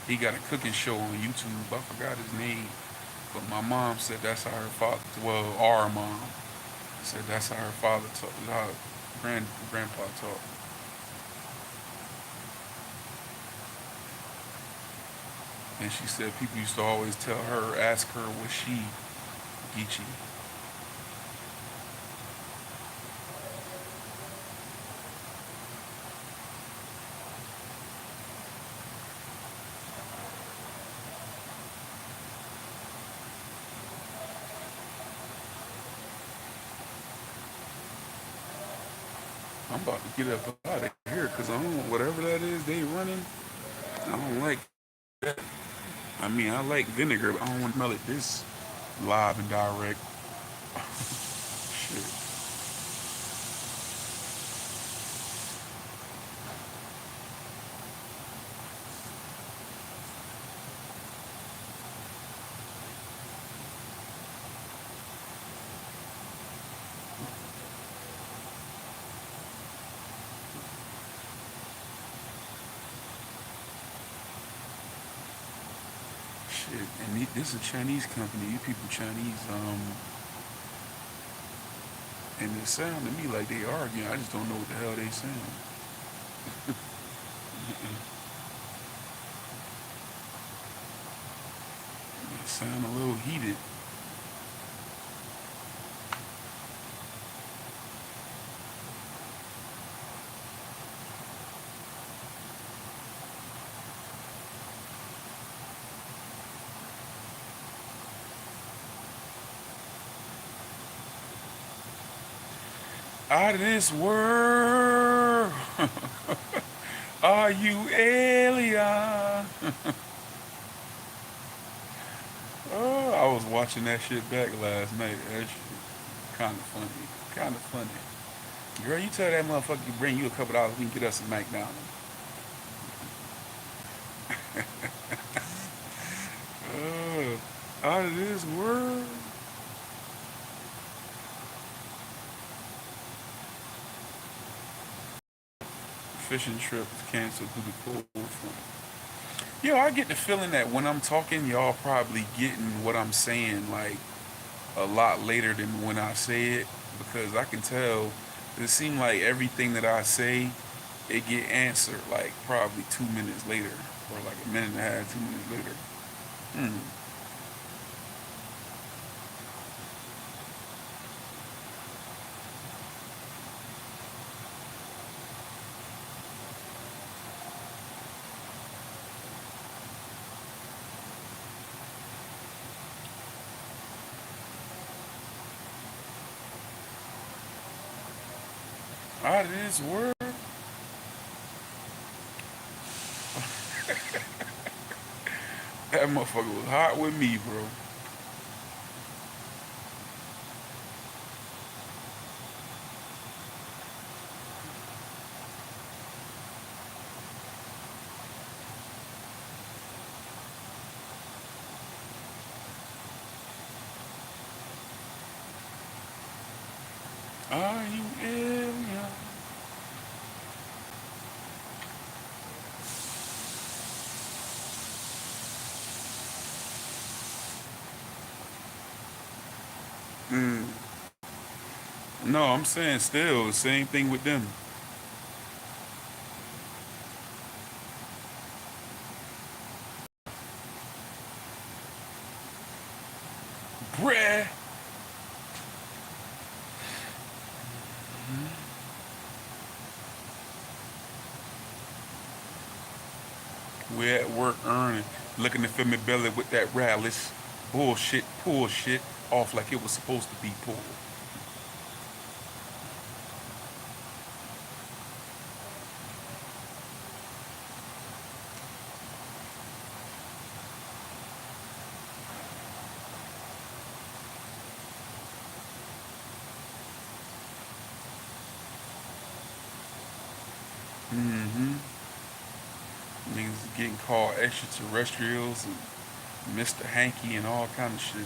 He got a cooking show on YouTube. I forgot his name, but my mom said that's how her father. Well, our mom said that's how her father talked. How grandpa talked. And she said people used to always tell her, ask her, was she Geechee? I'm about to get up out of here because I don't whatever that is they running. I don't like that. I mean, I like vinegar, but I don't want to smell it this live and direct. Shit. Shit. And this is a Chinese company. These people Chinese. And it sound to me like they arguing. I just don't know what the hell they saying. It sound a little heated. Out of this world, are you alien? Oh, I was watching that shit back last night. That shit kind of funny. Kind of funny. Girl, you tell that motherfucker to bring you a couple dollars, we can get us some McDonald's. Out of this world. Fishing trip was canceled due to cold front. Yo, I get the feeling that when I'm talking, y'all probably getting what I'm saying like a lot later than when I say it because I can tell it seems like everything that I say it get answered like probably 2 minutes later or like a minute and a half, 2 minutes later. Hmm. Out of this world. That motherfucker was hot with me, bro. Are you alien? Mm. No, I'm saying still the same thing with them. Bruh. We're at work earning, looking to fill my belly with that rallies. Bullshit, pull shit off like it was supposed to be pulled. Mm-hmm. Niggas getting called extraterrestrials and Mr. Hanky and all kind of shit.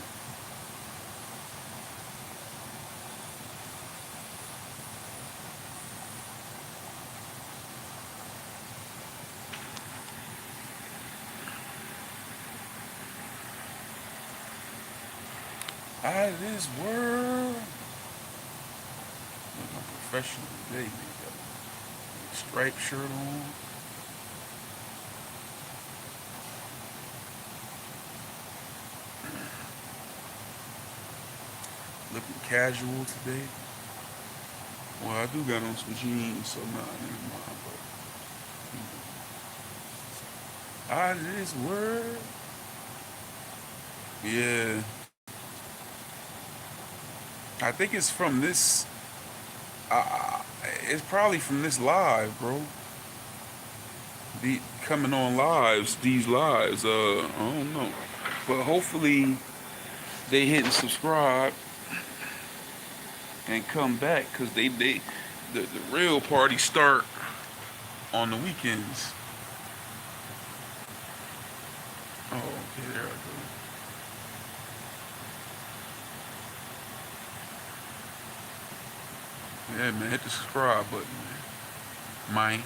Out of this world. Look, I'm professional today, nigga. Got a striped shirt on. Looking casual today. Well, I do got on some jeans, so nah, never mind. But out of this world. Yeah. I think it's from this. Uh, it's probably from this live, bro. The coming on lives, these lives. I don't know, but hopefully they hit and subscribe and come back because the real party start on the weekends. Oh, okay, there I go. Yeah, man, hit the subscribe button, man. Mine.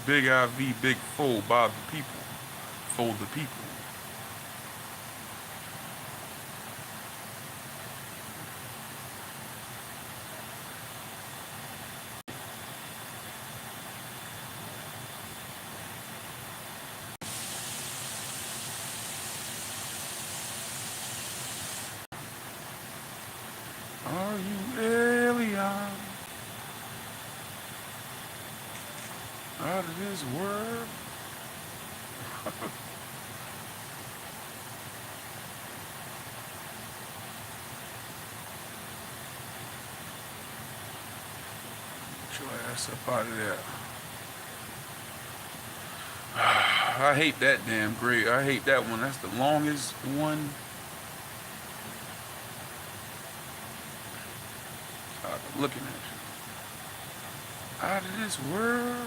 Big IV, big foe by the people. For the people. Are you alien? Out of this world? Get your ass up out of there. I hate that damn grade. I hate that one. That's the longest one. Looking at you. Out of this world.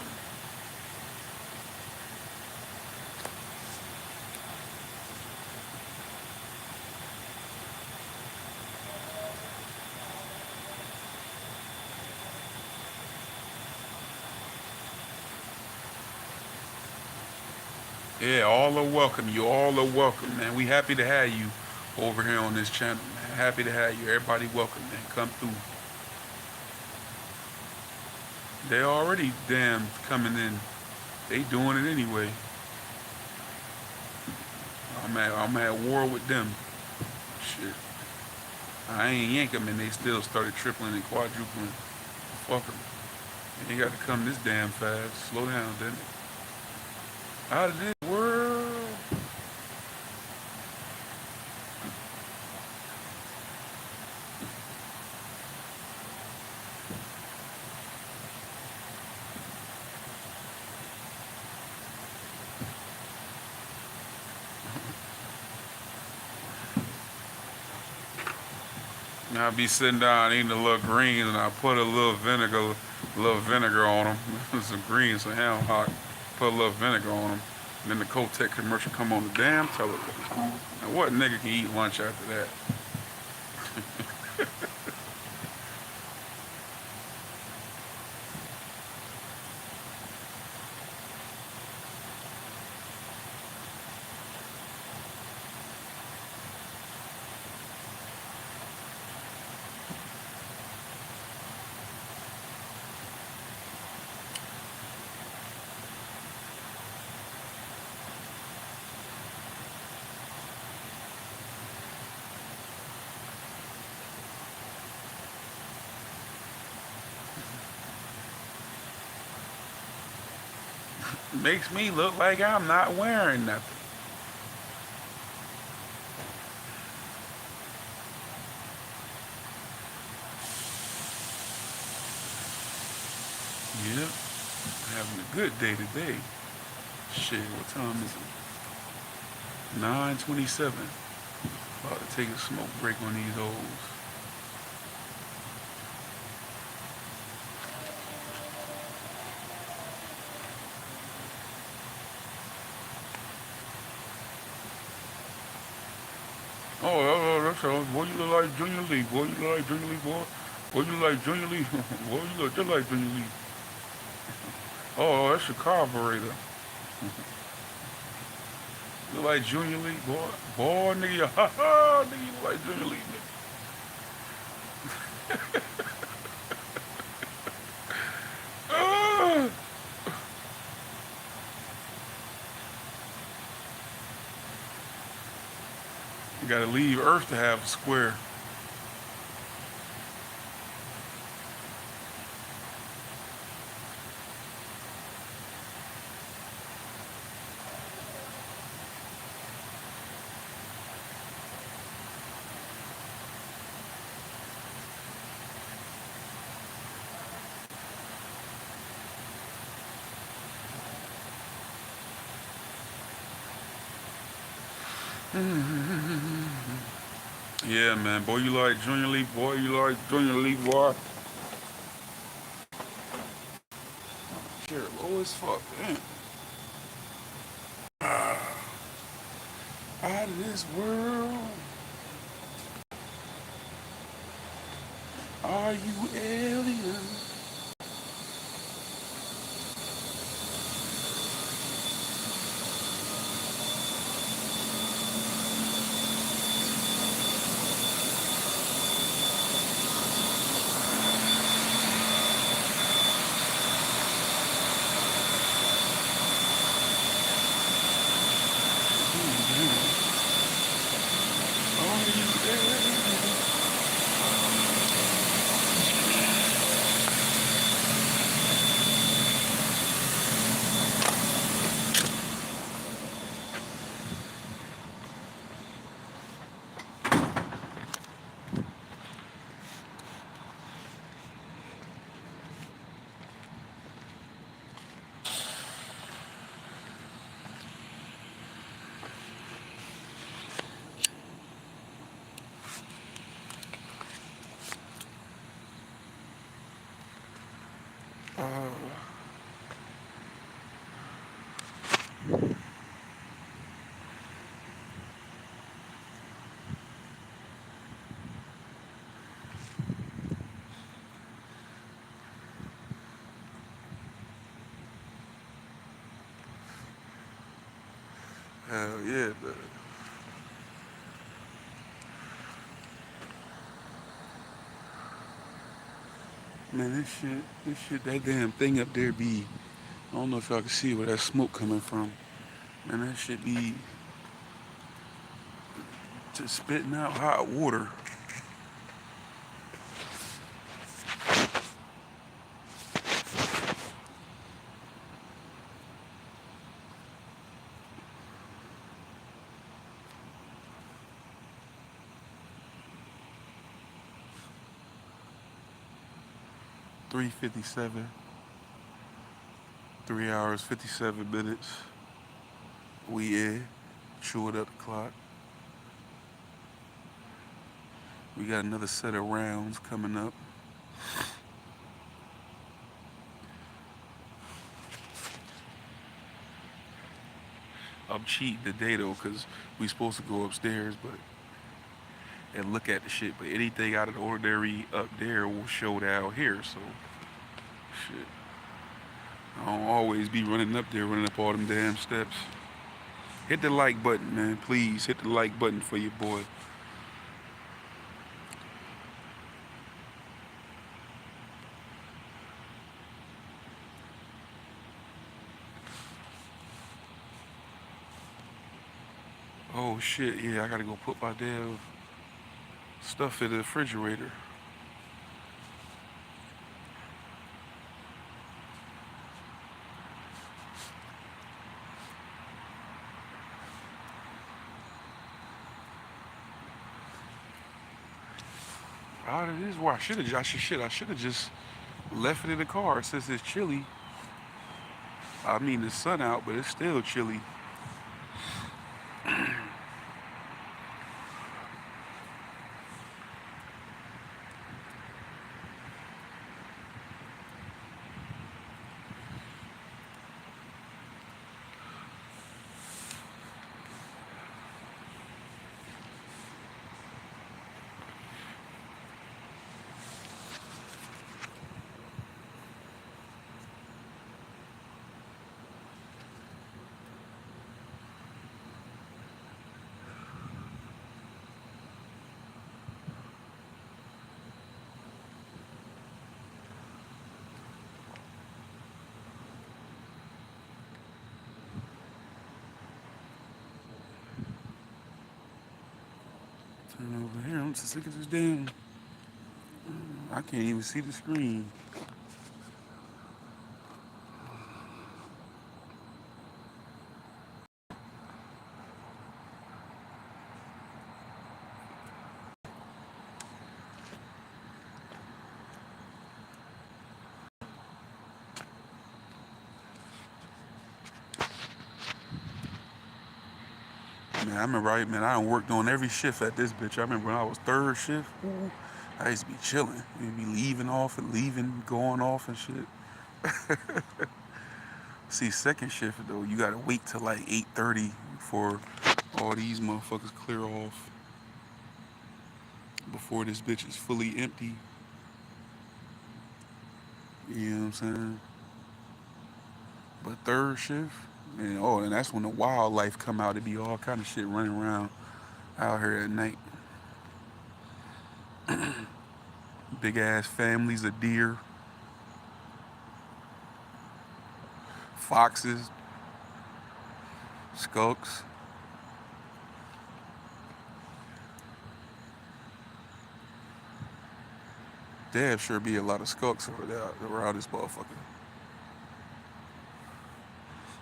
Yeah, all are welcome. You all are welcome, man. We happy to have you over here on this channel, man. Happy to have you. Everybody welcome, man. Come through. They already damn coming in. They doing it anyway. I'm at war with them. Shit. I ain't yank them and they still started tripling and quadrupling. Fuck them. You ain't got to come this damn fast. Slow down, didn't it? Out of this world. Now I be sitting down eating a little greens and I put a little vinegar on them. Some greens, some ham hock. Put a little vinegar on them. And then the Kotex commercial come on the damn television. Now what nigga can eat lunch after that? Makes me look like I'm not wearing nothing. Yep, having a good day today. Shit, what time is it? 9:27. About to take a smoke break on these hoes. That's all. Boy, you look like Junior Lee. Boy, you look like Junior Lee, boy. Boy, you look like Junior Lee. Boy, you look just like Junior Lee. Oh, that's your carburetor. You look like Junior Lee, boy. Boy, nigga, ha ha, nigga, you look like Junior Lee, nigga. You gotta leave Earth to have a square. Yeah, man. Boy, you like Junior Lee, boy. You like Junior Lee, boy. Shit, low as fuck, man. Out of this world, are you alien? Are you alien? Hell yeah, but man, this shit, that damn thing up there be. I don't know if y'all can see where that smoke coming from. Man, that shit be just spitting out hot water. 3:57, 3 hours 57 minutes. We in. Chewed up the clock. We got another set of rounds coming up. I'm cheating today though, cause we supposed to go upstairs, but and look at the shit. But anything out of the ordinary up there will show down here. So shit, I don't always be running up there, running up all them damn steps. Hit the like button, man. Please hit the like button for your boy. Oh shit, yeah, I gotta go put my damn stuff in the refrigerator. Oh, it is where I should have. I should have just left it in the car since it's chilly. I mean, the sun out, but it's still chilly. Turn over here. I'm just looking at this damn. I can't even see the screen. Man, I remember, I done worked on every shift at this bitch. I remember when I was third shift, ooh, I used to be chilling. You'd be leaving off and leaving, going off and shit. See, second shift though, you gotta wait till like 8:30 before all these motherfuckers clear off. Before this bitch is fully empty. You know what I'm saying? But third shift, and that's when the wildlife come out. It be all kind of shit running around out here at night. Big ass families of deer, foxes, skunks. There sure be a lot of skunks over there around this motherfucker.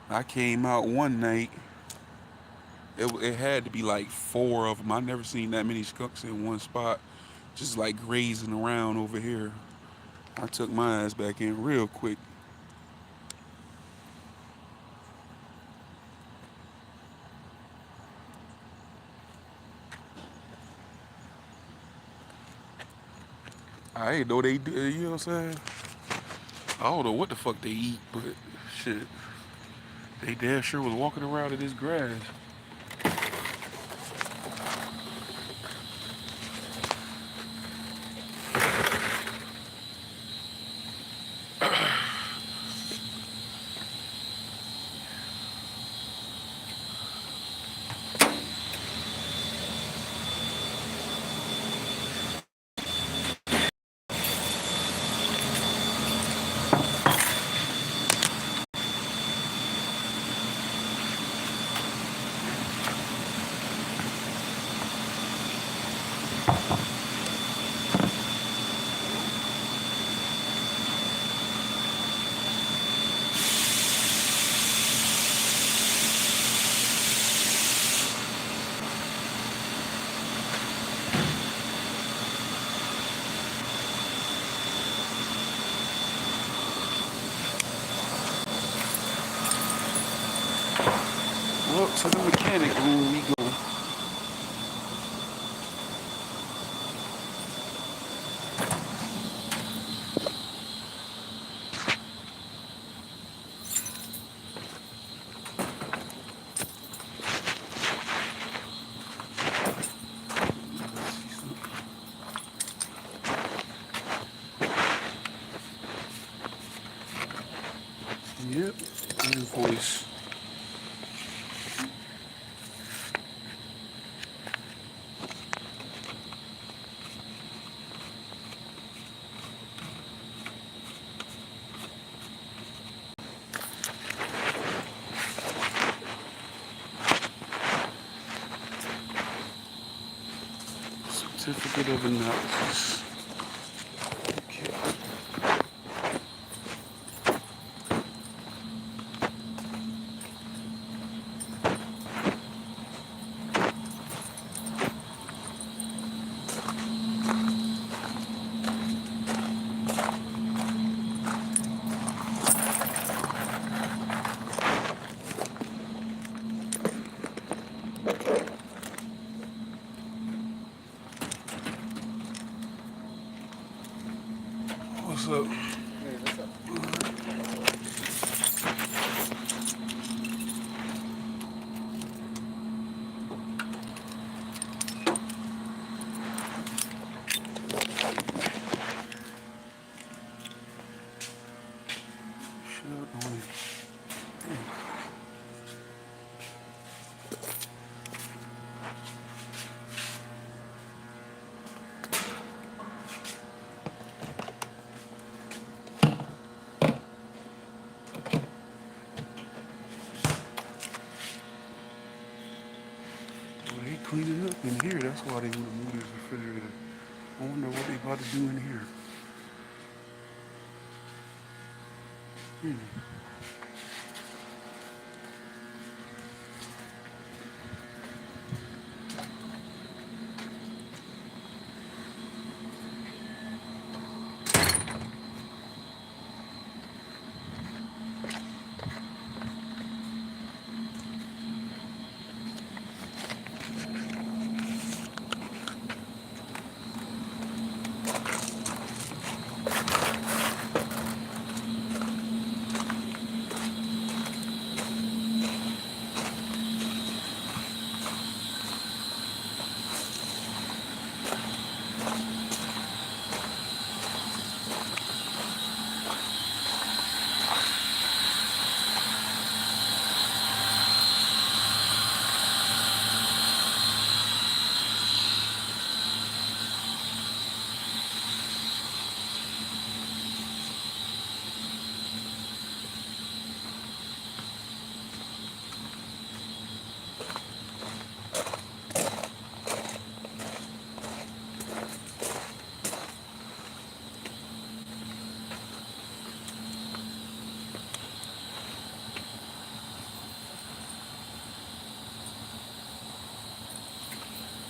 I came out one night. It had to be like 4 of them. I never seen that many skunks in one spot, just like grazing around over here. I took my ass back in real quick. I ain't know they do, you know what I'm saying? I don't know what the fuck they eat, but shit, they damn sure was walking around in this grass. Well, to the mechanic room we go. Yep, invoice. Certificate of analysis. Okay. what's up? Hey, what's up? Shut on it. Well, they cleaning up in here. That's why they want to move this refrigerator. I wonder what they about to do in here.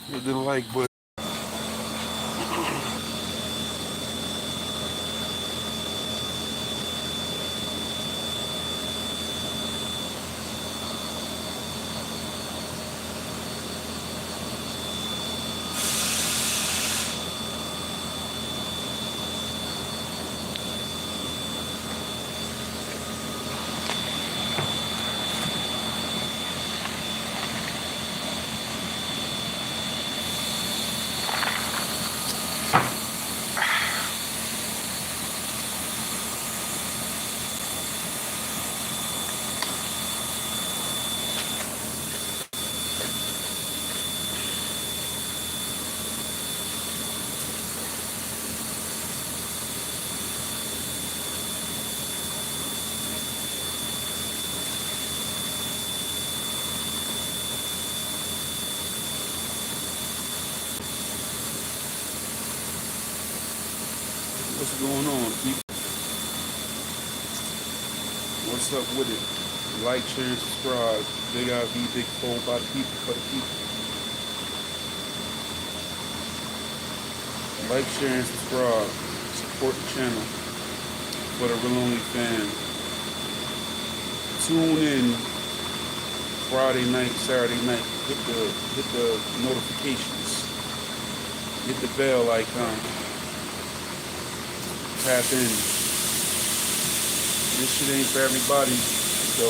Hit the like button. What's going on, people? What's up with it? Like, share, and subscribe. Big IV, big phone by the people, for the people. Like, share, and subscribe. Support the channel for the Real Only fan. Tune in Friday night, Saturday night. Hit the notifications. Hit the bell icon. Tap in. This shit ain't for everybody, so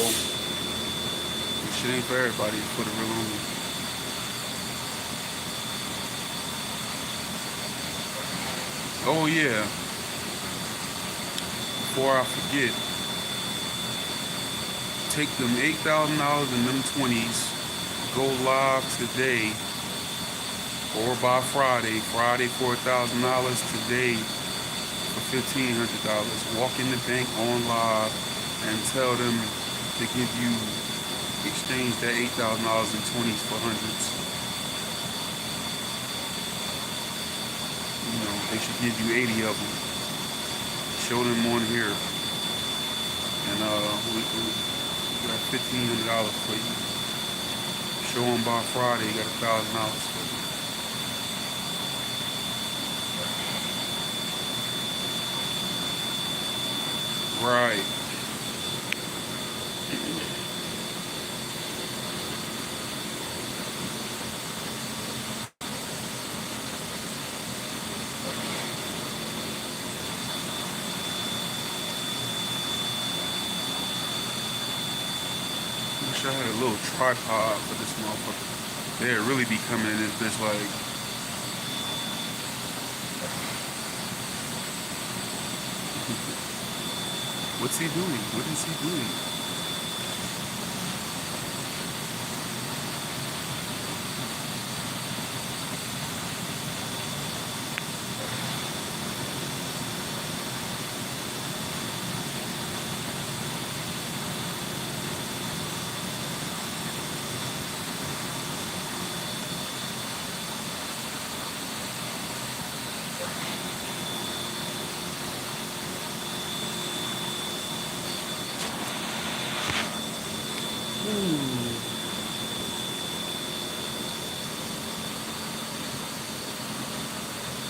this shit ain't for everybody. It's for the Real Only. Oh yeah. Before I forget, take them $8,000 and them 20s. Go live today or by Friday. Friday $4,000, today for $1,500. Walk in the bank on live and tell them to give you, exchange that $8,000 in 20s for hundreds. You know, they should give you 80 of them. Show them on here. And we got $1,500 for you. Show them by Friday, you got $1,000 for you. Right. wish I had a little tripod for this motherfucker. They'd really be coming in this bitch like. What's he doing? What is he doing?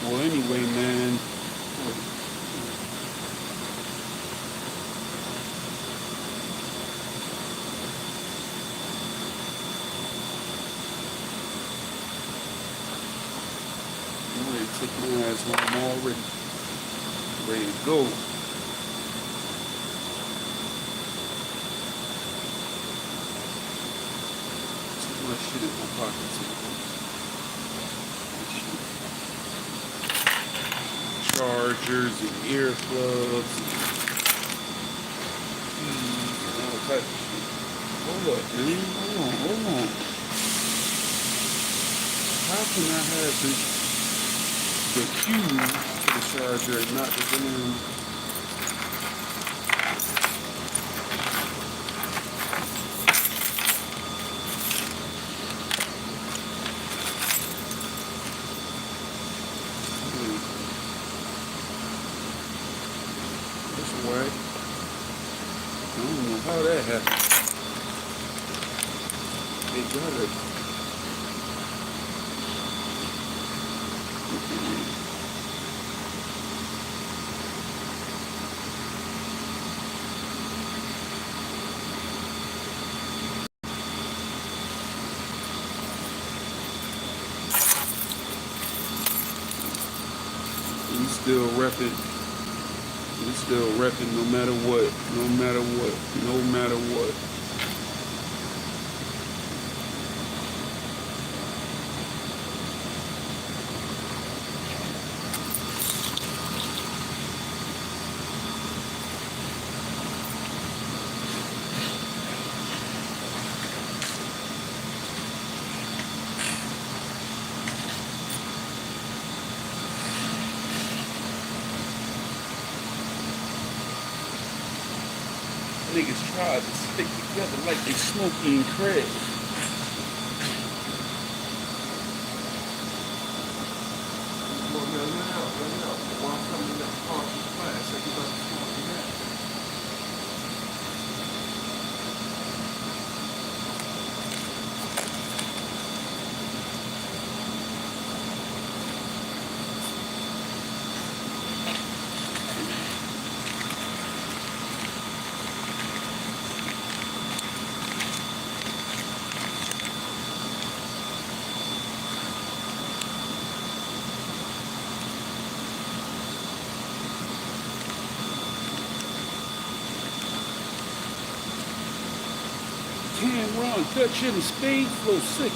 Well, anyway, man. I'm ready to take my ass home already. Ready to go. My shit in my pocket. Chargers and earplugs and all type of shit. Hold up, man. Hold on. How can I have the fuse to the charger and not the damn? Right. I don't know how that happened. They got it. We still repping. We still repping no matter what, no matter what, no matter what. Niggas try to stick together like they Smokey and Craig. Can't run, touch in the speed, flow sick.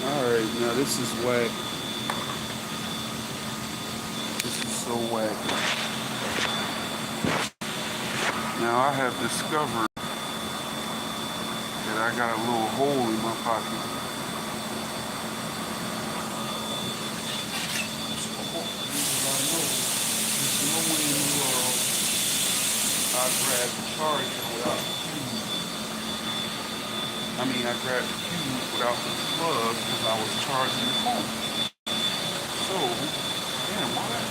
Alright, now this is whack. This is so whack. Now I have discovered that I got a little hole in my pocket. There's no way in the world I grabbed the charger without the fuse. I grabbed the fuse without the plug because I was charging the phone. So, damn, why that?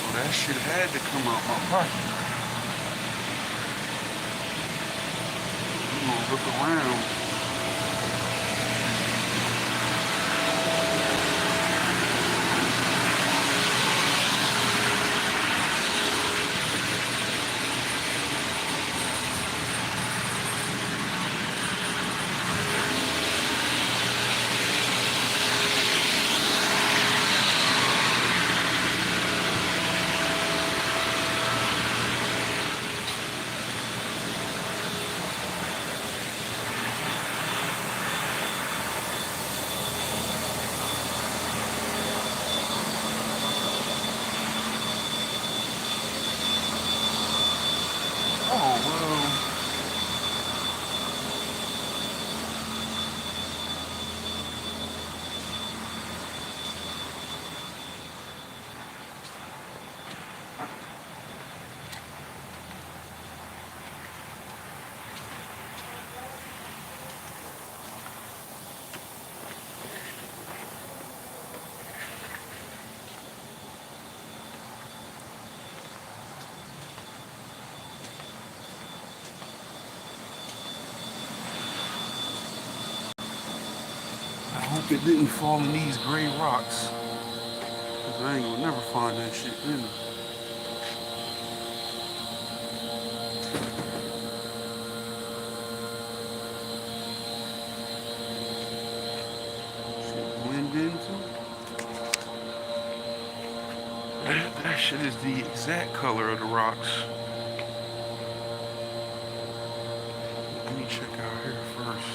That shit had to come out my pocket. I'm gonna look around. hope it didn't fall in these gray rocks. Cause I ain't gonna never find that shit in it. Shit blend into. That shit is the exact color of the rocks. Let me check out here first.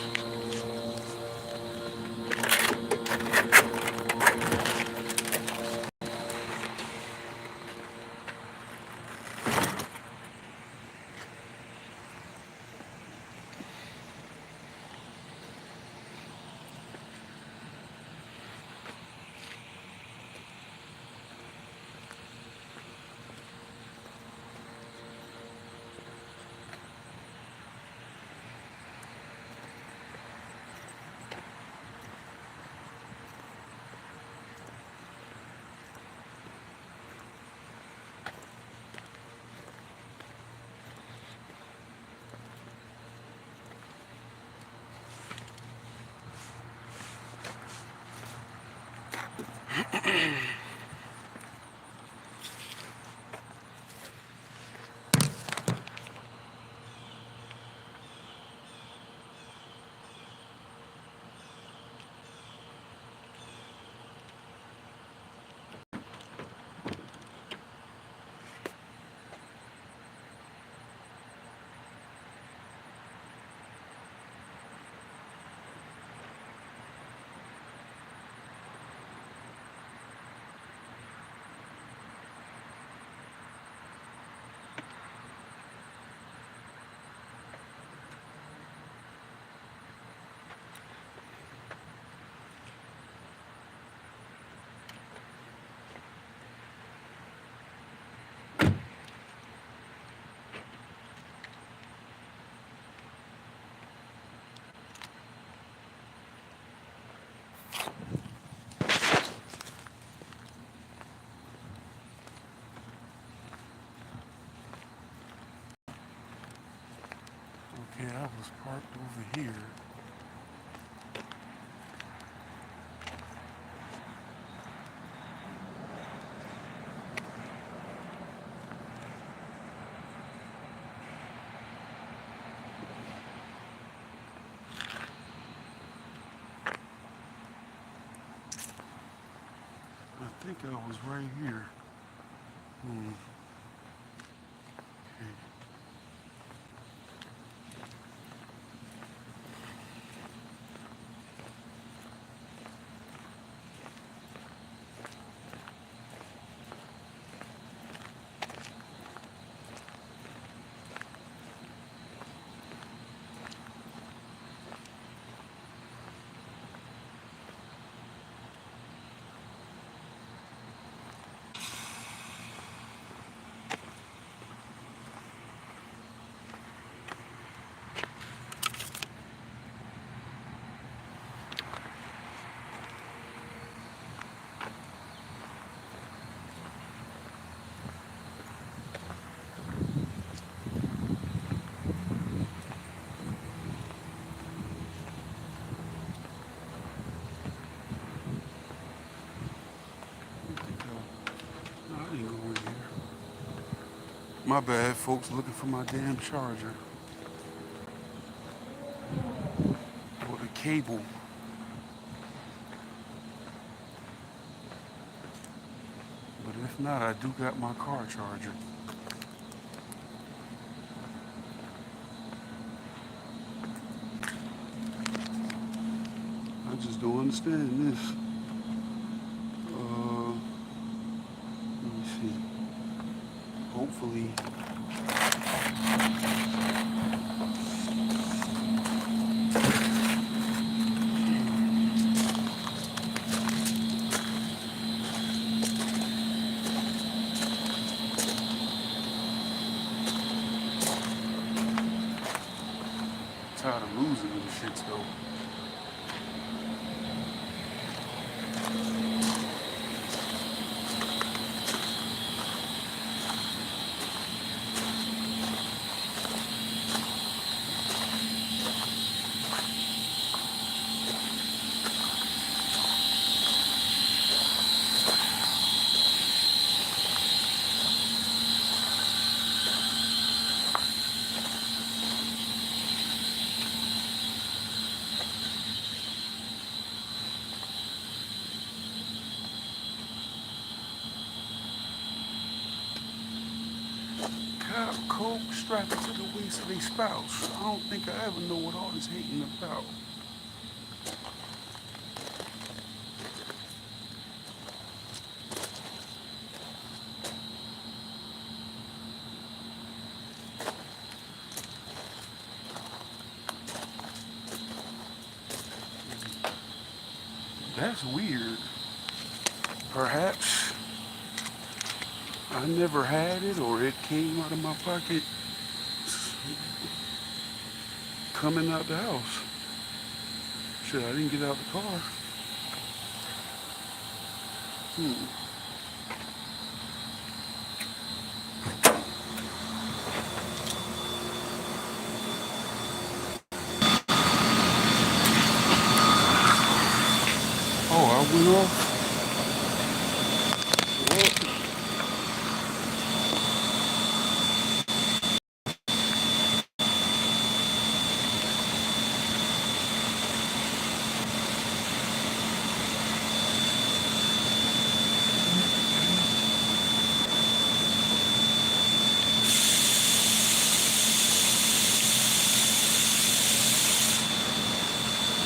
Okay, I was parked over here. I think I was right here. Okay. No, I didn't go in here. My bad, folks, looking for my damn charger. Or the cable. But if not, I do got my car charger. I just don't understand this. Let me see. Hopefully. Tired of losing them shits though. Cop coke strapped to the waist of a spouse. I don't think I ever know what all this hating about. That's weird. Perhaps I never had it or it came out of my pocket coming out the house. Shit, I didn't get out the car. Oh, I went off.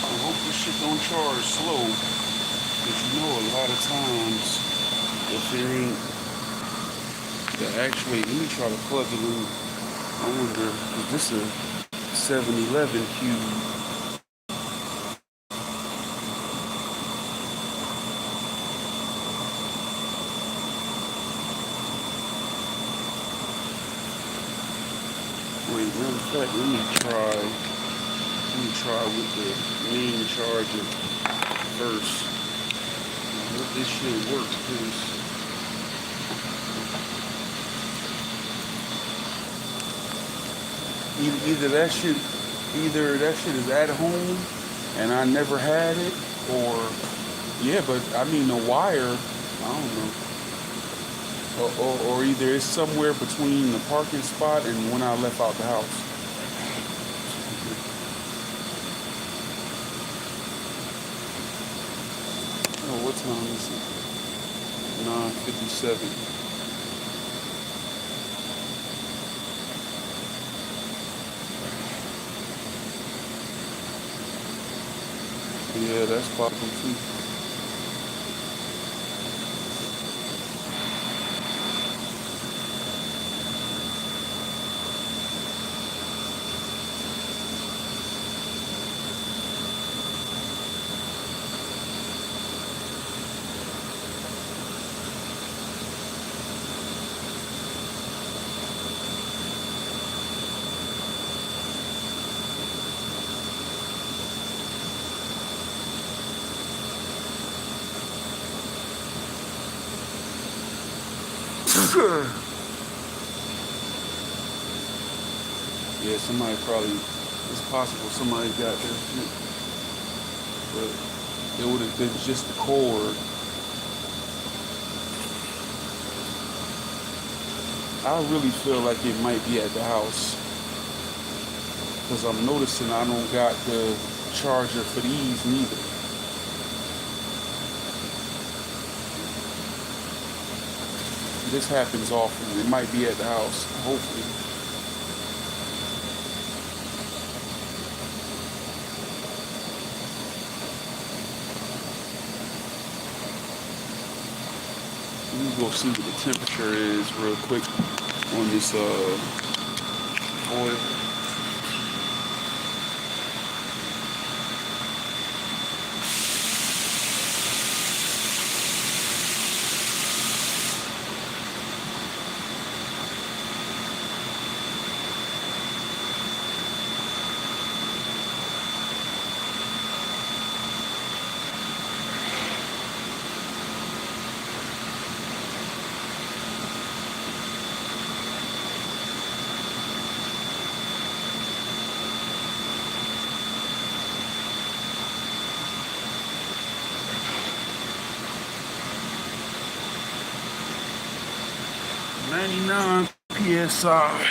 I hope this shit don't charge slow. Cause you know a lot of times if it ain't actually, let me try to plug it in. I wonder, is this a 7-Eleven cube? Wait, matter of fact, let me try with the main charger first. I hope this shit works, cause either that shit is at home and I never had it, or yeah, but I mean the wire, I don't know. Or either it's somewhere between the parking spot and when I left out the house. Oh, what time is it? 9:57. Yeah, that's possible too. Yeah, somebody probably, it's possible somebody got their shit, but it would have been just the cord. I really feel like it might be at the house, because I'm noticing I don't got the charger for these neither. This happens often. It might be at the house, hopefully. Let me go see what the temperature is real quick on this oil. 99 PSI.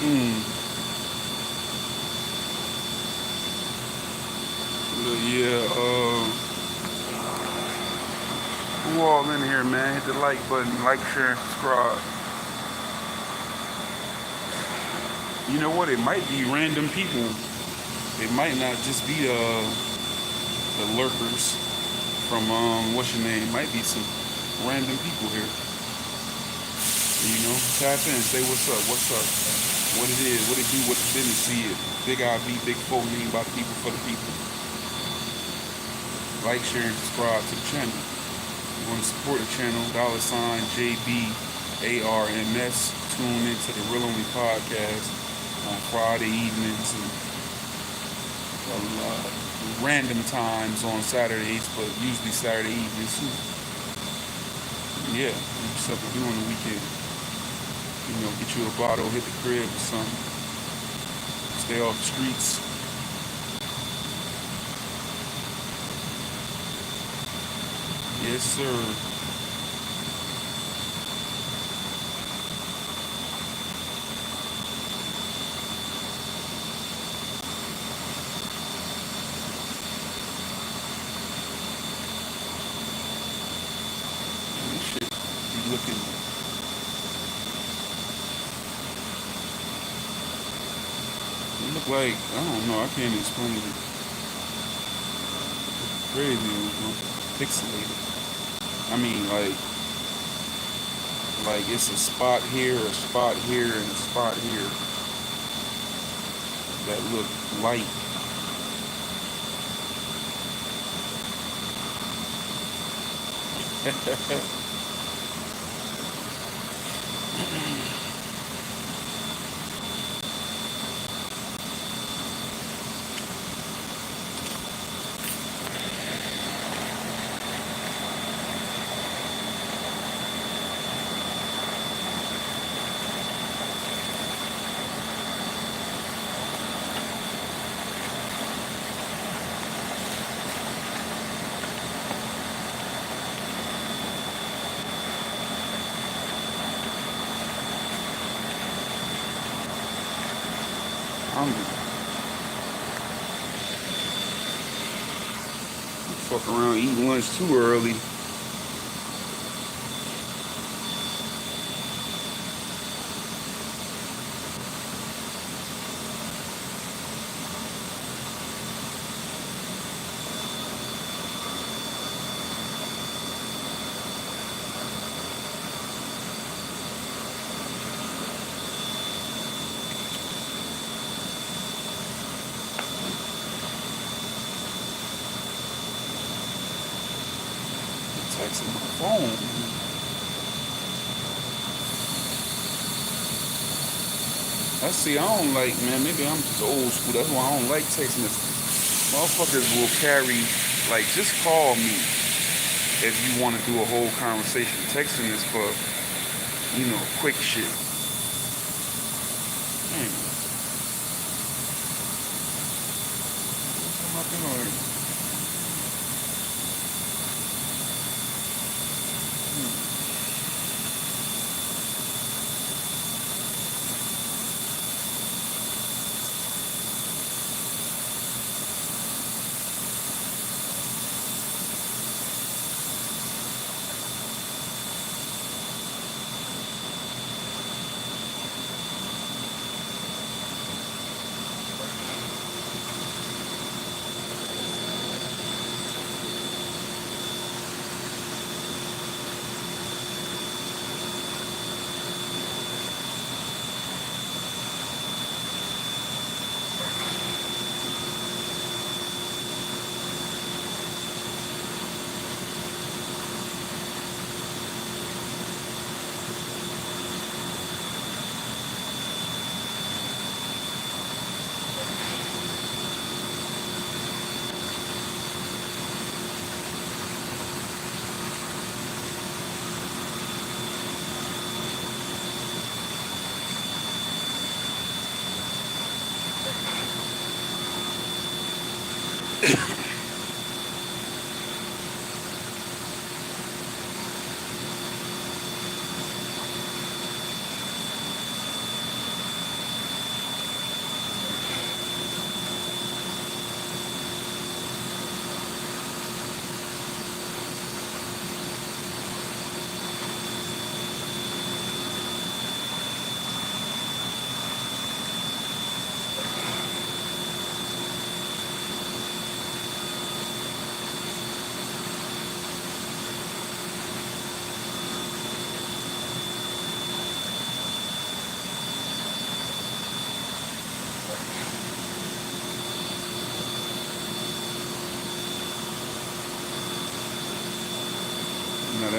Mm. But yeah, who all in here, man? Hit the like button, like, share, and subscribe. You know what? It might be random people. It might not just be the lurkers from what's your name? Might be some random people here. You know, tap in, say what's up, what it is, what it do, what the business is. Big IV, big 4 name by the people for the people. Like, share, and subscribe to the channel. You want to support the channel, $JBARMS. Tune into the Real Only Podcast on Friday evenings and random times on Saturdays, but usually Saturday evenings too. Yeah, stuff to do on the weekend. You know, get you a bottle, hit the crib or something. Stay off the streets. Yes, sir. This shit be looking. It look like, I don't know, I can't explain it. Crazy, pixelated. I mean, like it's a spot here, and a spot here that look light. Hungry. Fuck around eating lunch too early. Texting my phone. Let's see, I don't like, man, maybe I'm just old school. That's why I don't like texting this. Motherfuckers will carry, like, just call me if you want to do a whole conversation. Texting is for, you know, quick shit. What am I doing?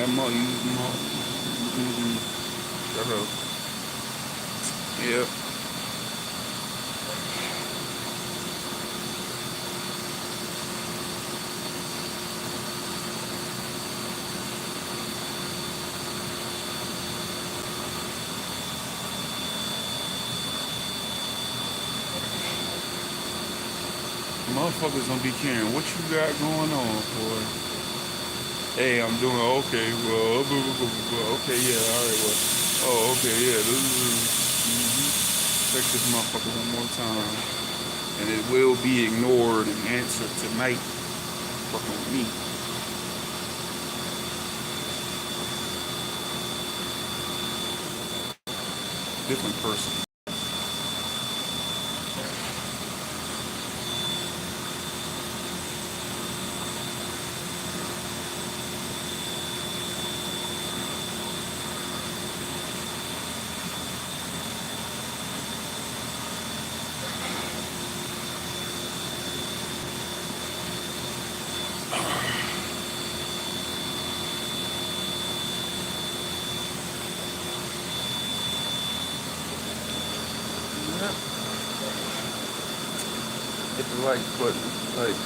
that mug, you mug. Shut up. Yep. Motherfuckers don't be caring what you got going on, boy. Hey, I'm doing okay. Well, okay, yeah, all right. Well, oh, okay, yeah. Check this motherfucker one more time, and it will be ignored and answered tonight. Fucking with me. Different person. Hit the like button. Likes.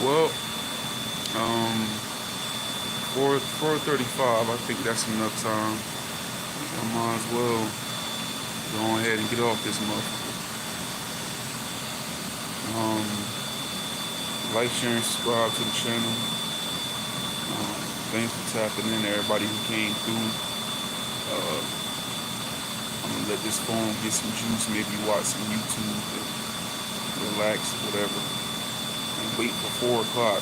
Well, 4:35. I think that's enough time. I might as well go ahead and get off this motherfucker. Like, share, and subscribe to the channel. Thanks for tapping in, everybody who came through. I'm gonna let this phone get some juice, maybe watch some YouTube, and relax, whatever. And wait for 4 o'clock.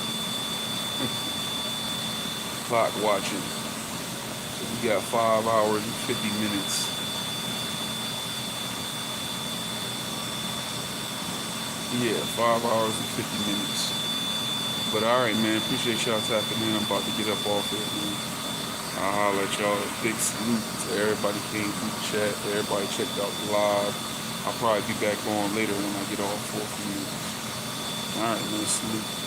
Clock watching. So we got 5 hours and 50 minutes. Yeah, 5 hours and 50 minutes. But alright, man, appreciate y'all tapping in. I'm about to get up off it, man. I'll holler at y'all. Big salute to everybody came through the chat. Everybody checked out the live. I'll probably be back on later when I get off for a few minutes. Alright, man, salute.